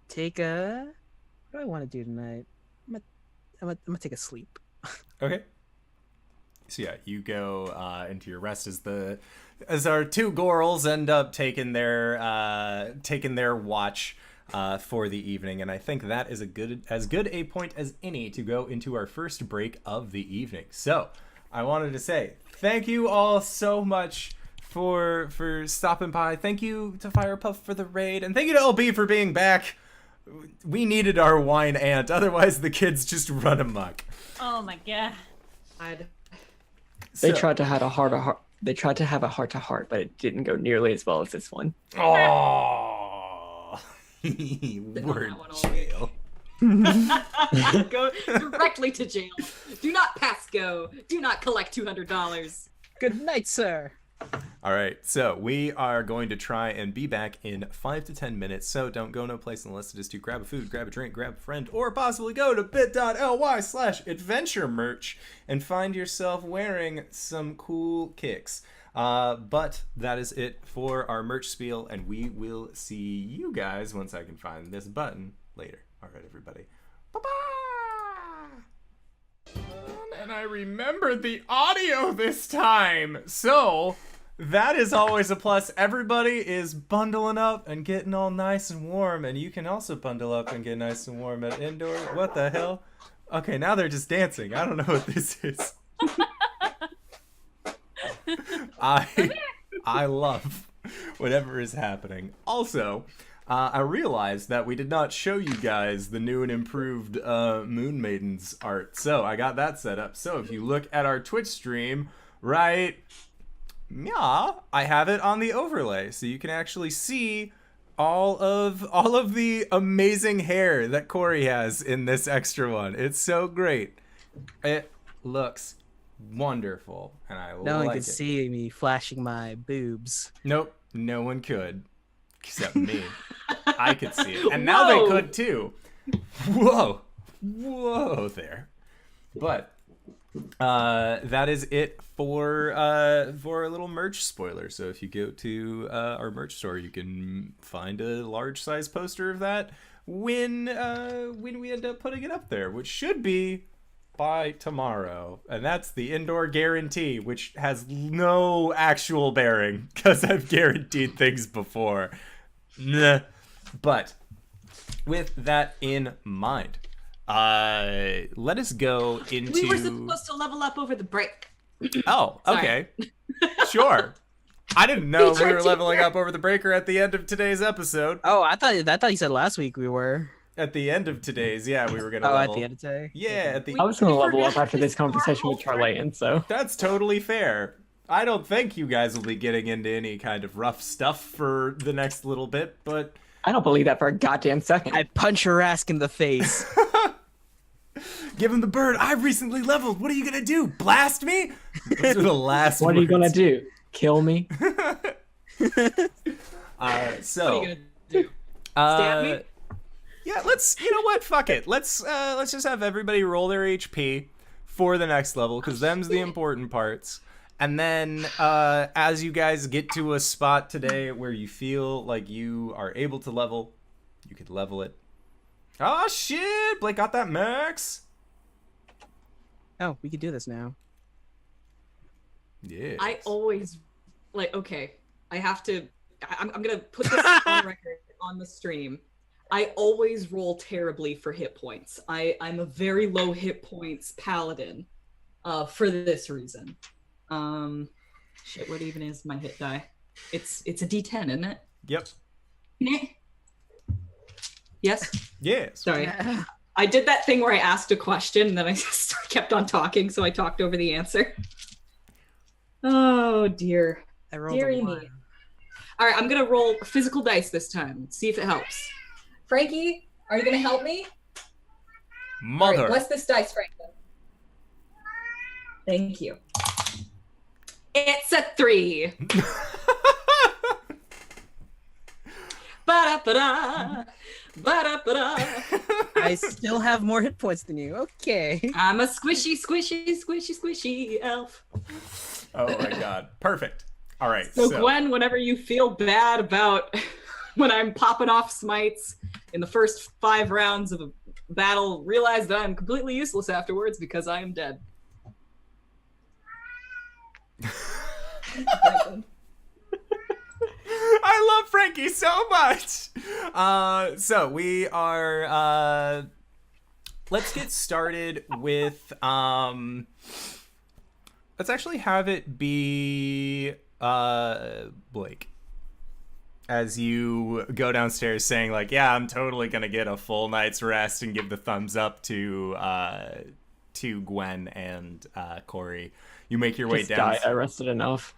Speaker 2: take a... What do I want to do tonight? I'm gonna take a sleep.
Speaker 1: Okay. So yeah, you go into your rest as our two Gorals end up taking their watch for the evening, and I think that is as good a point as any to go into our first break of the evening. So I wanted to say thank you all so much for stopping by. Thank you to Firepuff for the raid, and thank you to LB for being back. We needed our wine aunt, otherwise the kids just run amok.
Speaker 4: Oh my god.
Speaker 5: They tried to have a heart-to-heart. They tried to have a heart-to-heart, but it didn't go nearly as well as this one.
Speaker 1: Oh, word jail.
Speaker 3: Go directly to jail. Do not pass go. Do not collect $200.
Speaker 2: Good night, sir.
Speaker 1: All right, so we are going to try and be back in 5 to 10 minutes. So don't go no place unless it is to grab a food, grab a drink, grab a friend, or possibly go to bit.ly/adventure merch and find yourself wearing some cool kicks. But that is it for our merch spiel, and we will see you guys once I can find this button later. All right, everybody. Bye-bye. And I remembered the audio this time. So that is always a plus. Everybody is bundling up and getting all nice and warm, and you can also bundle up and get nice and warm at indoor. What the hell? Okay, now they're just dancing. I don't know what this is. I love whatever is happening. Also, I realized that we did not show you guys the new and improved Moon Maidens art. So I got that set up. So if you look at our Twitch stream, right, yeah, I have it on the overlay. So you can actually see all of the amazing hair that Cori has in this extra one. It's so great. It looks wonderful, and I
Speaker 2: No one
Speaker 1: like
Speaker 2: could
Speaker 1: it.
Speaker 2: see me flashing my boobs.
Speaker 1: Nope, no one could, except me. I could see it, and now they could too. Whoa there. But that is it for a little merch spoiler. So if you go to our merch store, you can find a large size poster of that when we end up putting it up there, which should be by tomorrow, and that's the indoor guarantee, which has no actual bearing because I've guaranteed things before. Nah. But with that in mind, let us go into...
Speaker 3: We were supposed to level up over the break.
Speaker 1: Oh, okay. Sure. I didn't know we were leveling up over the breaker at the end of today's episode.
Speaker 2: Oh, I thought you said last week we were.
Speaker 1: At the end of today's, yeah, we were gonna
Speaker 2: Oh,
Speaker 1: level.
Speaker 2: at the end of today?
Speaker 1: Yeah, at the...
Speaker 5: I was going to level up after this conversation with Tarlayan, so...
Speaker 1: That's totally fair. I don't think you guys will be getting into any kind of rough stuff for the next little bit, but...
Speaker 5: I don't believe that for a goddamn second.
Speaker 2: I punch her ass in the face.
Speaker 1: Give him the bird. I've recently leveled. What are you gonna do? Blast me? Those are the last
Speaker 5: What are you gonna
Speaker 1: words.
Speaker 5: do? Kill me?
Speaker 1: So
Speaker 3: What are you gonna do? Stab me?
Speaker 1: yeah, you know what? Fuck it. Let's just have everybody roll their HP for the next level, because them's the important parts. And then as you guys get to a spot today where you feel like you are able to level, you could level it. Oh shit! Blake got that max.
Speaker 2: Oh, we could do this now.
Speaker 1: Yeah.
Speaker 3: I always okay. I have to. I'm gonna put this on record on the stream. I always roll terribly for hit points. I'm a very low hit points paladin, for this reason. Shit. What even is my hit die? It's a D10, isn't it?
Speaker 1: Yep.
Speaker 3: Yes.
Speaker 1: Yes.
Speaker 3: Sorry. I did that thing where I asked a question and then I just kept on talking, so I talked over the answer. Oh dear.
Speaker 2: I rolled
Speaker 3: Deary
Speaker 2: a
Speaker 3: me.
Speaker 2: 1.
Speaker 3: All right, I'm gonna roll physical dice this time. See if it helps. Frankie, are you gonna help me? All
Speaker 1: Mother.
Speaker 3: right, bless this dice, Frankie. Thank you. It's a 3. Ba-da-ba-da. Ba-da-ba-da.
Speaker 2: I still have more hit points than you. Okay.
Speaker 3: I'm a squishy, squishy, squishy, squishy elf.
Speaker 1: Oh my god. Perfect. All right.
Speaker 3: So Gwen, whenever you feel bad about when I'm popping off smites in the first 5 rounds of a battle, realize that I'm completely useless afterwards because I am dead.
Speaker 1: I love Frankie so much. So we are. Let's get started with. Let's actually have it be Blake. As you go downstairs, saying like, "Yeah, I'm totally gonna get a full night's rest," and give the thumbs up to Gwen and Cori. You make your way
Speaker 5: Just
Speaker 1: down.
Speaker 5: died. I rested enough.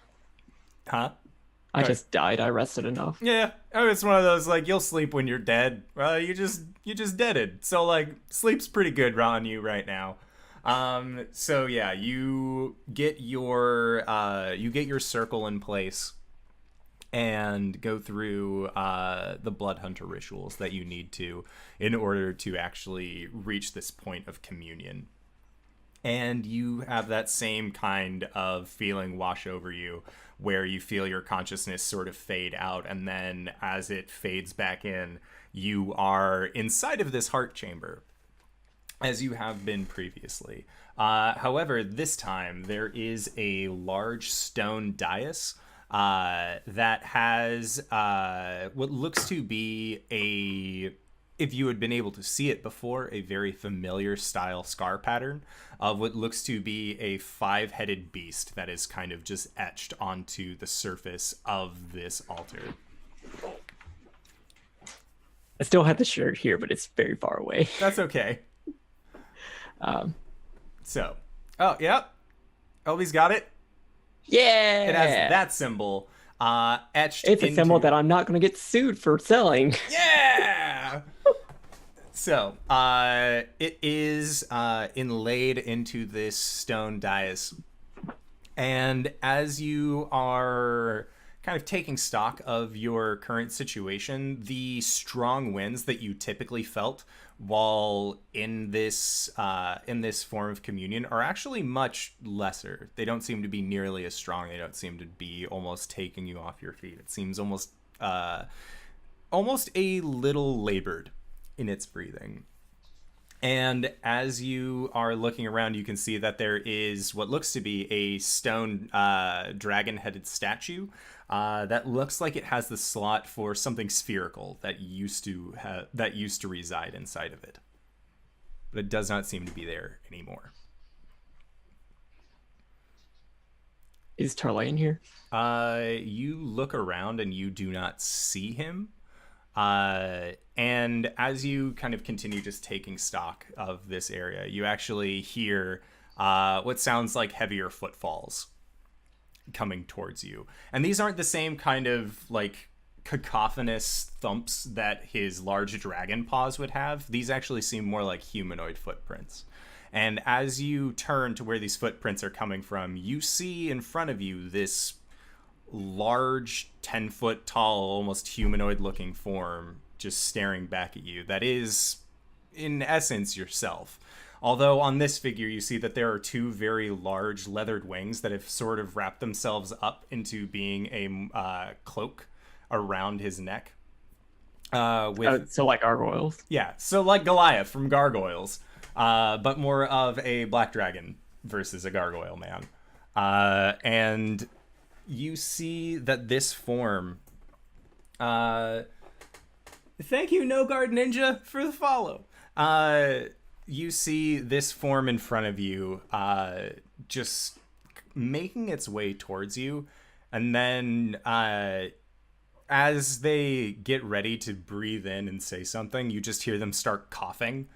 Speaker 1: Huh?
Speaker 5: I just died. I rested enough.
Speaker 1: Yeah, oh, it's one of those like you'll sleep when you're dead. You just deaded. So like sleep's pretty good on you right now. So yeah, you get your circle in place and go through the blood hunter rituals that you need to in order to actually reach this point of communion. And you have that same kind of feeling wash over you where you feel your consciousness sort of fade out, and then as it fades back in, you are inside of this heart chamber, as you have been previously. However, this time there is a large stone dais that has what looks to be if you had been able to see it before, a very familiar style scar pattern of what looks to be a 5-headed beast that is kind of just etched onto the surface of this altar.
Speaker 5: I still have the shirt here, but it's very far away.
Speaker 1: That's okay. So, oh, yep. LB's got it.
Speaker 5: Yeah!
Speaker 1: It has that symbol etched
Speaker 5: It's a
Speaker 1: into...
Speaker 5: symbol that I'm not going to get sued for selling.
Speaker 1: Yeah! So, it is inlaid into this stone dais. And as you are kind of taking stock of your current situation, the strong winds that you typically felt while in this form of communion are actually much lesser. They don't seem to be nearly as strong. They don't seem to be almost taking you off your feet. It seems almost a little labored in its breathing. And as you are looking around, you can see that there is what looks to be a stone dragon-headed statue that looks like it has the slot for something spherical that used to reside inside of it, but it does not seem to be there anymore.
Speaker 5: Is Tarlayan here?
Speaker 1: You look around and you do not see him. And as you kind of continue just taking stock of this area, you actually hear what sounds like heavier footfalls coming towards you. And these aren't the same kind of like cacophonous thumps that his large dragon paws would have. These actually seem more like humanoid footprints. And as you turn to where these footprints are coming from, you see in front of you this large 10-foot tall, almost humanoid looking form just staring back at you. That is, in essence, yourself. Although on this figure, you see that there are two very large leathered wings that have sort of wrapped themselves up into being a cloak around his neck.
Speaker 5: So like gargoyles.
Speaker 1: Yeah, so like Goliath from Gargoyles, but more of a black dragon versus a gargoyle man. And you see that this form... thank you, No Guard Ninja, for the follow. You see this form in front of you just making its way towards you. And then as they get ready to breathe in and say something, you just hear them start coughing.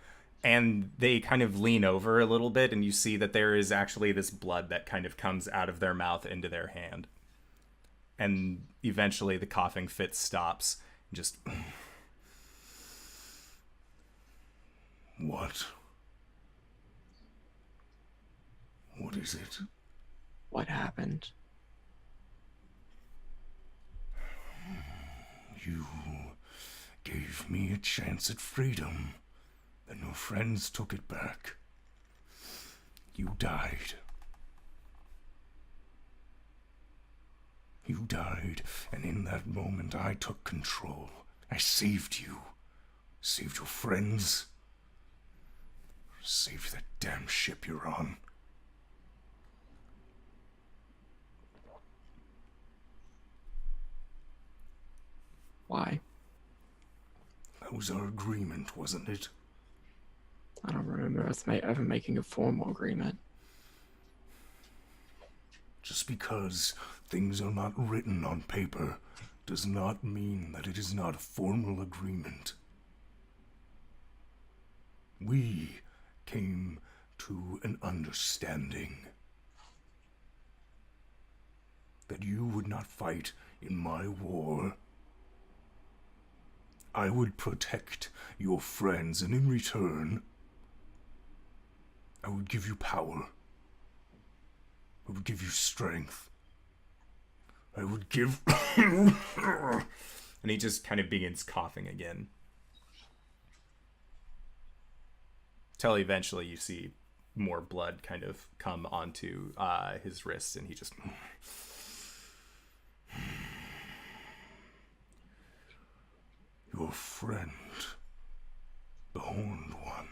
Speaker 1: And they kind of lean over a little bit, and you see that there is actually this blood that kind of comes out of their mouth into their hand. And eventually the coughing fit stops. Just...
Speaker 6: What? What is it?
Speaker 5: What happened?
Speaker 6: You gave me a chance at freedom, and your friends took it back. You died. You died, and in that moment I took control. I saved you. Saved your friends. Saved that damn ship you're on.
Speaker 5: Why?
Speaker 6: That was our agreement, wasn't it?
Speaker 5: I don't remember us ever making a formal agreement.
Speaker 6: Just because things are not written on paper does not mean that it is not a formal agreement. We came to an understanding that you would not fight in my war. I would protect your friends, and in return, I would give you power. I would give you strength. I would give...
Speaker 1: And he just kind of begins coughing again. Till eventually you see more blood kind of come onto his wrists, and he just...
Speaker 6: Your friend, the Horned One.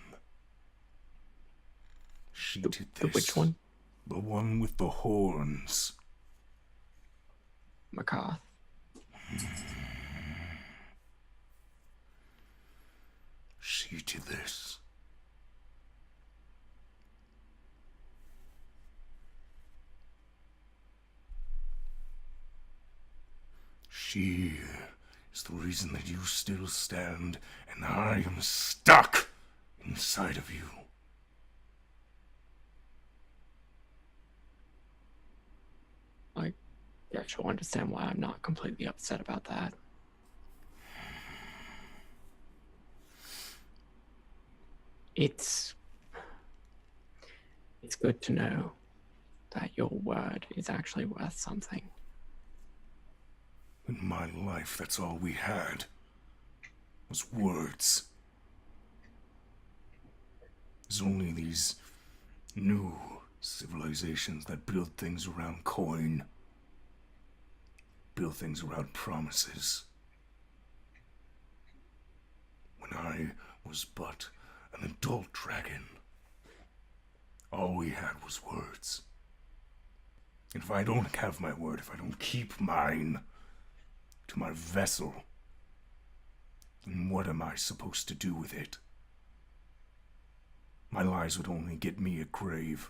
Speaker 6: She did this.
Speaker 5: Which one?
Speaker 6: The one with the horns.
Speaker 5: Macath.
Speaker 6: She did this. She is the reason that you still stand, and I am stuck inside of you.
Speaker 5: I actually understand why I'm not completely upset about that. It's good to know that your word is actually worth something.
Speaker 6: In my life, that's all we had, was words. There's only these new civilizations that build things around coin, build things around promises. When I was but an adult dragon, all we had was words. And if I don't have my word, if I don't keep mine to my vessel, then what am I supposed to do with it? My lies would only get me a grave.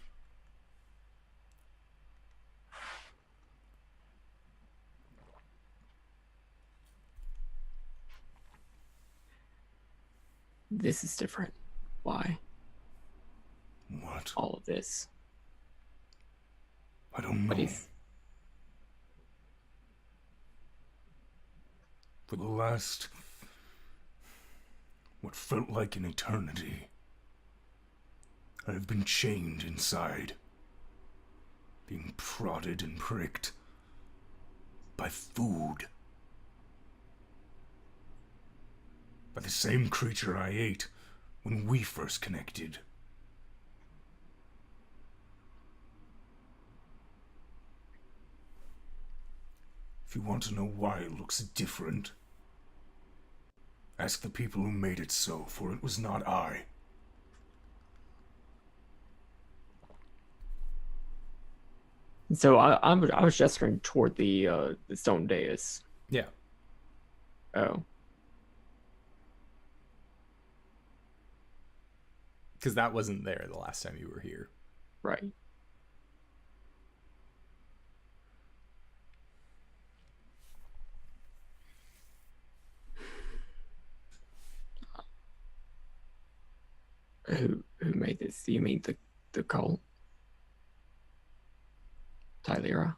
Speaker 5: This is different. Why?
Speaker 6: What?
Speaker 5: All of this.
Speaker 6: I don't know.
Speaker 5: What is...
Speaker 6: For the last... what felt like an eternity, I have been chained inside, being prodded and pricked by food. By the same creature I ate when we first connected. If you want to know why it looks different, ask the people who made it so, for it was not I.
Speaker 5: So I was gesturing toward the stone dais.
Speaker 1: Yeah.
Speaker 5: Oh.
Speaker 1: Because that wasn't there the last time you were here.
Speaker 5: Right. Who made this? You mean the cult? Tylera?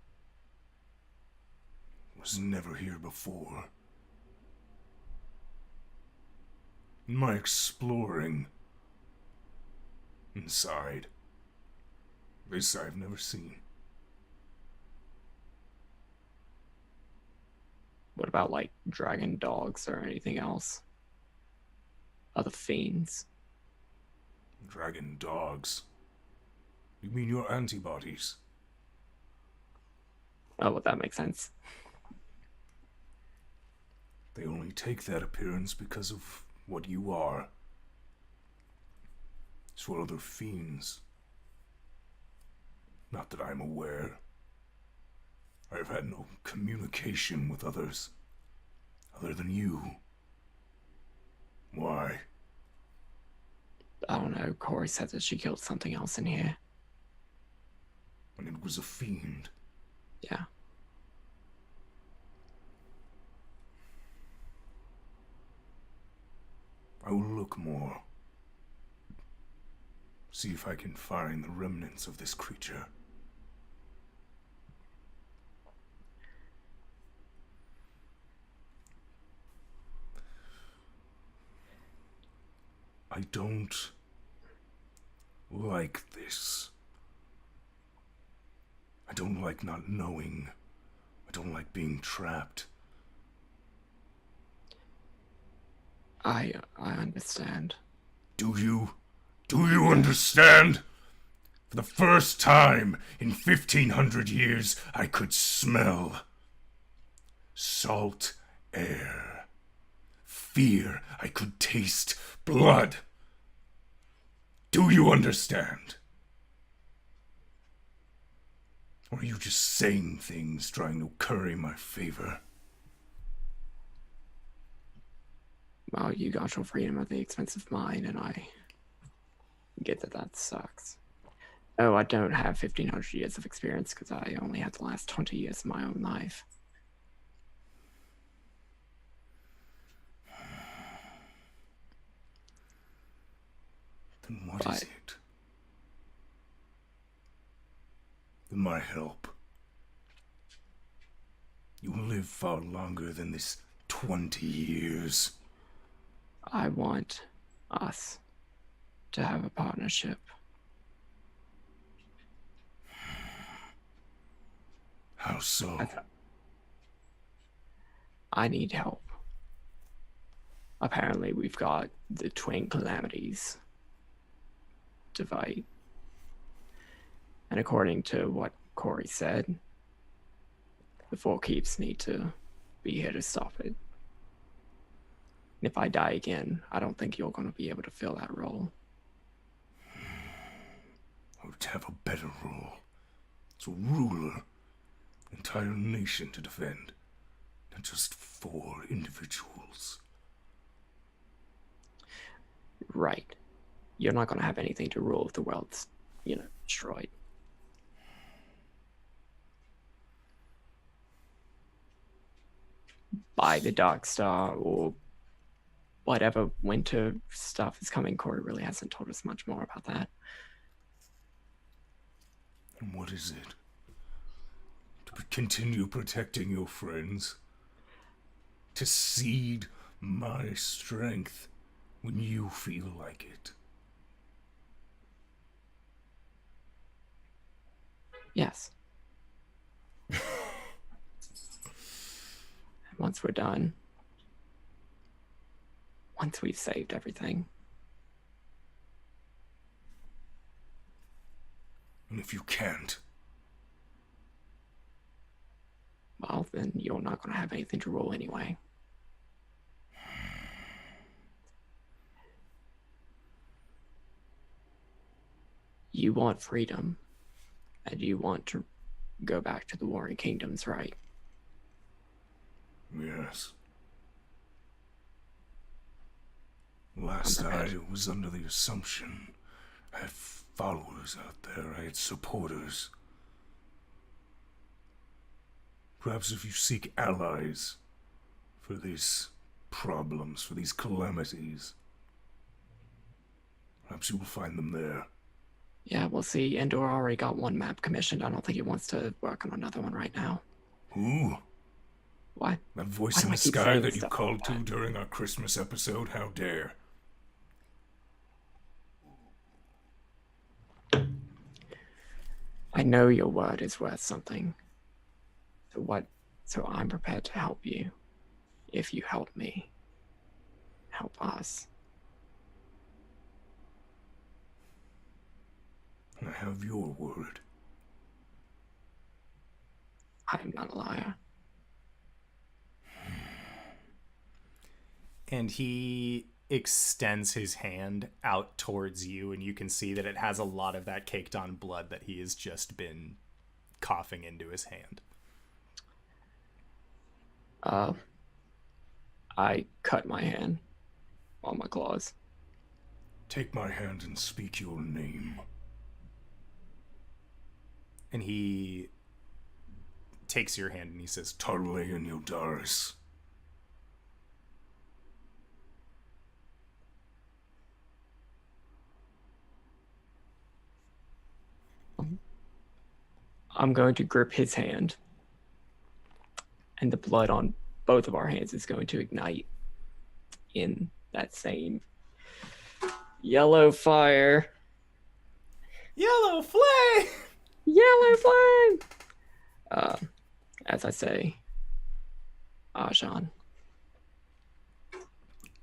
Speaker 6: Was never here before. In my exploring inside, this I've never seen.
Speaker 5: What about like dragon dogs or anything else? Other fiends?
Speaker 6: Dragon dogs? You mean your antibodies?
Speaker 5: Oh, well, that makes sense.
Speaker 6: They only take that appearance because of what you are. It's for other fiends. Not that I'm aware. I've had no communication with others, other than you. Why?
Speaker 5: I don't know. Cori said that she killed something else in here.
Speaker 6: And it was a fiend.
Speaker 5: Yeah.
Speaker 6: I will look more. See if I can find the remnants of this creature. I don't like this. I don't like not knowing. I don't like being trapped.
Speaker 5: I understand.
Speaker 6: Do you? Do you understand? For the first time in 1500 years, I could smell salt air. Fear, I could taste blood. Do you understand? Or are you just saying things trying to curry my favor?
Speaker 5: Well, you got your freedom at the expense of mine, and I get that sucks. Oh, I don't have 1500 years of experience because I only have the last 20 years of my own life.
Speaker 6: Then what is it? With my help, you will live far longer than this 20 years.
Speaker 5: I want us to have a partnership.
Speaker 6: How so?
Speaker 5: I need help. Apparently, we've got the twin calamities to fight. And according to what Cori said, the Four Keeps need to be here to stop it. And if I die again, I don't think you're going to be able to fill that role.
Speaker 6: I would have a better role. As a ruler, an entire nation to defend, not just 4 individuals.
Speaker 5: Right. You're not going to have anything to rule if the world's, destroyed. By the Dark Star or whatever winter stuff is coming. Cori really hasn't told us much more about that.
Speaker 6: And what is it? To continue protecting your friends? To cede my strength when you feel like it?
Speaker 5: Yes. And once we're done, once we've saved everything,
Speaker 6: And if you can't,
Speaker 5: well, then you're not going to have anything to roll anyway. You want freedom, and you want to go back to the Warring Kingdoms, right?
Speaker 6: yes. Last I was under the assumption I had followers out there, I had supporters. Perhaps if you seek allies for these problems, for these calamities, perhaps you will find them there.
Speaker 5: Yeah, we'll see. Endor already got one map commissioned. I don't think he wants to work on another one right now.
Speaker 6: Who?
Speaker 5: What?
Speaker 6: That voice
Speaker 5: Why
Speaker 6: in
Speaker 5: do I
Speaker 6: the
Speaker 5: keep
Speaker 6: sky
Speaker 5: saying
Speaker 6: that you
Speaker 5: stuff
Speaker 6: called
Speaker 5: like
Speaker 6: to
Speaker 5: that?
Speaker 6: during our Christmas episode? How dare?
Speaker 5: I know your word is worth something. So I'm prepared to help you. If you help me, help us.
Speaker 6: I have your word.
Speaker 5: I am not a liar.
Speaker 1: And he extends his hand out towards you, and you can see that it has a lot of that caked on blood that he has just been coughing into his hand.
Speaker 5: I cut my hand on my claws.
Speaker 6: Take my hand and speak your name.
Speaker 1: And he takes your hand and he says,
Speaker 6: Tarle and Yodaris.
Speaker 5: I'm going to grip his hand, and the blood on both of our hands is going to ignite in that same yellow fire.
Speaker 1: Yellow flame!
Speaker 5: Yellow flame! As I say, Ajan.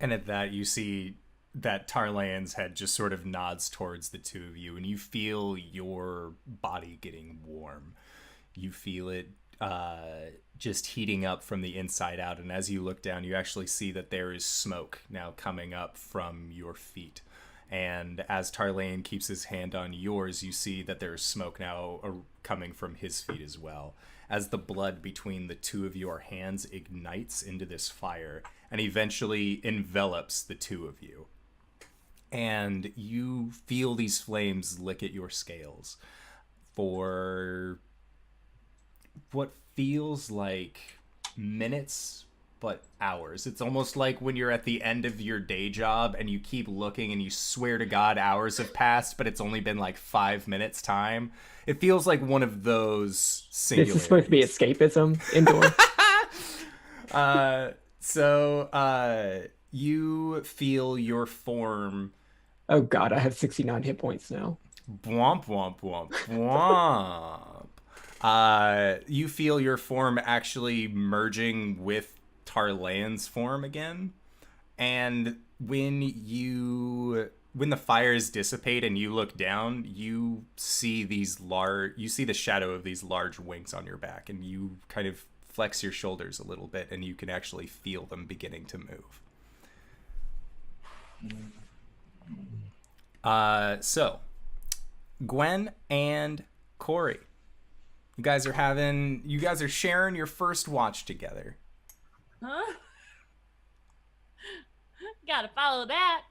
Speaker 1: And at that, you see that Tarlan's head just sort of nods towards the two of you, and you feel your body getting warm. You feel it just heating up from the inside out, and as you look down, you actually see that there is smoke now coming up from your feet. And as Tarlan keeps his hand on yours, you see that there is smoke now coming from his feet as well, as the blood between the two of your hands ignites into this fire and eventually envelops the two of you. And you feel these flames lick at your scales for what feels like minutes, but hours. It's almost like when you're at the end of your day job and you keep looking and you swear to God hours have passed, but it's only been like 5 minutes time. It feels like one of those singularities.
Speaker 5: This is supposed to be escapism indoor.
Speaker 1: So you feel your form.
Speaker 5: Oh god, I have 69 hit points now.
Speaker 1: Womp, womp, womp, womp. You feel your form actually merging with Tarlan's form again. And when the fires dissipate and you look down, you see the shadow of these large wings on your back, and you kind of flex your shoulders a little bit and you can actually feel them beginning to move. So Gwen and Cori, you guys are sharing your first watch together.
Speaker 4: Huh? Gotta follow that.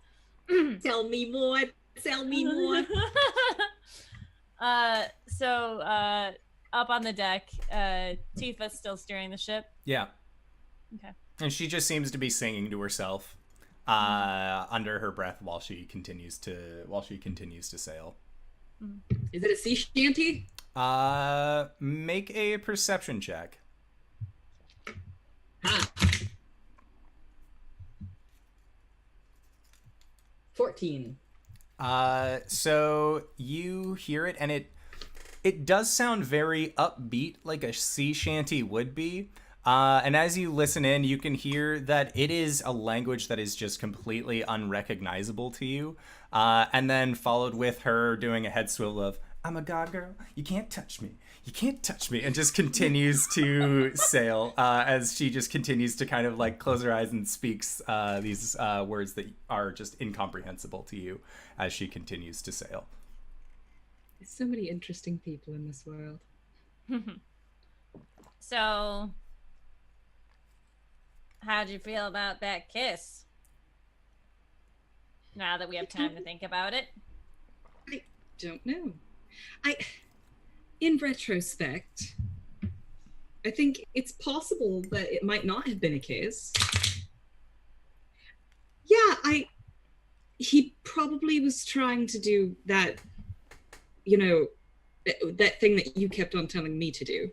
Speaker 3: Tell me more. Tell me more.
Speaker 4: So up on the deck, Tifa's still steering the ship.
Speaker 1: Yeah.
Speaker 4: Okay.
Speaker 1: And she just seems to be singing to herself under her breath while she continues to sail.
Speaker 3: Is it a sea shanty?
Speaker 1: Make a perception check.
Speaker 3: Ah. 14.
Speaker 1: So you hear it, and It does sound very upbeat, like a sea shanty would be. And as you listen in, you can hear that it is a language that is just completely unrecognizable to you. And then followed with her doing a head swivel of, I'm a god girl, you can't touch me. You can't touch me, and just continues to sail as she just continues to kind of like close her eyes and speaks these words that are just incomprehensible to you as she continues to sail.
Speaker 3: There's so many interesting people in this world.
Speaker 4: So, how'd you feel about that kiss? Now that we have time to think about it.
Speaker 3: I don't know. In retrospect, I think it's possible that it might not have been a kiss. Yeah, he probably was trying to do that, you know, that thing that you kept on telling me to do.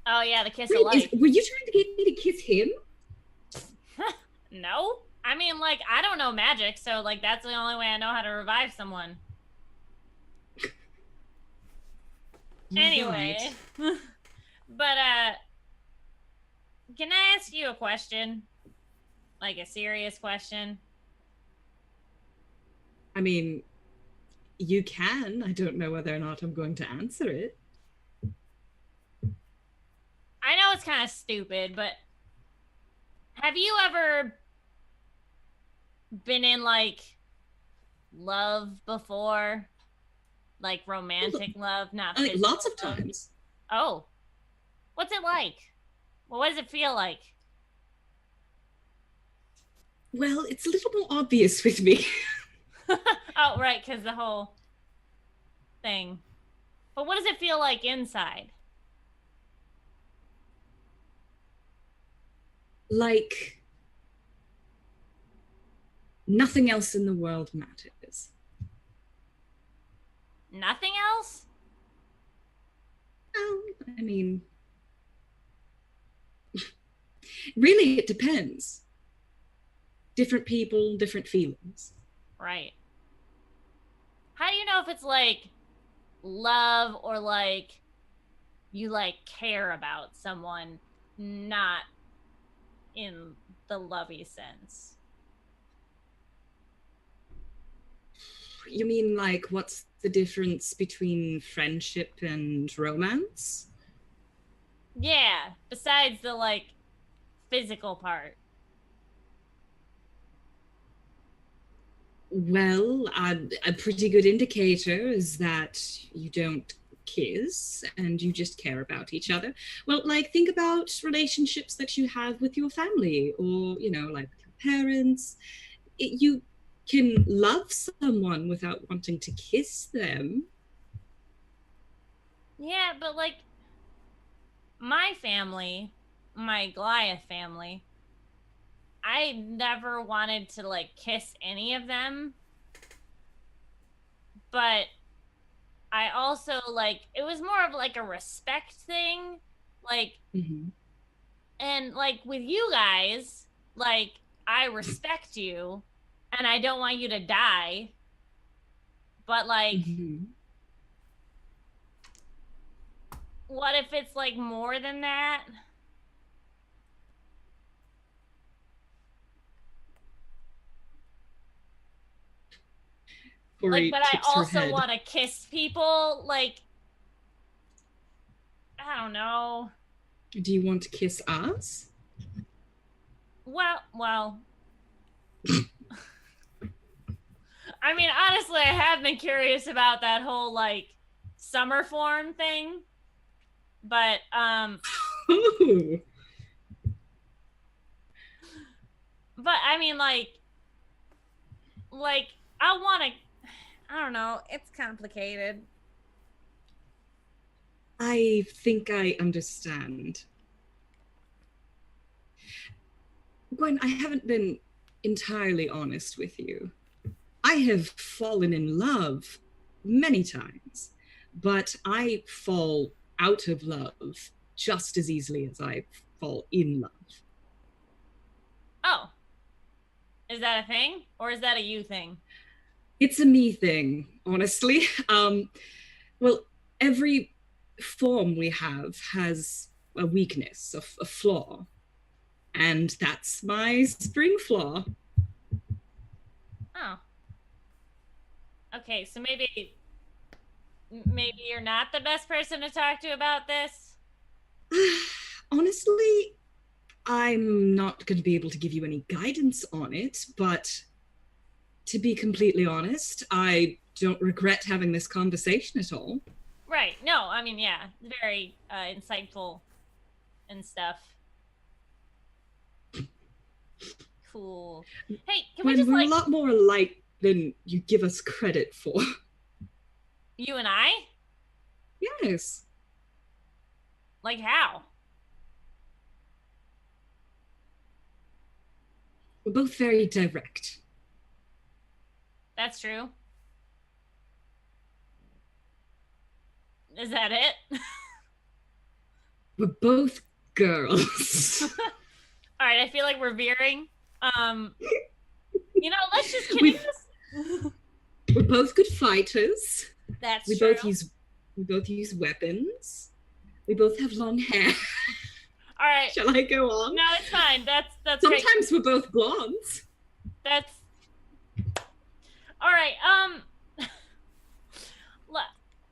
Speaker 4: Oh yeah, the kiss of life.
Speaker 3: Were you trying to get me to kiss him?
Speaker 4: No. I mean, like, I don't know magic, so, like, that's the only way I know how to revive someone. Anyway.
Speaker 3: Right.
Speaker 4: But, can I ask you a question? Like, a serious question?
Speaker 3: I mean, you can. I don't know whether or not I'm going to answer it.
Speaker 4: I know it's kind of stupid, but have you ever been in, like, love before? Like, romantic love, not physical
Speaker 3: lots of
Speaker 4: love?
Speaker 3: times.
Speaker 4: Oh. What's it like? Well, what does it feel like?
Speaker 3: Well, it's a little more obvious with me.
Speaker 4: Oh, right, because the whole thing. But what does it feel like inside?
Speaker 3: Like nothing else in the world matters.
Speaker 4: Nothing else?
Speaker 3: Well, I mean, really, it depends. Different people, different feelings.
Speaker 4: Right. How do you know if it's like love or like you like care about someone, not in the lovey sense?
Speaker 3: You mean like what's the difference between friendship and romance?
Speaker 4: Yeah, besides the like physical part.
Speaker 3: Well, a pretty good indicator is that you don't kiss and you just care about each other. Well, like think about relationships that you have with your family or, you know, like with your parents. You can love someone without wanting to kiss them.
Speaker 4: Yeah, but like my family, my Goliath family, I never wanted to like kiss any of them. But I also like it was more of like a respect thing. Like and like with you guys, like I respect you and I don't want you to die. But like what if it's like more than that?
Speaker 3: Cori
Speaker 4: Like, but I
Speaker 3: tips her
Speaker 4: also
Speaker 3: head.
Speaker 4: want to kiss people. Like, I don't know.
Speaker 3: Do you want to kiss us?
Speaker 4: Well. I mean, honestly, I have been curious about that whole like summer form thing, but
Speaker 3: Ooh.
Speaker 4: but I mean, like I want to. I don't know. It's complicated.
Speaker 3: I think I understand. Gwen, I haven't been entirely honest with you. I have fallen in love many times, but I fall out of love just as easily as I fall in love.
Speaker 4: Oh. Is that a thing? Or is that a you thing?
Speaker 3: It's a me thing, honestly. Well, every form we have has a weakness, a flaw. And that's my spring flaw.
Speaker 4: Oh. Okay, so maybe you're not the best person to talk to about this?
Speaker 3: Honestly, I'm not going to be able to give you any guidance on it, but to be completely honest, I don't regret having this conversation at all.
Speaker 4: Right. No, I mean, yeah, very insightful and stuff. Cool. Hey, can we just
Speaker 3: we're
Speaker 4: like
Speaker 3: a lot more alike than you give us credit for.
Speaker 4: you and I?
Speaker 3: Yes.
Speaker 4: Like how?
Speaker 3: We're both very direct.
Speaker 4: That's true. Is that it?
Speaker 3: We're both girls.
Speaker 4: All right, I feel like we're veering. You know, let's just can you just
Speaker 3: We're both good fighters.
Speaker 4: That's
Speaker 3: we
Speaker 4: true.
Speaker 3: both use weapons. We both have long hair.
Speaker 4: All right.
Speaker 3: Shall I go on?
Speaker 4: No, it's fine. That's
Speaker 3: Sometimes
Speaker 4: great.
Speaker 3: we're both blondes.
Speaker 4: That's all right.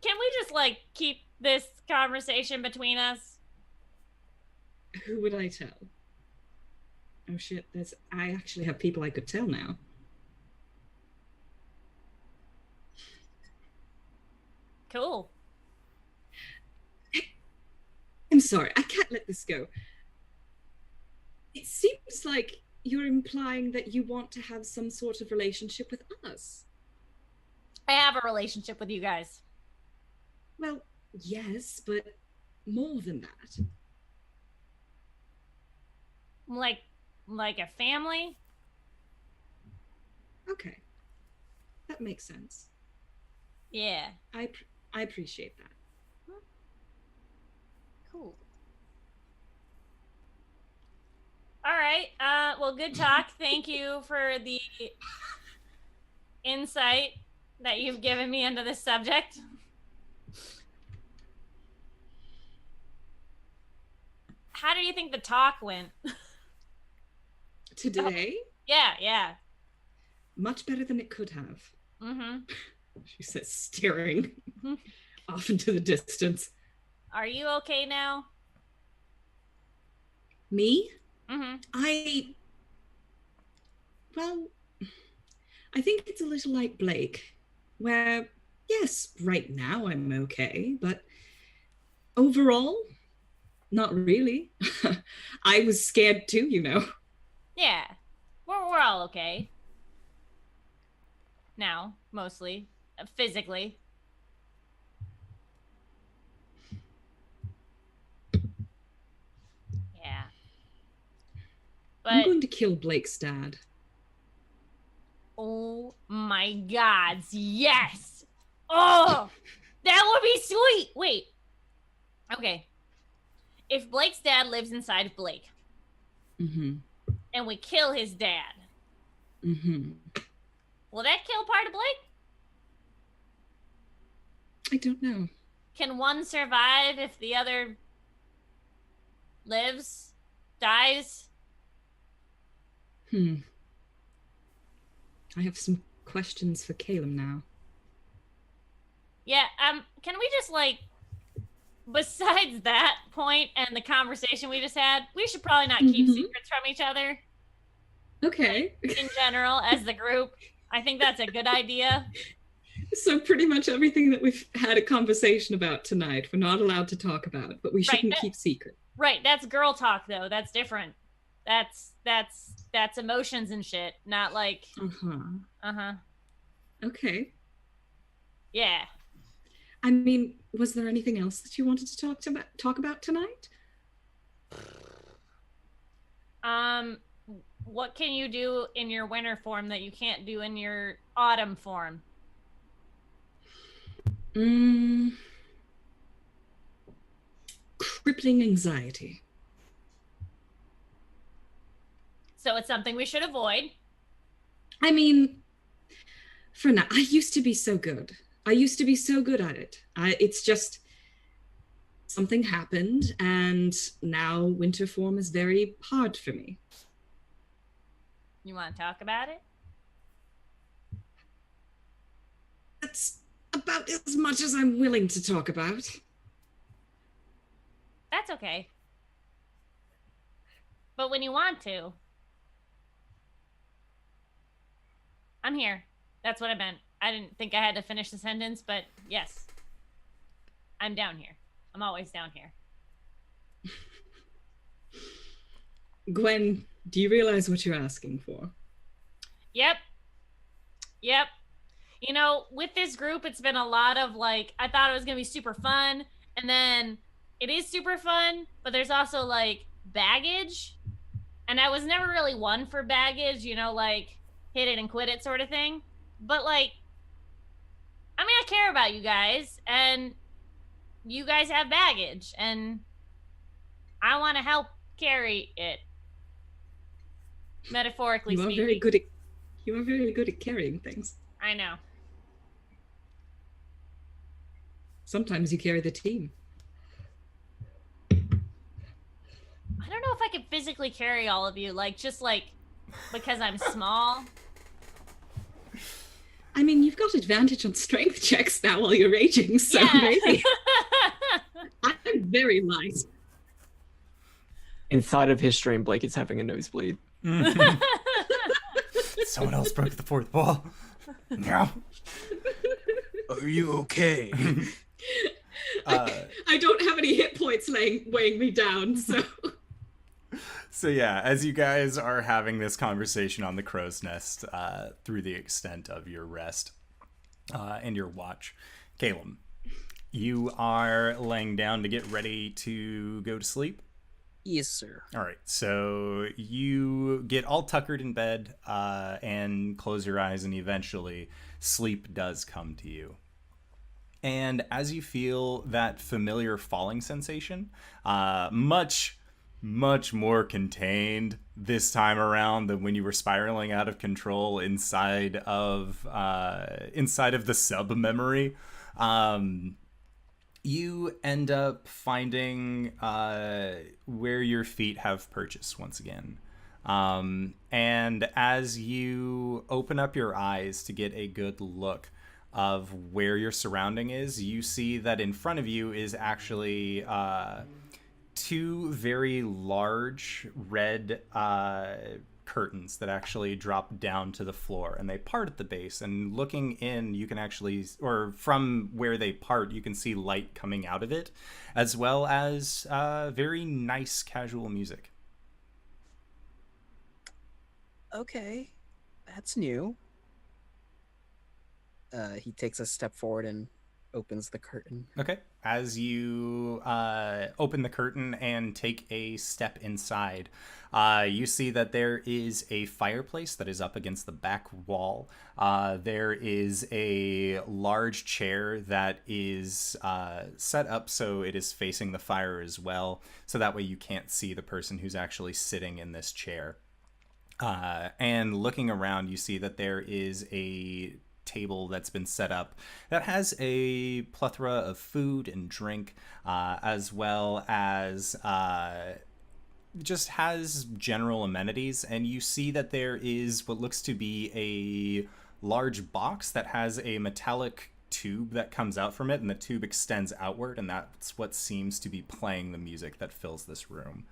Speaker 4: Can we just like keep this conversation between us?
Speaker 3: Who would I tell? Oh shit, I actually have people I could tell now.
Speaker 4: Cool.
Speaker 3: I'm sorry, I can't let this go. It seems like you're implying that you want to have some sort of relationship with us.
Speaker 4: I have a relationship with you guys.
Speaker 3: Well, yes, but more than that.
Speaker 4: Like a family?
Speaker 3: Okay. That makes sense.
Speaker 4: Yeah.
Speaker 3: I appreciate that.
Speaker 4: Cool. All right. Well, good talk. Thank you for the insight that you've given me into this subject. How do you think the talk went?
Speaker 3: Today?
Speaker 4: Yeah.
Speaker 3: Much better than it could have.
Speaker 4: Mm-hmm.
Speaker 3: She says, staring off into the distance.
Speaker 4: Are you okay now?
Speaker 3: Me?
Speaker 4: Mm-hmm.
Speaker 3: Well, I think it's a little like Blake, where, yes, right now I'm okay, but overall, not really. I was scared too, you know.
Speaker 4: Yeah. We're all okay. Now, mostly. Physically. Yeah. But
Speaker 3: I'm going to kill Blake's dad.
Speaker 4: oh my God, yes! Oh! That would be sweet! Wait. Okay. If Blake's dad lives inside of Blake,
Speaker 3: Mm-hmm.
Speaker 4: and we kill his dad,
Speaker 3: Mm-hmm.
Speaker 4: will that kill part of Blake?
Speaker 3: I don't know.
Speaker 4: Can one survive if the other lives? Dies?
Speaker 3: I have some questions for Caelum now.
Speaker 4: Yeah, can we just like, besides that point and the conversation we just had, we should probably not keep secrets from each other.
Speaker 3: Okay.
Speaker 4: Like, in general, as the group. I think that's a good idea.
Speaker 3: So pretty much everything that we've had a conversation about tonight, we're not allowed to talk about, but we shouldn't keep secret.
Speaker 4: Right, that's girl talk though. That's different. That's emotions and shit, not like
Speaker 3: Okay.
Speaker 4: Yeah.
Speaker 3: I mean, was there anything else that you wanted to talk about tonight?
Speaker 4: What can you do in your winter form that you can't do in your autumn form?
Speaker 3: Crippling anxiety.
Speaker 4: So it's something we should avoid.
Speaker 3: I mean, for now, I used to be so good. I used to be so good at it. It's just, something happened, and now winter form is very hard for me.
Speaker 4: You want to talk about it?
Speaker 3: That's about as much as I'm willing to talk about.
Speaker 4: That's okay. But when you want to, I'm here. That's what I meant. I didn't think I had to finish the sentence, but yes. I'm down here. I'm always down here.
Speaker 3: Gwen, do you realize what you're asking for?
Speaker 4: Yep. You know, with this group, it's been a lot of like, I thought it was going to be super fun. And then it is super fun, but there's also like baggage. And I was never really one for baggage, you know, like hit it and quit it sort of thing. But like, I mean, I care about you guys and you guys have baggage and I want to help carry it. Metaphorically
Speaker 3: You are
Speaker 4: speaking.
Speaker 3: very good at carrying things.
Speaker 4: I know.
Speaker 3: Sometimes you carry the team.
Speaker 4: I don't know if I could physically carry all of you, like, just like, because I'm small.
Speaker 3: I mean, you've got advantage on strength checks now while you're raging, so
Speaker 4: Yeah.
Speaker 3: maybe. I'm very light.
Speaker 5: Inside of his stream, Blake is having a nosebleed.
Speaker 1: Someone else broke the fourth wall. Yeah.
Speaker 7: Are you okay?
Speaker 3: I don't have any hit points weighing me down, so.
Speaker 1: So yeah, as you guys are having this conversation on the crow's nest through the extent of your rest and your watch, Caelum, you are laying down to get ready to go to sleep.
Speaker 2: Yes, sir.
Speaker 1: All right, so you get all tuckered in bed and close your eyes, and eventually sleep does come to you. And as you feel that familiar falling sensation, much more contained this time around than when you were spiraling out of control inside of the sub memory, you end up finding where your feet have purchased once again. And as you open up your eyes to get a good look of where your surrounding is, you see that in front of you is actually two very large red curtains that actually drop down to the floor, and they part at the base, and looking in you can actually, or from where they part, you can see light coming out of it, as well as very nice casual music.
Speaker 2: Okay, that's new. He takes a step forward and opens the curtain.
Speaker 1: Okay. As you open the curtain and take a step inside, you see that there is a fireplace that is up against the back wall. There is a large chair that is set up so it is facing the fire as well, so that way you can't see the person who's actually sitting in this chair. And looking around, you see that there is a table that's been set up that has a plethora of food and drink, as well as just has general amenities. And you see that there is what looks to be a large box that has a metallic tube that comes out from it, and the tube extends outward, and that's what seems to be playing the music that fills this room.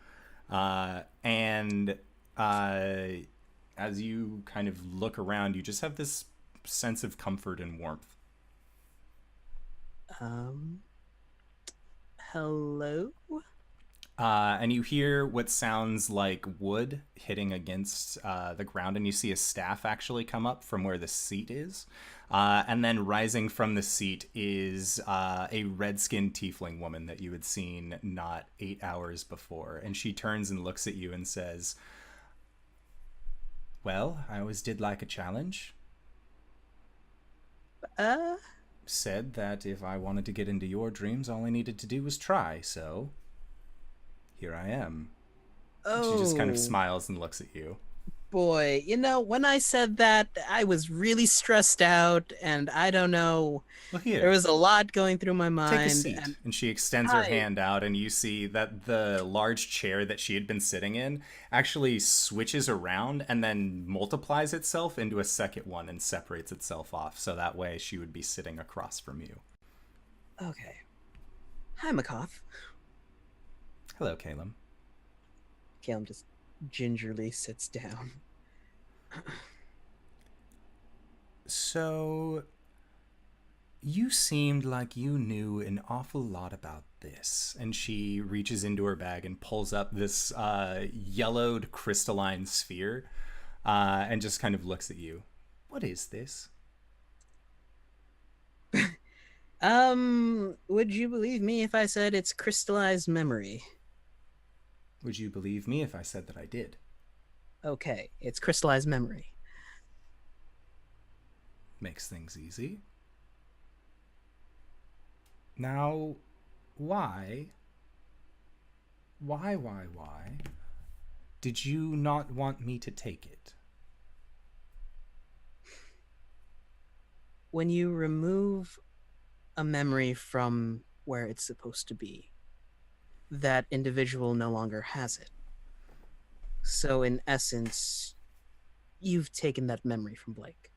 Speaker 1: And as you kind of look around, you just have this sense of comfort and warmth.
Speaker 2: Hello?
Speaker 1: And you hear what sounds like wood hitting against the ground, and you see a staff actually come up from where the seat is. And then rising from the seat is a red-skinned tiefling woman that you had seen not 8 hours before. And she turns and looks at you and says, "Well, I always did like a challenge. Said that if I wanted to get into your dreams, all I needed to do was try, so here I am."
Speaker 2: Oh.
Speaker 1: She just kind of smiles and looks at you.
Speaker 2: boy, when I said that, I was really stressed out, and I don't know.
Speaker 1: Well,
Speaker 2: There
Speaker 1: here,
Speaker 2: was a lot going through my
Speaker 1: take a
Speaker 2: mind,
Speaker 1: seat.
Speaker 2: and
Speaker 1: And she extends her
Speaker 2: I
Speaker 1: hand out, and you see that the large chair that she had been sitting in actually switches around and then multiplies itself into a second one and separates itself off. So that way she would be sitting across from you.
Speaker 2: okay. Hi, Makoth.
Speaker 1: Hello, Caelum.
Speaker 2: Caelum just gingerly sits down.
Speaker 1: So, you seemed like you knew an awful lot about this. And she reaches into her bag and pulls up this yellowed crystalline sphere and just kind of looks at you. What is this?
Speaker 2: Would you believe me if I said it's crystallized memory?
Speaker 1: Would you believe me if I said that I did?
Speaker 2: Okay, it's crystallized memory.
Speaker 1: Makes things easy. Now, why did you not want me to take it?
Speaker 2: When you remove a memory from where it's supposed to be, that individual no longer has it. So in essence, you've taken that memory from Blake.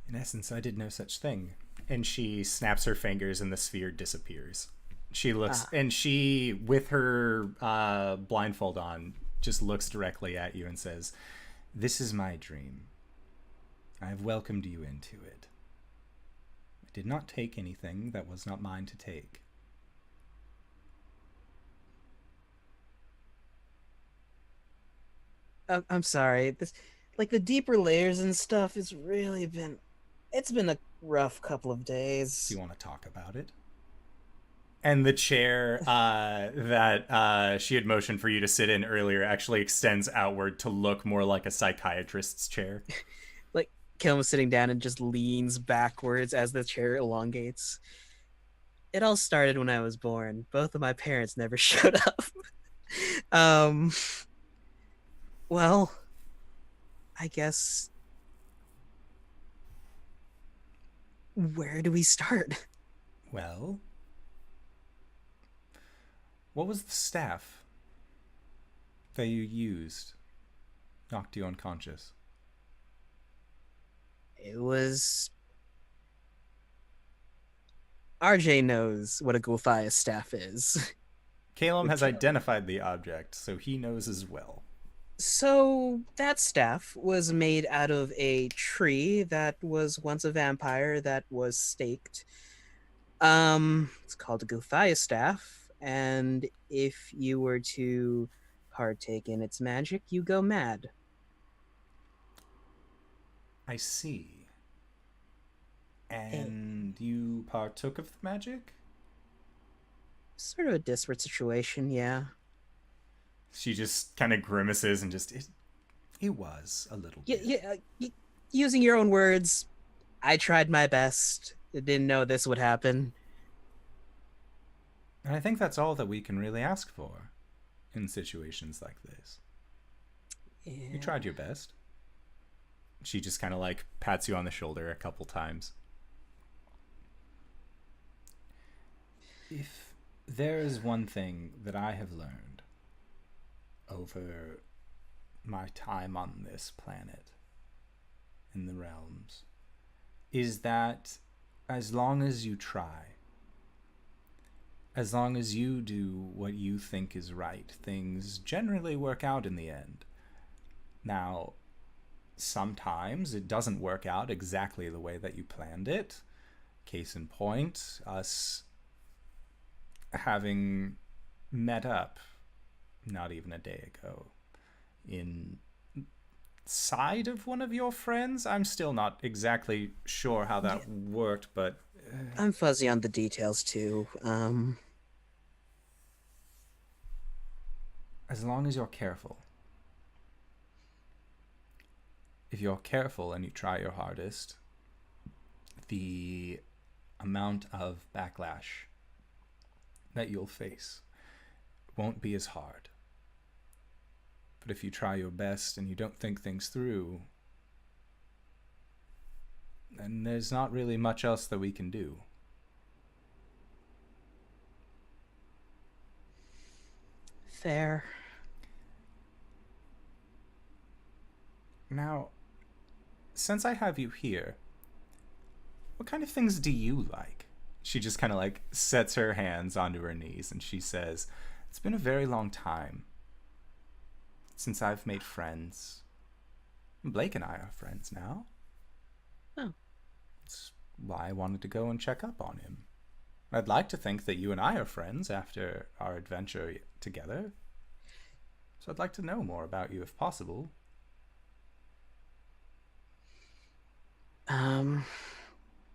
Speaker 1: In essence, I did no such thing. And she snaps her fingers and the sphere disappears. She looks, and she, with her blindfold on, just looks directly at you and says, "This is my dream. I have welcomed you into it. I did not take anything that was not mine to take."
Speaker 2: I'm sorry. The deeper layers and stuff has really been. It's been a rough couple of days.
Speaker 1: Do you want to talk about it? And the chair that she had motioned for you to sit in earlier actually extends outward to look more like a psychiatrist's chair.
Speaker 2: Like, Caelum was sitting down and just leans backwards as the chair elongates. It all started when I was born. Both of my parents never showed up. Well, I guess. Where do we start?
Speaker 1: Well, what was the staff that you used? Knocked you unconscious.
Speaker 2: It was. RJ knows what a Gulthias staff is.
Speaker 1: Caelum has identified the object, so he knows as well.
Speaker 2: So that staff was made out of a tree that was once a vampire that was staked. It's called a Gulthias staff, and if you were to partake in its magic, you go mad.
Speaker 1: I see. And you partook of the magic?
Speaker 2: Sort of a desperate situation, yeah.
Speaker 1: She just kind of grimaces and just it was a little bit.
Speaker 2: Yeah, using your own words, I tried my best. I didn't know this would happen.
Speaker 1: And I think that's all that we can really ask for in situations like this.
Speaker 2: Yeah.
Speaker 1: You tried your best. She just kind of like pats you on the shoulder a couple times. If there is one thing that I have learned over my time on this planet, in the realms, is that as long as you try, as long as you do what you think is right, things generally work out in the end. Now, sometimes it doesn't work out exactly the way that you planned it. Case in point, us having met up not even a day ago inside of one of your friends. I'm still not exactly sure how that worked, but
Speaker 2: I'm fuzzy on the details too.
Speaker 1: As long as you're careful. If you're careful and you try your hardest, the amount of backlash that you'll face won't be as hard. But if you try your best and you don't think things through, then there's not really much else that we can do.
Speaker 2: Fair.
Speaker 1: Now, since I have you here, what kind of things do you like? She just kind of like sets her hands onto her knees and she says, it's been a very long time since I've made friends. Blake and I are friends now.
Speaker 2: Oh.
Speaker 1: That's why I wanted to go and check up on him. I'd like to think that you and I are friends after our adventure together. So I'd like to know more about you if possible.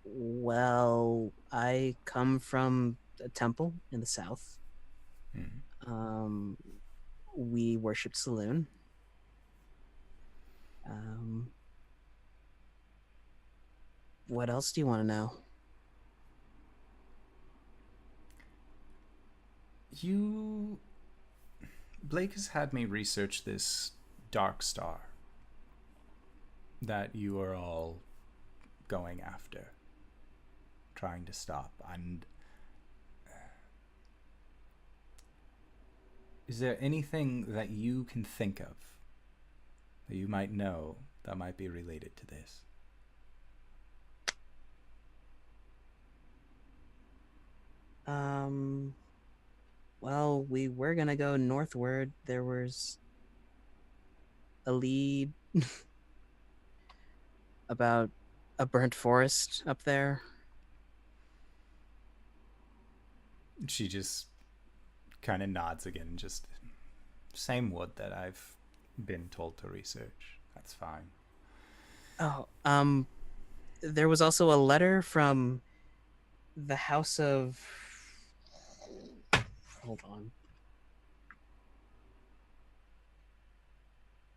Speaker 2: Well, I come from a temple in the south. We worshipped Saloon. What else do you want to know?
Speaker 1: Blake has had me research this dark star that you are all going after, trying to stop. And is there anything that you can think of that you might know that might be related to this?
Speaker 2: Well, we were gonna go northward. There was a lead about a burnt forest up there.
Speaker 1: She just kind of nods again, just same wood that I've been told to research. That's fine.
Speaker 2: Oh, there was also a letter from the house of... Hold on.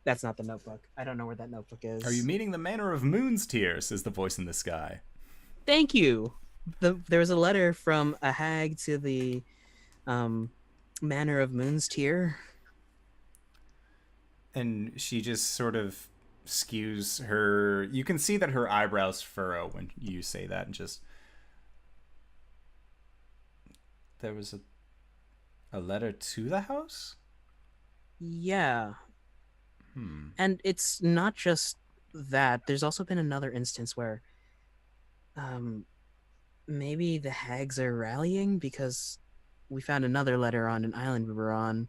Speaker 2: That's not the notebook. I don't know where that notebook is.
Speaker 1: Are you meaning the Manor of Moon's Tear? Says the voice in the sky.
Speaker 2: Thank you. There was a letter from a hag to the Manor of Moon's Tear.
Speaker 1: And she just sort of skews her... You can see that her eyebrows furrow when you say that, and just... There was a letter to the house?
Speaker 2: Yeah. And it's not just that. There's also been another instance where maybe the hags are rallying, because we found another letter on an island we were on,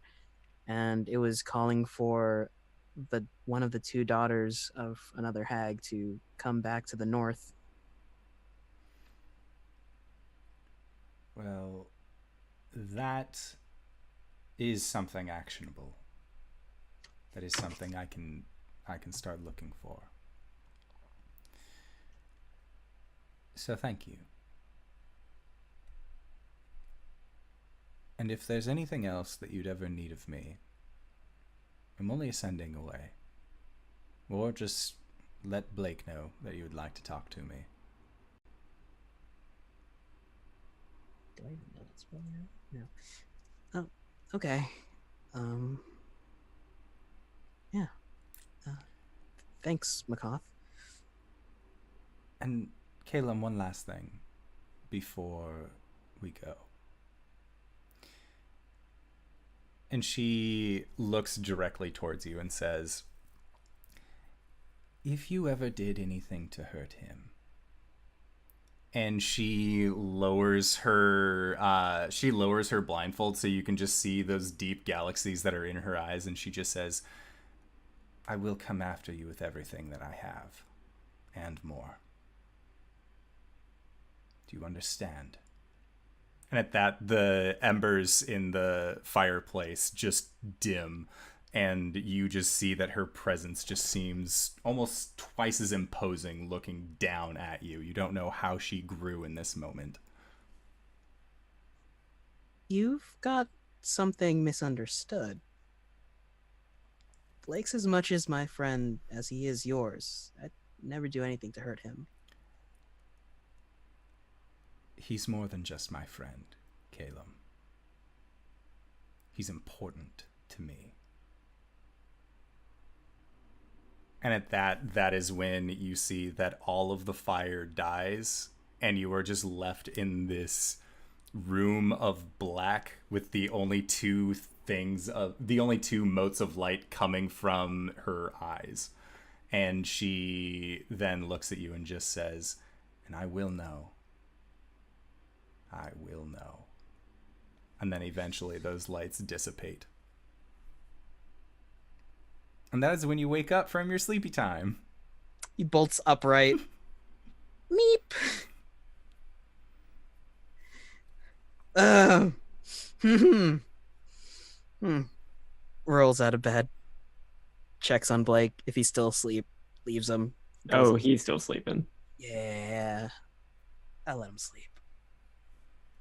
Speaker 2: and it was calling for one of the two daughters of another hag to come back to the north.
Speaker 1: Well, that is something actionable. That is something I can start looking for. So thank you. And if there's anything else that you'd ever need of me, I'm only sending away. Or just let Blake know that you would like to talk to me.
Speaker 2: Do I even know that's spelling right? No. Oh, okay. Yeah. Thanks, McCoth.
Speaker 1: And Caelum, one last thing before we go. And she looks directly towards you and says, if you ever did anything to hurt him. And she lowers her blindfold so you can just see those deep galaxies that are in her eyes, and she just says, I will come after you with everything that I have, and more. Do you understand? And at that, the embers in the fireplace just dim, and you just see that her presence just seems almost twice as imposing looking down at you. You don't know how she grew in this moment.
Speaker 2: You've got something misunderstood. Blake's as much as my friend as he is yours. I'd never do anything to hurt him.
Speaker 1: He's more than just my friend, Caelum. He's important to me. And at that is when you see that all of the fire dies, and you are just left in this room of black with the only two motes of light coming from her eyes. And she then looks at you and just says, "And I will know. I will know." And then eventually those lights dissipate. And that is when you wake up from your sleepy time.
Speaker 2: He bolts upright. Meep. Rolls out of bed. Checks on Blake. If he's still asleep, leaves him.
Speaker 5: Oh, he's still sleeping.
Speaker 2: Yeah. I let him sleep.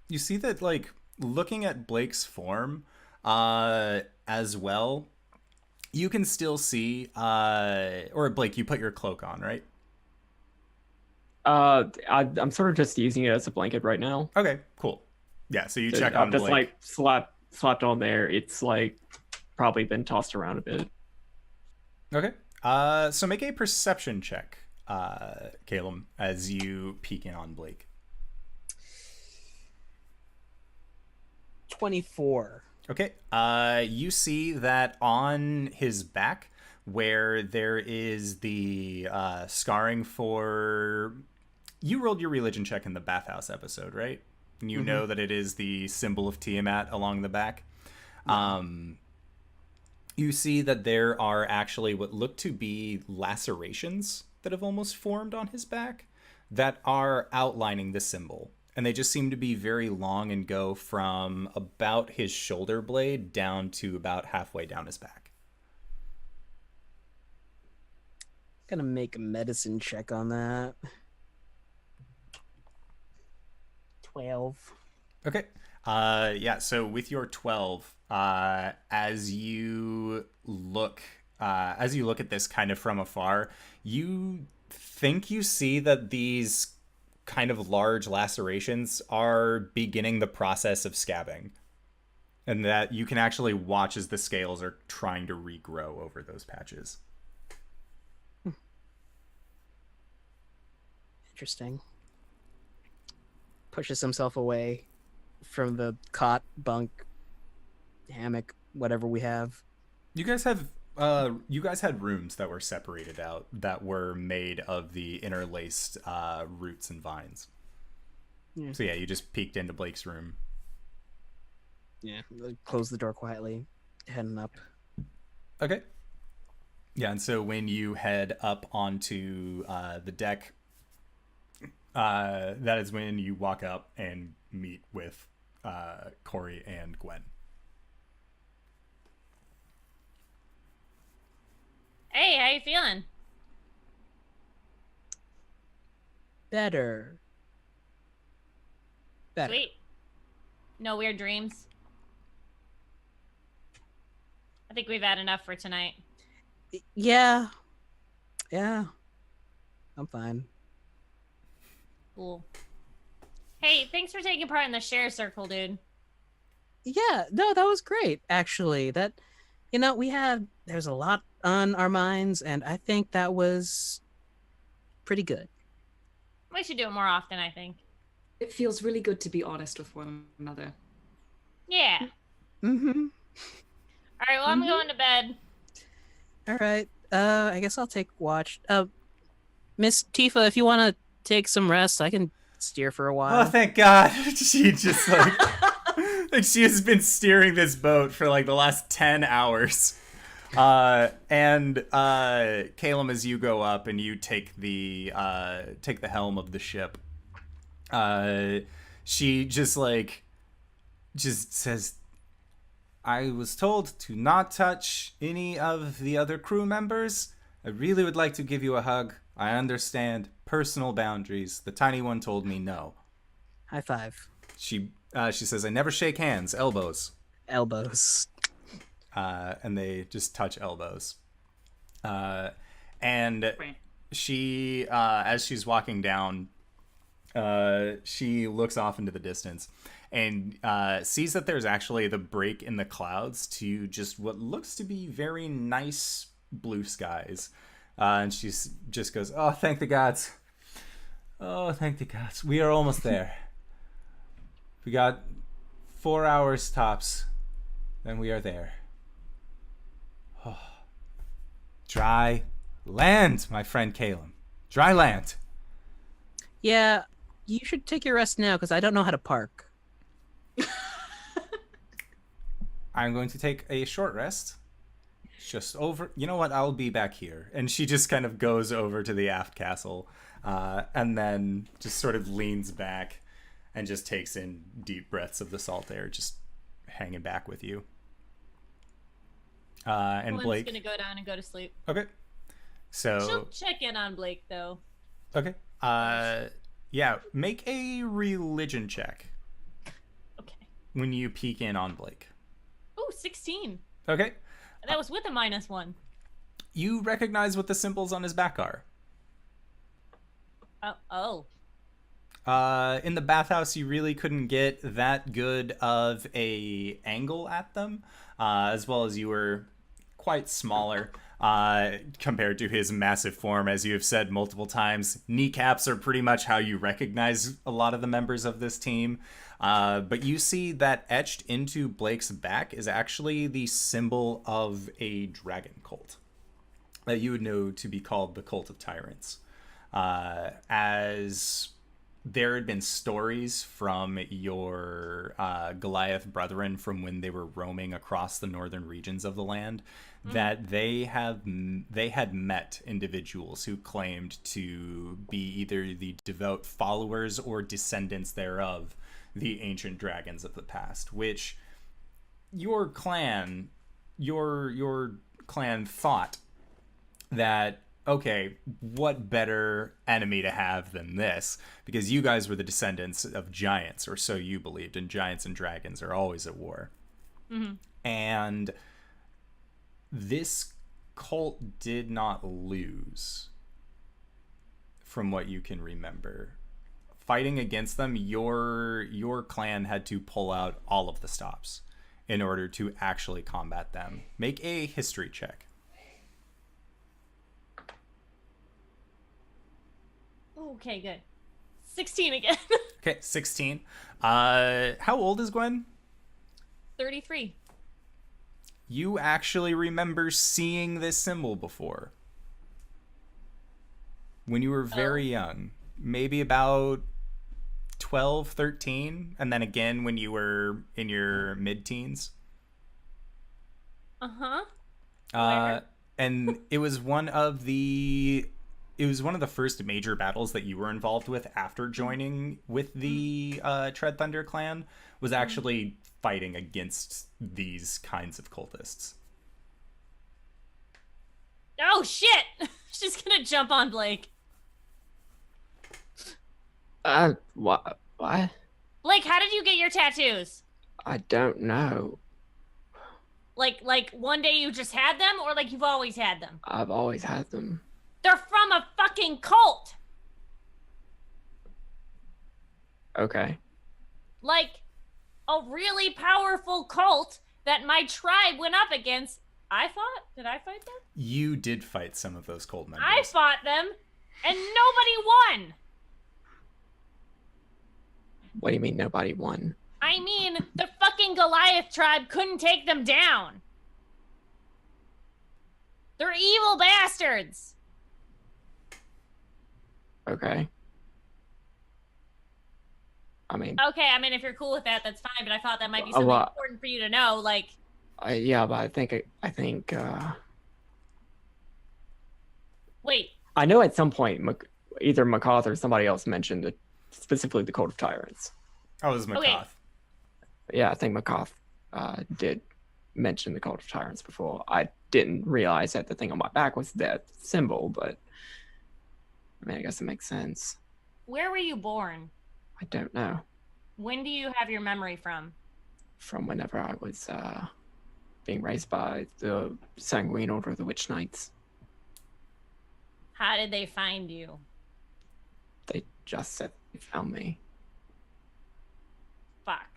Speaker 1: You see that, like, looking at Blake's form as well, you can still see, or Blake, you put your cloak on, right?
Speaker 5: I'm sort of just using it as a blanket right now.
Speaker 1: Okay, cool. Yeah, so you check on
Speaker 5: I've just
Speaker 1: Blake.
Speaker 5: like slapped on there. It's like probably been tossed around a bit.
Speaker 1: Okay. So make a perception check, Caelum, as you peek in on Blake.
Speaker 2: 24.
Speaker 1: Okay. You see that on his back, where there is the scarring for... You rolled your religion check in the bathhouse episode, right? And you know that it is the symbol of Tiamat along the back. You see that there are actually what look to be lacerations that have almost formed on his back that are outlining the symbol. And they just seem to be very long and go from about his shoulder blade down to about halfway down his back.
Speaker 2: Gonna make a medicine check on that. 12.
Speaker 1: Okay. Yeah, so with your 12, as you look at this kind of from afar, you think you see that these kind of large lacerations are beginning the process of scabbing, and that you can actually watch as the scales are trying to regrow over those patches.
Speaker 2: Interesting. Pushes himself away from the cot, bunk, hammock, whatever we have.
Speaker 1: You guys had rooms that were separated out that were made of the interlaced roots and vines.
Speaker 2: Yeah.
Speaker 1: So yeah, you just peeked into Blake's room.
Speaker 2: Yeah. Close the door quietly, heading up.
Speaker 1: Okay. Yeah, and so when you head up onto the deck, that is when you walk up and meet with Cori and Gwen.
Speaker 4: Hey, how you feeling?
Speaker 2: Better.
Speaker 4: Sweet. No weird dreams? I think we've had enough for tonight.
Speaker 2: Yeah. Yeah. I'm fine.
Speaker 4: Cool. Hey, thanks for taking part in the share circle, dude.
Speaker 2: Yeah, no, that was great, actually. That, there's a lot on our minds, and I think that was pretty good.
Speaker 4: We should do it more often, I think.
Speaker 3: It feels really good to be honest with one another.
Speaker 4: Yeah.
Speaker 2: Mm-hmm.
Speaker 4: All right, well, I'm going to bed.
Speaker 2: All right. I guess I'll take watch. Miss Tifa, if you want to take some rest, I can steer for a while.
Speaker 1: Oh, thank God. She just like she has been steering this boat for like the last 10 hours. And Caelum, as you go up and you take the helm of the ship, she just says, "I was told to not touch any of the other crew members. I really would like to give you a hug. I understand personal boundaries. The tiny one told me no."
Speaker 2: High five.
Speaker 1: She says, "I never shake hands, elbows."
Speaker 2: Elbows.
Speaker 1: And they just touch elbows. And she, as she's walking down, she looks off into the distance and sees that there's actually the break in the clouds to just what looks to be very nice blue skies. And she just goes, "Oh, thank the gods. Oh, thank the gods. We are almost there. We got 4 hours tops, then we are there." Oh. Dry land, my friend Caelum. Dry land.
Speaker 2: Yeah, you should take your rest now, because I don't know how to park.
Speaker 1: I'm going to take a short rest. Just over. You know what? I'll be back here. And she just kind of goes over to the aft castle, and then just sort of leans back and just takes in deep breaths of the salt air, just hanging back with you. And
Speaker 4: Gwen's
Speaker 1: Blake.
Speaker 4: gonna go down and go to sleep.
Speaker 1: Okay. So.
Speaker 4: She'll check in on Blake though.
Speaker 1: Okay. Yeah. Make a religion check
Speaker 4: Okay.
Speaker 1: when you peek in on Blake.
Speaker 4: Oh, 16.
Speaker 1: Okay.
Speaker 4: That was with a -1.
Speaker 1: You recognize what the symbols on his back are.
Speaker 4: Oh.
Speaker 1: In the bathhouse, you really couldn't get that good of a angle at them, as well as you were quite smaller compared to his massive form. As you have said multiple times, kneecaps are pretty much how you recognize a lot of the members of this team. But you see that etched into Blake's back is actually the symbol of a dragon cult that you would know to be called the Cult of Tyrants. As there had been stories from your Goliath brethren from when they were roaming across the northern regions of the land, that they had met individuals who claimed to be either the devout followers or descendants thereof, the ancient dragons of the past, which your clan thought that, okay, what better enemy to have than this? Because you guys were the descendants of giants, or so you believed, and giants and dragons are always at war.
Speaker 4: Mm-hmm.
Speaker 1: And this cult did not lose, from what you can remember. Fighting against them, your clan had to pull out all of the stops in order to actually combat them. Make a history check.
Speaker 4: Okay, good. 16 again.
Speaker 1: Okay, 16. How old is Gwen?
Speaker 4: 33.
Speaker 1: You actually remember seeing this symbol before. When you were very young. Maybe about 12, 13, and then again when you were in your mid-teens.
Speaker 4: Uh-huh.
Speaker 1: And it was one of the first major battles that you were involved with after joining with the Tread Thunder clan, was actually fighting against these kinds of cultists.
Speaker 4: Oh, shit! She's gonna jump on Blake.
Speaker 5: What?
Speaker 4: Blake, how did you get your tattoos?
Speaker 5: I don't know.
Speaker 4: Like one day you just had them, or like you've always had them?
Speaker 5: I've always had them.
Speaker 4: They're from a fucking cult!
Speaker 5: Okay.
Speaker 4: Like, a really powerful cult that my tribe went up against. Did I fight them?
Speaker 1: You did fight some of those cult members.
Speaker 4: I fought them, and nobody won!
Speaker 5: What do you mean nobody won?
Speaker 4: I mean, the fucking Goliath tribe couldn't take them down. They're evil bastards.
Speaker 5: Okay. I mean,
Speaker 4: Okay, I mean, if you're cool with that, that's fine, but I thought that might be something
Speaker 5: well,
Speaker 4: important for you to know, like...
Speaker 5: yeah, but I think
Speaker 4: Wait,
Speaker 5: I know at some point either McCoth or somebody else mentioned specifically the Code of Tyrants.
Speaker 1: Oh, it was McCoth.
Speaker 4: Okay.
Speaker 5: Yeah, I think McCoth did mention the Code of Tyrants before. I didn't realize that the thing on my back was that symbol, but I mean, I guess it makes sense.
Speaker 4: where were you born?
Speaker 5: I don't know.
Speaker 4: When do you have your memory from?
Speaker 5: From whenever I was being raised by the Sanguine Order of the Witch Knights.
Speaker 4: How did they find you?
Speaker 5: They just said they found me.
Speaker 4: Fuck.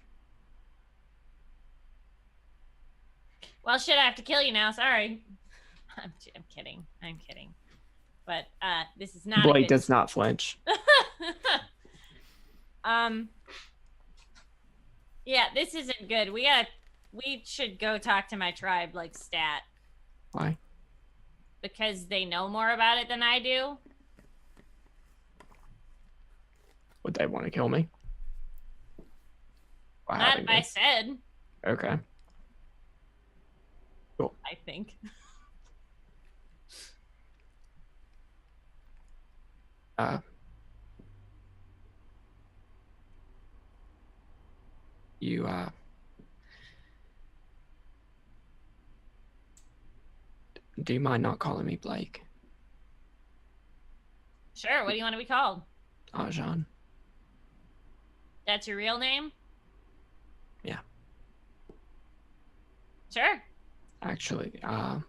Speaker 4: Well, shit, I have to kill you now. Sorry. I'm kidding. I'm kidding. But this is not.
Speaker 5: Blake does not flinch.
Speaker 4: Yeah, this isn't good. We should go talk to my tribe, like stat,
Speaker 5: Why?
Speaker 4: because they know more about it than I do.
Speaker 5: Would they want to kill me? By
Speaker 4: Not
Speaker 5: having
Speaker 4: if I
Speaker 5: this?
Speaker 4: said.
Speaker 5: Okay. Cool.
Speaker 4: I think.
Speaker 5: You do you mind not calling me Blake?
Speaker 4: Sure. What do you want to be called?
Speaker 5: Arjan.
Speaker 4: That's your real name?
Speaker 5: Yeah.
Speaker 4: Sure.
Speaker 5: Actually, I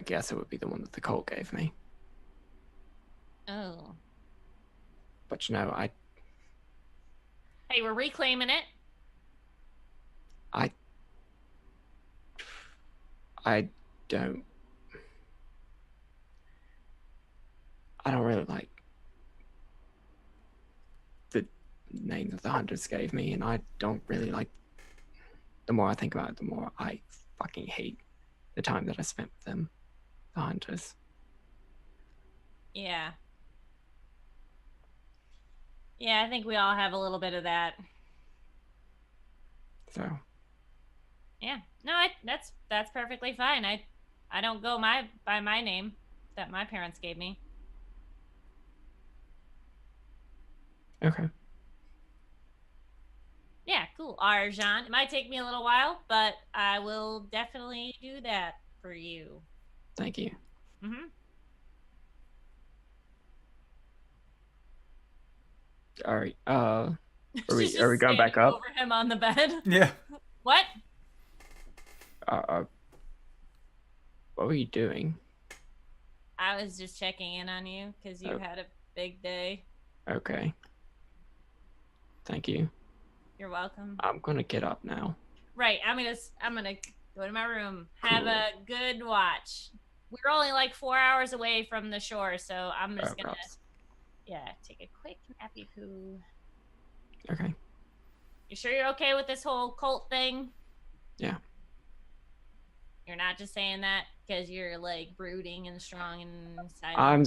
Speaker 5: guess it would be the one that the cult gave me.
Speaker 4: Oh.
Speaker 5: But you know,
Speaker 4: Hey, we're reclaiming it.
Speaker 5: I don't really like the name that the hunters gave me, and I don't really like. The more I think about it, the more I fucking hate the time that I spent with them, the hunters.
Speaker 4: Yeah. Yeah, I think we all have a little bit of that.
Speaker 5: So
Speaker 4: Yeah. No, that's perfectly fine. I don't go by my name that my parents gave me.
Speaker 5: okay.
Speaker 4: Yeah, cool. Arjan. It might take me a little while, but I will definitely do that for you.
Speaker 5: Thank you.
Speaker 4: Mm-hmm.
Speaker 5: All right. Are we
Speaker 4: She's
Speaker 5: are we
Speaker 4: just
Speaker 5: going back
Speaker 4: standing
Speaker 5: up?
Speaker 4: over him on the bed.
Speaker 1: Yeah.
Speaker 4: What?
Speaker 5: What were you doing?
Speaker 4: I was just checking in on you because you
Speaker 5: Oh.
Speaker 4: had a big day.
Speaker 5: Okay. Thank you.
Speaker 4: You're welcome.
Speaker 5: I'm gonna get up now.
Speaker 4: Right. I'm gonna go to my room. Have
Speaker 5: Cool.
Speaker 4: a good watch. We're only like 4 hours away from the shore, so I'm just gonna
Speaker 5: Props.
Speaker 4: take a quick nappy poo.
Speaker 5: Okay.
Speaker 4: You sure you're okay with this whole cult thing?
Speaker 5: Yeah.
Speaker 4: You're not just saying that because you're like brooding and strong inside.
Speaker 5: I'm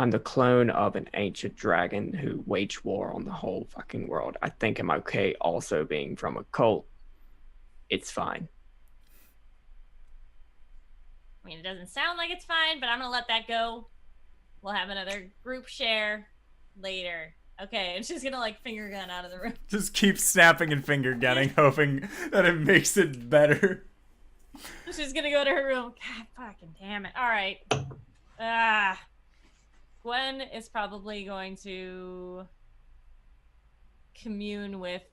Speaker 5: the clone of an ancient dragon who waged war on the whole fucking world. I think I'm okay also being from a cult. It's fine.
Speaker 4: I mean, it doesn't sound like it's fine, but I'm gonna let that go. We'll have another group share later. Okay, and she's gonna like finger gun out of the room.
Speaker 1: Just keep snapping and finger gunning, hoping that it makes it better.
Speaker 4: She's gonna go to her room. God fucking damn it. Alright. Gwen is probably going to commune with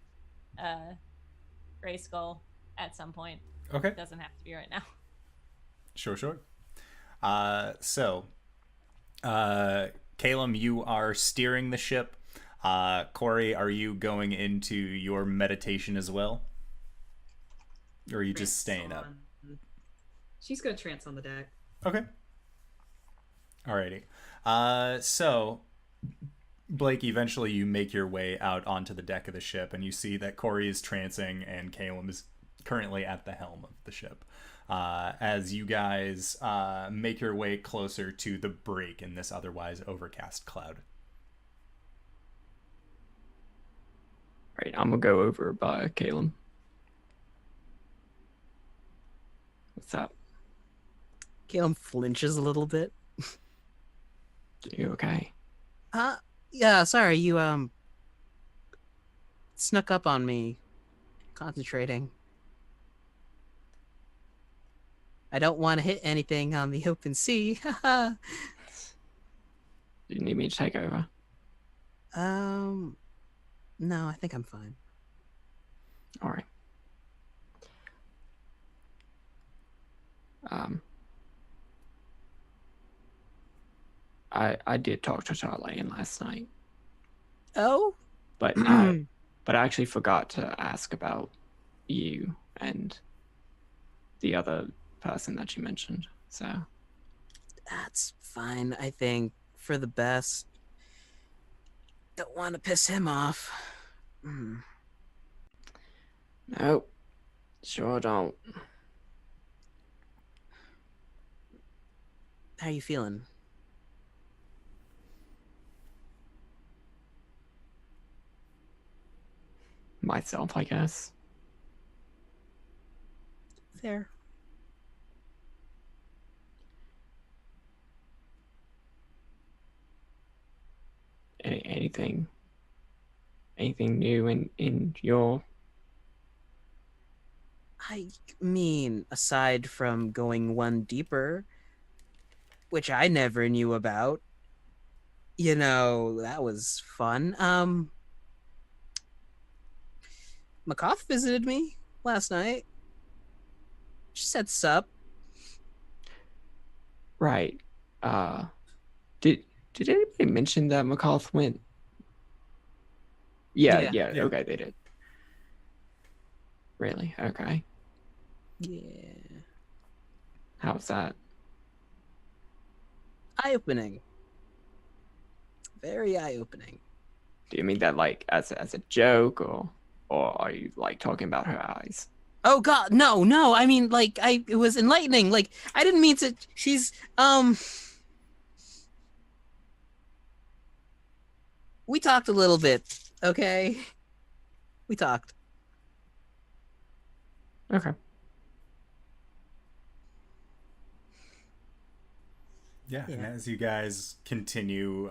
Speaker 4: Gray Skull at some point.
Speaker 1: Okay.
Speaker 4: It doesn't have to be right now.
Speaker 1: Sure. Caelum, you are steering the ship. Cori, are you going into your meditation as well? Or are you just staying up?
Speaker 3: She's gonna trance on the deck.
Speaker 1: Okay. Alrighty. So, Blake, eventually you make your way out onto the deck of the ship, and you see that Cori is trancing and Caelum is currently at the helm of the ship. As you guys make your way closer to the break in this otherwise overcast cloud.
Speaker 5: Right, I'm gonna go over by Caelum. What's up?
Speaker 2: Caelum flinches a little bit.
Speaker 5: You okay?
Speaker 2: Yeah, sorry, you snuck up on me concentrating. I don't want to hit anything on the open sea.
Speaker 5: Do you need me to take over?
Speaker 2: No, I think I'm fine.
Speaker 5: All right. I did talk to Charlene last night,
Speaker 2: Oh?
Speaker 5: but I actually forgot to ask about you and the other person that you mentioned. So
Speaker 2: That's fine, I think, for the best. Don't want to piss him off.
Speaker 5: Nope. Sure don't.
Speaker 2: How you feeling?
Speaker 5: Myself, I guess.
Speaker 2: Fair.
Speaker 5: Anything new in your...
Speaker 2: I mean, aside from going one deeper, which I never knew about, that was fun. McCoth visited me last night. She said sup.
Speaker 5: Right. Did anybody mention that McCall went? Yeah,
Speaker 2: Yeah.
Speaker 5: okay, they did. Really? Okay.
Speaker 2: Yeah.
Speaker 5: How's that?
Speaker 2: Eye-opening. Very eye-opening.
Speaker 5: Do you mean that like as a joke, or are you like talking about her eyes?
Speaker 2: Oh God, no. I mean, like, it was enlightening. Like, I didn't mean to. She's We talked a little bit, okay? We talked.
Speaker 5: Okay.
Speaker 1: Yeah, and as you guys continue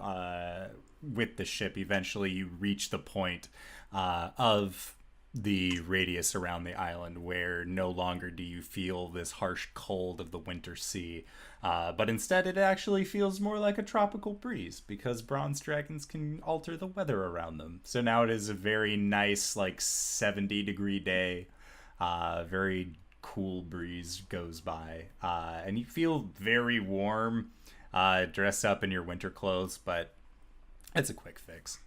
Speaker 1: with the ship, eventually you reach the point of the radius around the island where no longer do you feel this harsh cold of the winter sea, but instead it actually feels more like a tropical breeze because bronze dragons can alter the weather around them. So now it is a very nice, like 70-degree day, very cool breeze goes by, and you feel very warm, dress up in your winter clothes, but it's a quick fix.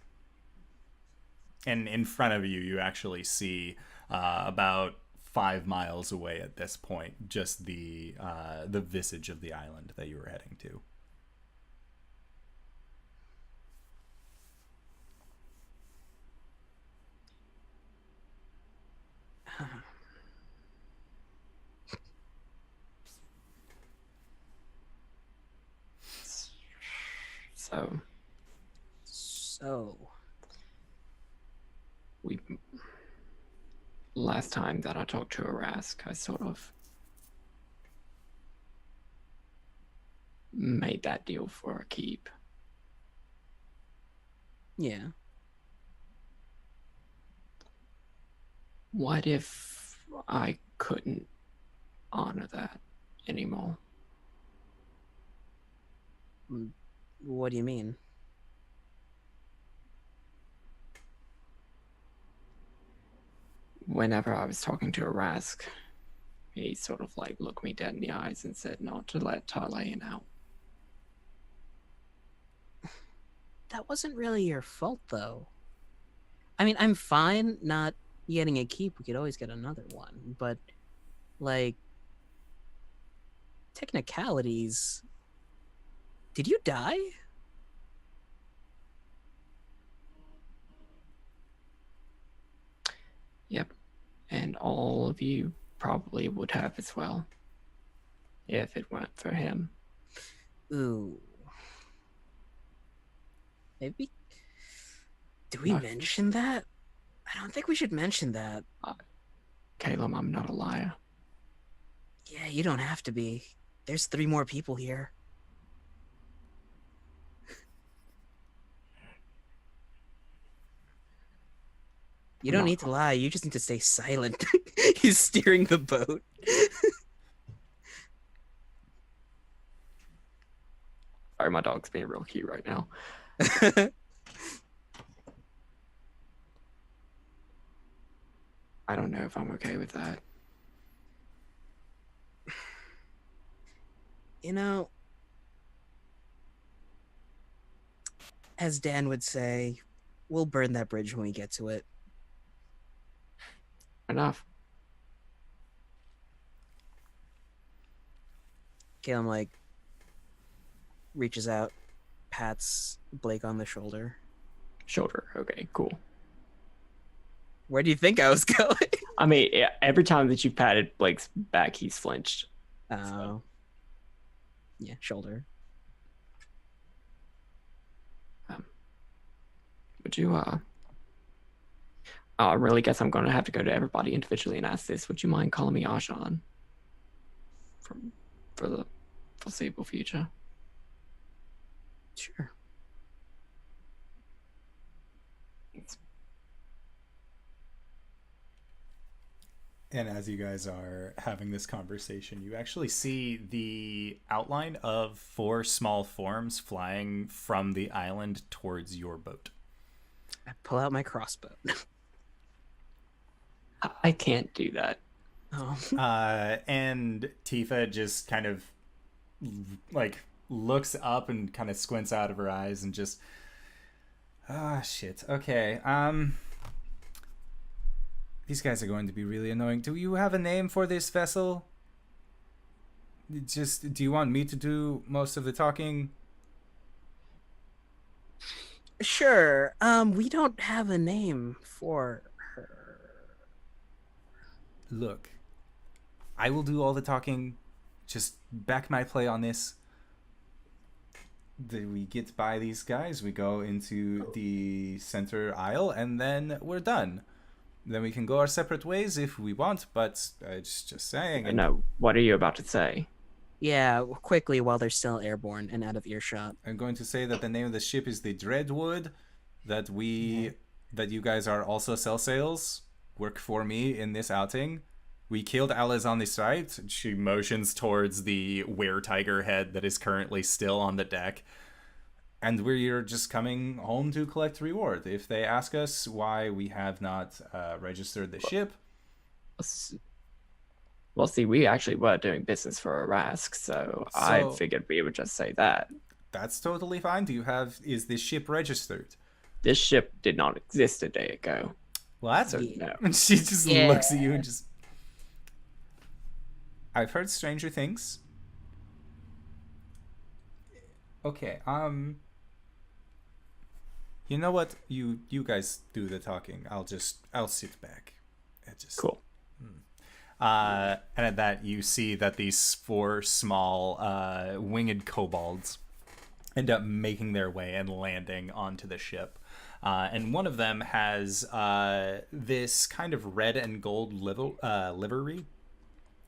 Speaker 1: And in front of you, you actually see about 5 miles away at this point, just the visage of the island that you were heading to.
Speaker 2: So
Speaker 5: we last time that I talked to Arasthk, I sort of made that deal for a keep.
Speaker 2: yeah.
Speaker 5: What if I couldn't honor that anymore?
Speaker 2: What do you mean?
Speaker 5: Whenever I was talking to Arasthk, he sort of like looked me dead in the eyes and said not to let Tarlayan out.
Speaker 2: That wasn't really your fault, though. I mean, I'm fine not getting a keep. We could always get another one. But, like, technicalities. Did you die?
Speaker 5: Yep. And all of you probably would have as well, if it weren't for him.
Speaker 2: Ooh. Maybe. Do we mention that? I don't think we should mention that.
Speaker 5: Caelum, I'm not a liar.
Speaker 2: Yeah, you don't have to be. There's 3 more people here. You don't need to lie. You just need to stay silent. He's steering the boat.
Speaker 5: Sorry, my dog's being real cute right now. I don't know if I'm okay with that.
Speaker 2: You know, as Dan would say, we'll burn that bridge when we get to it.
Speaker 5: Enough.
Speaker 2: Okay, I'm like, reaches out, pats Blake on the shoulder.
Speaker 5: Shoulder. Okay, cool.
Speaker 2: Where do you think I was going?
Speaker 5: I mean, every time that you patted Blake's back, he's flinched.
Speaker 2: Oh. Yeah, shoulder.
Speaker 5: Would you, I really guess I'm going to have to go to everybody individually and ask this. Would you mind calling me Ashan for the foreseeable future?
Speaker 2: Sure.
Speaker 5: Thanks.
Speaker 1: And as you guys are having this conversation, you actually see the outline of 4 small forms flying from the island towards your boat.
Speaker 2: I pull out my crossbow.
Speaker 5: I can't do that.
Speaker 2: Oh.
Speaker 1: And Tifa just kind of like looks up and kind of squints out of her eyes and just, shit. Okay. These guys are going to be really annoying. Do you have a name for this vessel? Do you want me to do most of the talking?
Speaker 2: Sure. We don't have a name for her.
Speaker 1: Look, I will do all the talking. Just back my play on this. We get by these guys, we go into the center aisle, and then we're done. Then we can go our separate ways if we want, but just saying.
Speaker 5: No, what are you about to say?
Speaker 2: Yeah, quickly while they're still airborne and out of earshot.
Speaker 1: I'm going to say that the name of the ship is the Dreadwood, that you guys are also cell sales, work for me in this outing. We killed Alice on the site. She motions towards the were-tiger head that is currently still on the deck. And we're just coming home to collect reward. If they ask us why we have not registered the ship...
Speaker 5: Well, see, we actually were doing business for Arasthk, so I figured we would just say that.
Speaker 1: That's totally fine. Is this ship registered?
Speaker 5: This ship did not exist a day ago.
Speaker 1: What?
Speaker 5: So, no.
Speaker 1: And she just looks at you and just... I've heard stranger things. Okay, you know what? You guys do the talking. I'll sit back.
Speaker 5: Cool.
Speaker 1: And at that, you see that these 4 small winged kobolds end up making their way and landing onto the ship. And one of them has this kind of red and gold livery,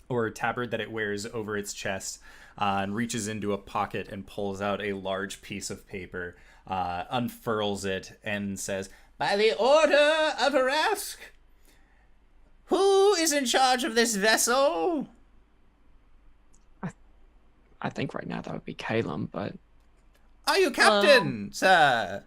Speaker 1: or tabard that it wears over its chest, and reaches into a pocket and pulls out a large piece of paper, unfurls it, and says, "By the order of Arasthk, who is in charge of this vessel?"
Speaker 5: I think right now that would be Caelum, but...
Speaker 1: Are you captain, sir?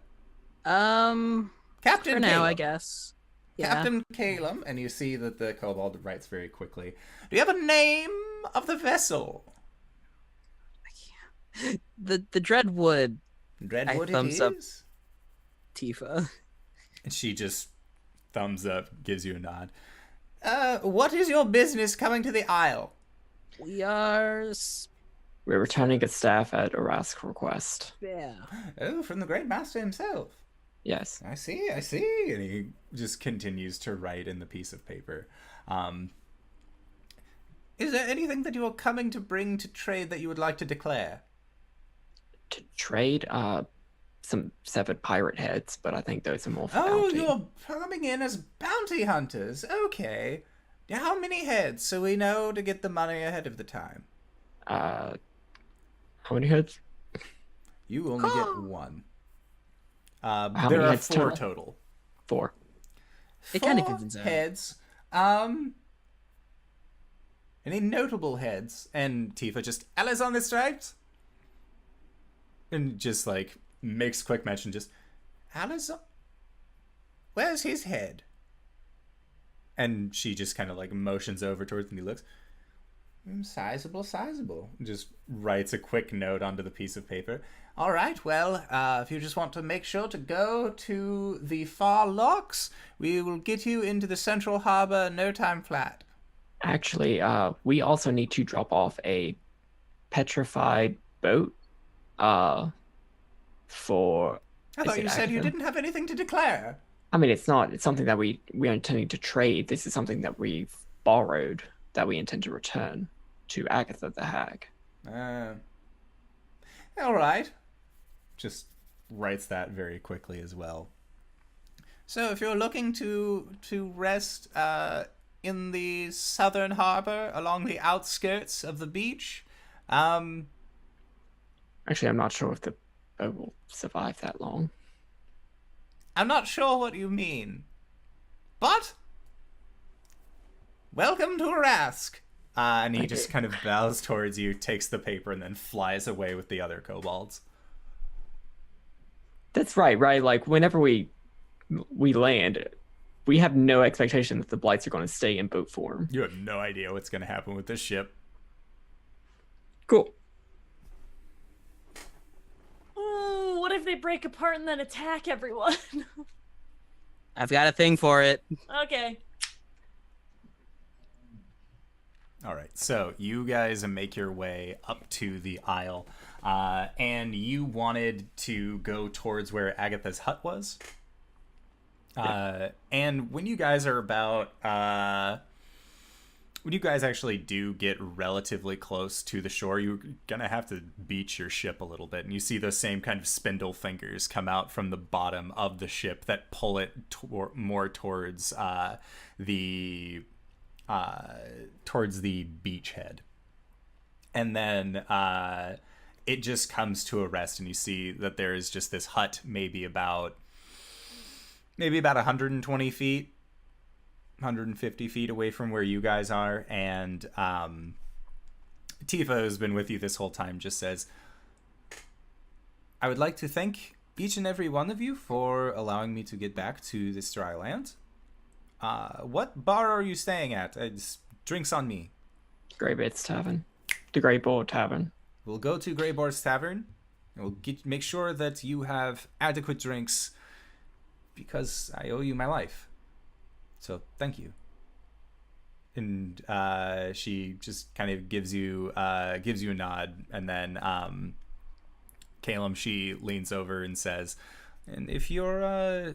Speaker 2: Captain
Speaker 1: Captain
Speaker 2: for now,
Speaker 1: Caelum.
Speaker 2: I guess. Yeah.
Speaker 1: Captain Caelum, and you see that the kobold writes very quickly. Do you have a name of the vessel?
Speaker 2: The Dreadwood.
Speaker 1: Dreadwood
Speaker 2: thumbs
Speaker 1: it
Speaker 2: up.
Speaker 1: is.
Speaker 2: Tifa.
Speaker 1: And she just thumbs up, gives you a nod. What is your business coming to the Isle?
Speaker 2: We're
Speaker 5: returning a staff at Arasthk's request.
Speaker 2: Yeah.
Speaker 1: Oh, from the Great Master himself.
Speaker 5: Yes.
Speaker 1: I see. And he just continues to write in the piece of paper. Is there anything that you are coming to bring to trade that you would like to declare?
Speaker 5: To trade some severed pirate heads, but I think those are more for
Speaker 1: Oh,
Speaker 5: bounty.
Speaker 1: you're coming in as bounty hunters. Okay. How many heads, so we know to get the money ahead of the time?
Speaker 5: How many heads?
Speaker 1: You only get 1.
Speaker 5: How
Speaker 1: There
Speaker 5: many
Speaker 1: are
Speaker 5: heads
Speaker 1: 4
Speaker 5: total?
Speaker 1: total.
Speaker 5: 4.
Speaker 2: It kind of
Speaker 1: 4
Speaker 2: evens out.
Speaker 1: heads. Any notable heads? And Tifa just, Alice on the stripes? And just like makes quick mention, just, Alice, where's his head? And she just kind of like motions over towards him and he looks, sizable. Just writes a quick note onto the piece of paper. All right, well, if you just want to make sure to go to the far locks, we will get you into the central harbor no time flat.
Speaker 5: Actually, we also need to drop off a petrified boat For
Speaker 1: I
Speaker 5: is
Speaker 1: thought
Speaker 5: it
Speaker 1: you said you
Speaker 5: Agatha?
Speaker 1: didn't have anything to declare.
Speaker 5: I mean, it's not. It's something that we are intending to trade. This is something that we've borrowed that we intend to return to Agatha the Hag.
Speaker 1: All right. Just writes that very quickly as well. So if you're looking to rest in the southern harbor along the outskirts of the beach,
Speaker 5: Actually, I'm not sure if the boat will survive that long.
Speaker 1: I'm not sure what you mean, but welcome to Arasthk. And he just kind of bows towards you, takes the paper, and then flies away with the other kobolds.
Speaker 5: That's right, right? Like, whenever we land, we have no expectation that the blights are going to stay in boat form.
Speaker 1: You have no idea what's going to happen with this ship.
Speaker 5: Cool.
Speaker 4: Ooh, what if they break apart and then attack everyone?
Speaker 2: I've got a thing for it.
Speaker 4: Okay.
Speaker 1: All right, so you guys make your way up to the isle, and you wanted to go towards where Agatha's hut was. And when you guys are about, when you guys actually do get relatively close to the shore, you're gonna have to beach your ship a little bit, and you see those same kind of spindle fingers come out from the bottom of the ship that pull it more towards towards the beachhead. And then it just comes to a rest, and you see that there is just this hut maybe about 120 feet, 150 feet away from where you guys are. And Tifa, who's been with you this whole time, just says, I would like to thank each and every one of you for allowing me to get back to this dry land. What bar are you staying at? Drinks on me.
Speaker 5: Greybeard's Tavern. The Grey Boar Tavern.
Speaker 1: We'll go to Greyboar's Tavern. We'll make sure that you have adequate drinks because I owe you my life. So thank you. And she just kind of gives you a nod, and then Caelum, she leans over and says, and if your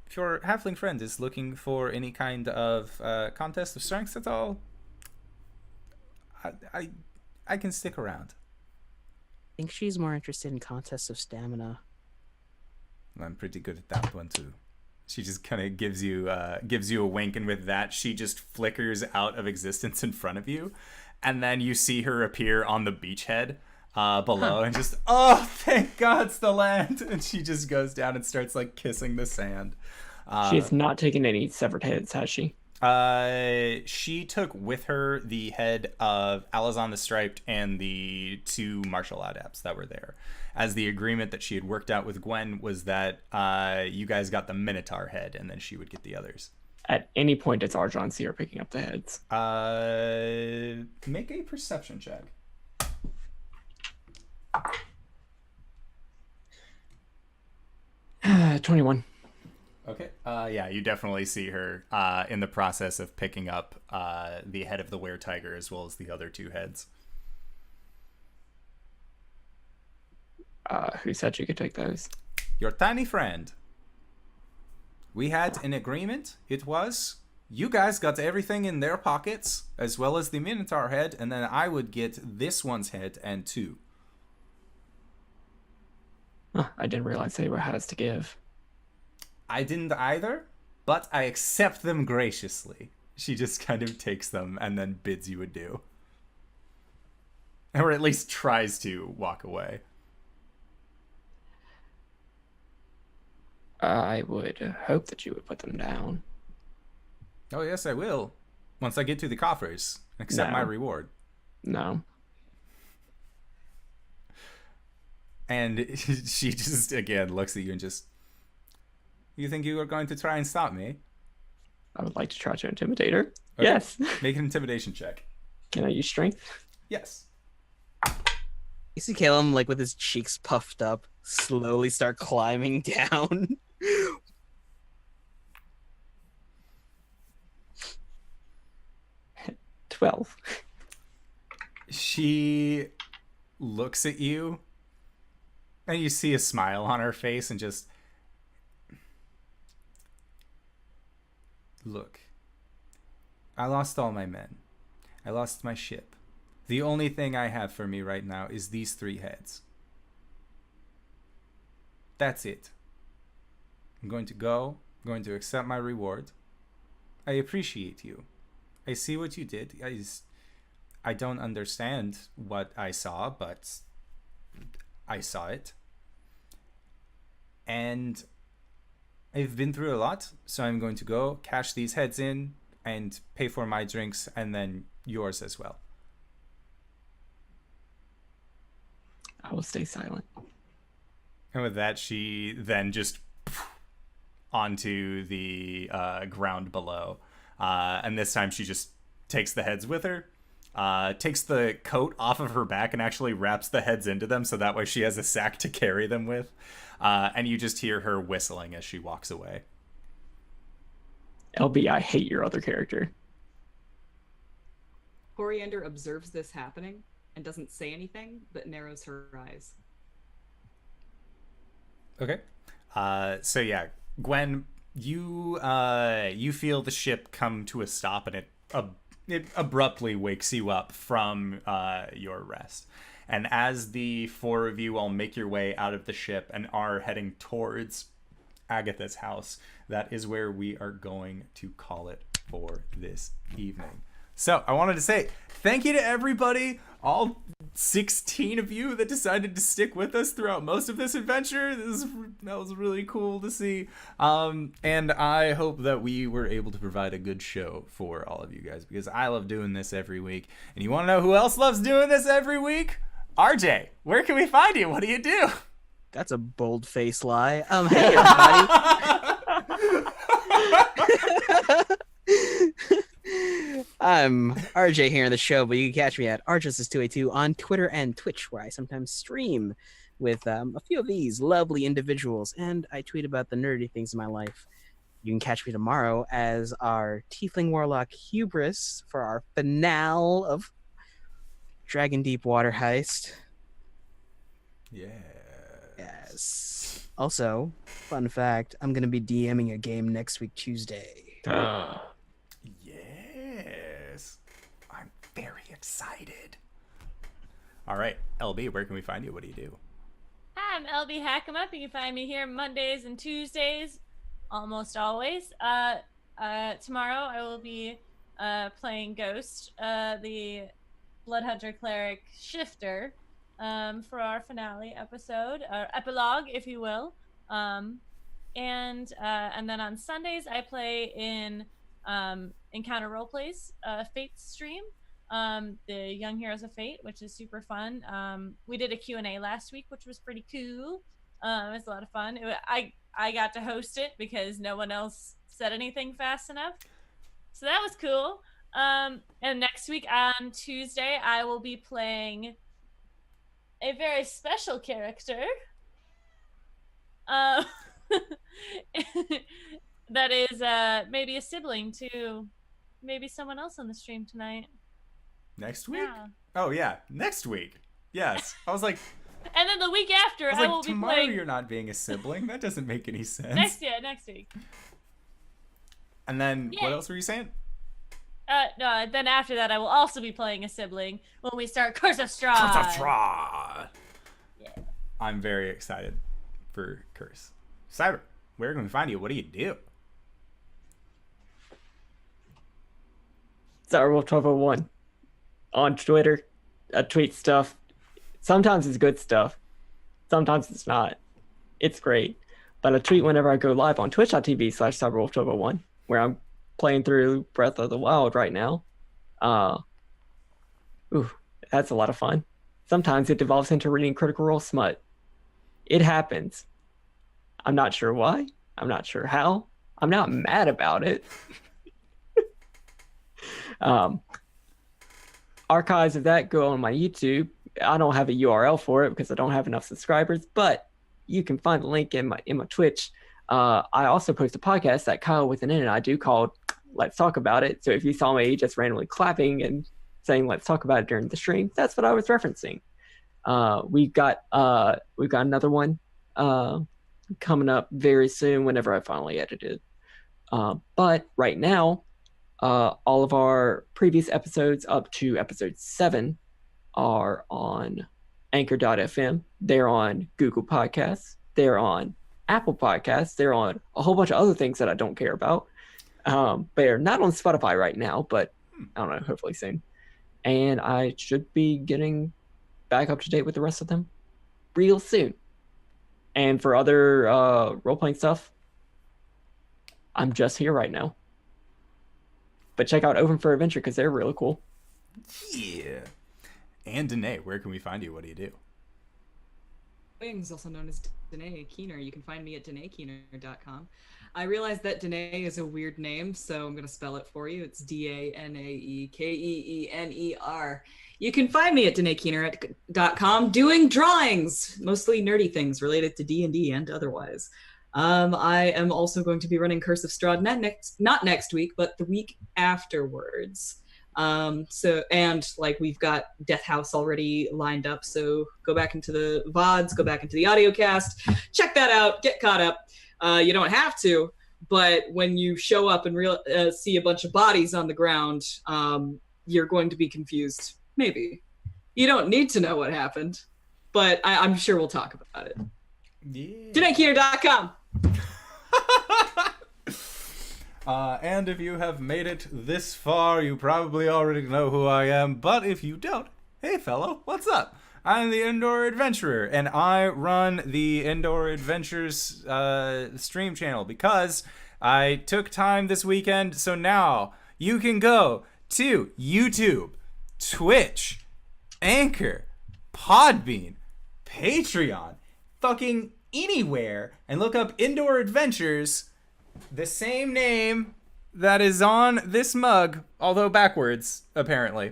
Speaker 1: halfling friend is looking for any kind of contest of strengths at all, I can stick around.
Speaker 2: I think she's more interested in contests of stamina.
Speaker 1: I'm pretty good at that one too. She just kind of gives you a wink, and with that, she just flickers out of existence in front of you, and then you see her appear on the beachhead below, and just, oh, thank God it's the land, and she just goes down and starts like kissing the sand.
Speaker 5: She has not taken any severed heads, has she?
Speaker 1: She took with her the head of Alazan the Striped and the 2 martial adepts that were there. As the agreement that she had worked out with Gwen was that you guys got the Minotaur head, and then she would get the others.
Speaker 5: At any point, does Arjon see her picking up the heads?
Speaker 1: Make a perception check.
Speaker 5: 21.
Speaker 1: Okay. Yeah, you definitely see her in the process of picking up the head of the were-tiger as well as the other 2 heads.
Speaker 5: Who said you could take those?
Speaker 1: Your tiny friend. We had an agreement. It was you guys got everything in their pockets as well as the Minotaur head, and then I would get this one's head and 2.
Speaker 5: I didn't realize they were hers to give.
Speaker 1: I didn't either, but I accept them graciously. She just kind of takes them and then bids you adieu. Or at least tries to walk away.
Speaker 5: I would hope that you would put them down.
Speaker 1: Oh, yes, I will. Once I get to the coffers and accept my reward.
Speaker 5: No.
Speaker 1: And she just, again, looks at you and just, you think you are going to try and stop me?
Speaker 5: I would like to try to intimidate her.
Speaker 1: Okay.
Speaker 5: Yes.
Speaker 1: Make an intimidation check.
Speaker 5: Can I use strength?
Speaker 1: Yes.
Speaker 2: You see Caelum, like, with his cheeks puffed up, slowly start climbing down.
Speaker 5: 12.
Speaker 1: She looks at you And you see a smile on her face and just... Look, I lost all my men. I lost my ship. The only thing I have for me right now is these 3 heads. That's it. I'm going to go. I'm going to accept my reward. I appreciate you. I see what you did. I don't understand what I saw, but I saw it. And I've been through a lot, so I'm going to go cash these heads in and pay for my drinks and then yours as well.
Speaker 5: I will stay silent.
Speaker 1: And with that, she then just onto the ground below. And this time she just takes the heads with her, takes the coat off of her back and actually wraps the heads into them so that way she has a sack to carry them with. And you just hear her whistling as she walks away.
Speaker 5: LB, I hate your other character.
Speaker 3: Coriander observes this happening and doesn't say anything, but narrows her eyes.
Speaker 1: Okay. So yeah, Gwen, you feel the ship come to a stop, and it abruptly wakes you up from your rest. And as the 4 of you all make your way out of the ship and are heading towards Agatha's house, that is where we are going to call it for this evening. So I wanted to say thank you to everybody, all 16 of you that decided to stick with us throughout most of this adventure. That was really cool to see. And I hope that we were able to provide a good show for all of you guys, because I love doing this every week. And you want to know who else loves doing this every week? RJ, where can we find you? What do you do?
Speaker 2: That's a bold-faced lie. Hey, everybody. I'm RJ here on the show, but you can catch me at RJustice282 on Twitter and Twitch, where I sometimes stream with a few of these lovely individuals, and I tweet about the nerdy things in my life. You can catch me tomorrow as our Tiefling Warlock Hubris for our finale of Dragon Deep Water Heist.
Speaker 1: Yeah.
Speaker 2: Yes. Also, fun fact, I'm going to be DMing a game next week, Tuesday.
Speaker 1: Yes. I'm very excited. All right, LB, where can we find you? What do you do?
Speaker 4: Hi, I'm LBHackEmUp. You can find me here Mondays and Tuesdays, almost always. Tomorrow I will be playing Ghost, the Bloodhunter Cleric Shifter, for our finale episode, or epilogue, if you will. And then on Sundays I play in Encounter Roleplays Fate stream, the Young Heroes of Fate, which is super fun. We did a Q&A last week, which was pretty cool. It was a lot of fun. I got to host it because no one else said anything fast enough, so that was cool. And next week on Tuesday I will be playing a very special character that is maybe a sibling to maybe someone else on the stream tonight.
Speaker 1: Next week?
Speaker 4: Yeah.
Speaker 1: Oh yeah, next week. Yes. I was like,
Speaker 4: And then the week after I will be
Speaker 1: tomorrow
Speaker 4: playing.
Speaker 1: you're not being a sibling. That doesn't make any sense.
Speaker 4: Next week.
Speaker 1: And then
Speaker 4: Yay.
Speaker 1: what else were you saying?
Speaker 4: No, then after that I will also be playing a sibling when we start Curse of Strahd.
Speaker 1: Curse of Strahd.
Speaker 4: Yeah.
Speaker 1: I'm very excited for Curse. Cyber, where can we find you? What do you do?
Speaker 5: Cyberwolf1201 on Twitter. I tweet stuff. Sometimes it's good stuff. Sometimes it's not. It's great. But I tweet whenever I go live on twitch.tv/Cyberwolf1201, where I'm playing through Breath of the Wild right now. That's a lot of fun. Sometimes it devolves into reading Critical Role smut. It happens. I'm not sure why. I'm not sure how. I'm not mad about it. Archives of that go on my YouTube. I don't have a URL for it because I don't have enough subscribers, but you can find the link in my Twitch. I also post a podcast that Kyle with an N and I do called Let's Talk About It. So if you saw me just randomly clapping and saying Let's Talk About It during the stream, that's what I was referencing. We've got another one coming up very soon whenever I finally edit it. But right now, all of our previous episodes up to episode 7 are on Anchor.fm. They're on Google Podcasts. They're on Apple Podcasts. They're on a whole bunch of other things that I don't care about. They're not on Spotify right now, but I don't know, hopefully soon. And I should be getting back up to date with the rest of them real soon. And for other role-playing stuff, I'm just here right now. But check out Open for Adventure because they're really cool.
Speaker 1: Yeah. And Danae, where can we find you? What do you do?
Speaker 3: Wings, also known as Danae Keener. You can find me at DanaeKeener.com. I realize that Danae is a weird name, so I'm going to spell it for you. It's DANAEKEENER. You can find me at DanaeKeener.com doing drawings, mostly nerdy things related to D&D and otherwise. I am also going to be running Curse of Strahd not next week, but the week afterwards. We've got Death House already lined up, so go back into the VODs, go back into the audio cast, check that out, get caught up. You don't have to, but when you show up and see a bunch of bodies on the ground, you're going to be confused. Maybe. You don't need to know what happened, but I'm sure we'll talk about it.
Speaker 1: Yeah.
Speaker 3: DanaeKeener.com.
Speaker 1: And if you have made it this far, you probably already know who I am. But if you don't, hey fellow, what's up? I'm the Indoor Adventurer, and I run the Indoor Adventures stream channel because I took time this weekend. So now you can go to YouTube, Twitch, Anchor, Podbean, Patreon, fucking anywhere, and look up Indoor Adventures, the same name that is on this mug, although backwards, apparently.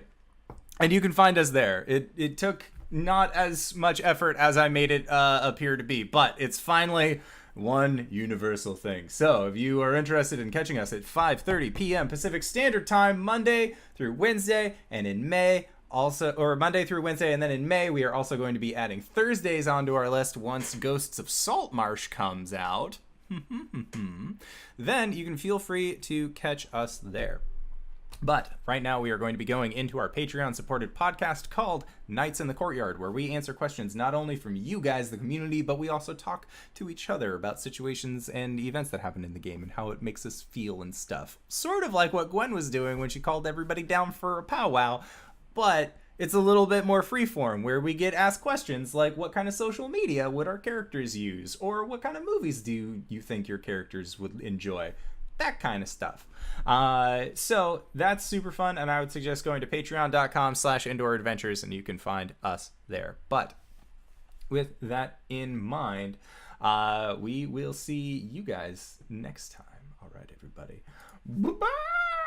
Speaker 1: And you can find us there. It took not as much effort as I made it appear to be, but it's finally one universal thing. So if you are interested in catching us at 5:30 p.m. Pacific Standard Time, Monday through Wednesday, and in May, Monday through Wednesday, and then in May, we are also going to be adding Thursdays onto our list once Ghosts of Saltmarsh comes out. Then you can feel free to catch us there. But right now we are going to be going into our Patreon-supported podcast called Nights in the Courtyard, where we answer questions not only from you guys, the community, but we also talk to each other about situations and events that happen in the game and how it makes us feel and stuff. Sort of like what Gwen was doing when she called everybody down for a powwow, but it's a little bit more freeform, where we get asked questions like, what kind of social media would our characters use? Or what kind of movies do you think your characters would enjoy? That kind of stuff. So that's super fun, and I would suggest going to patreon.com/indooradventures, and you can find us there. But with that in mind, we will see you guys next time. All right, everybody. Bye-bye!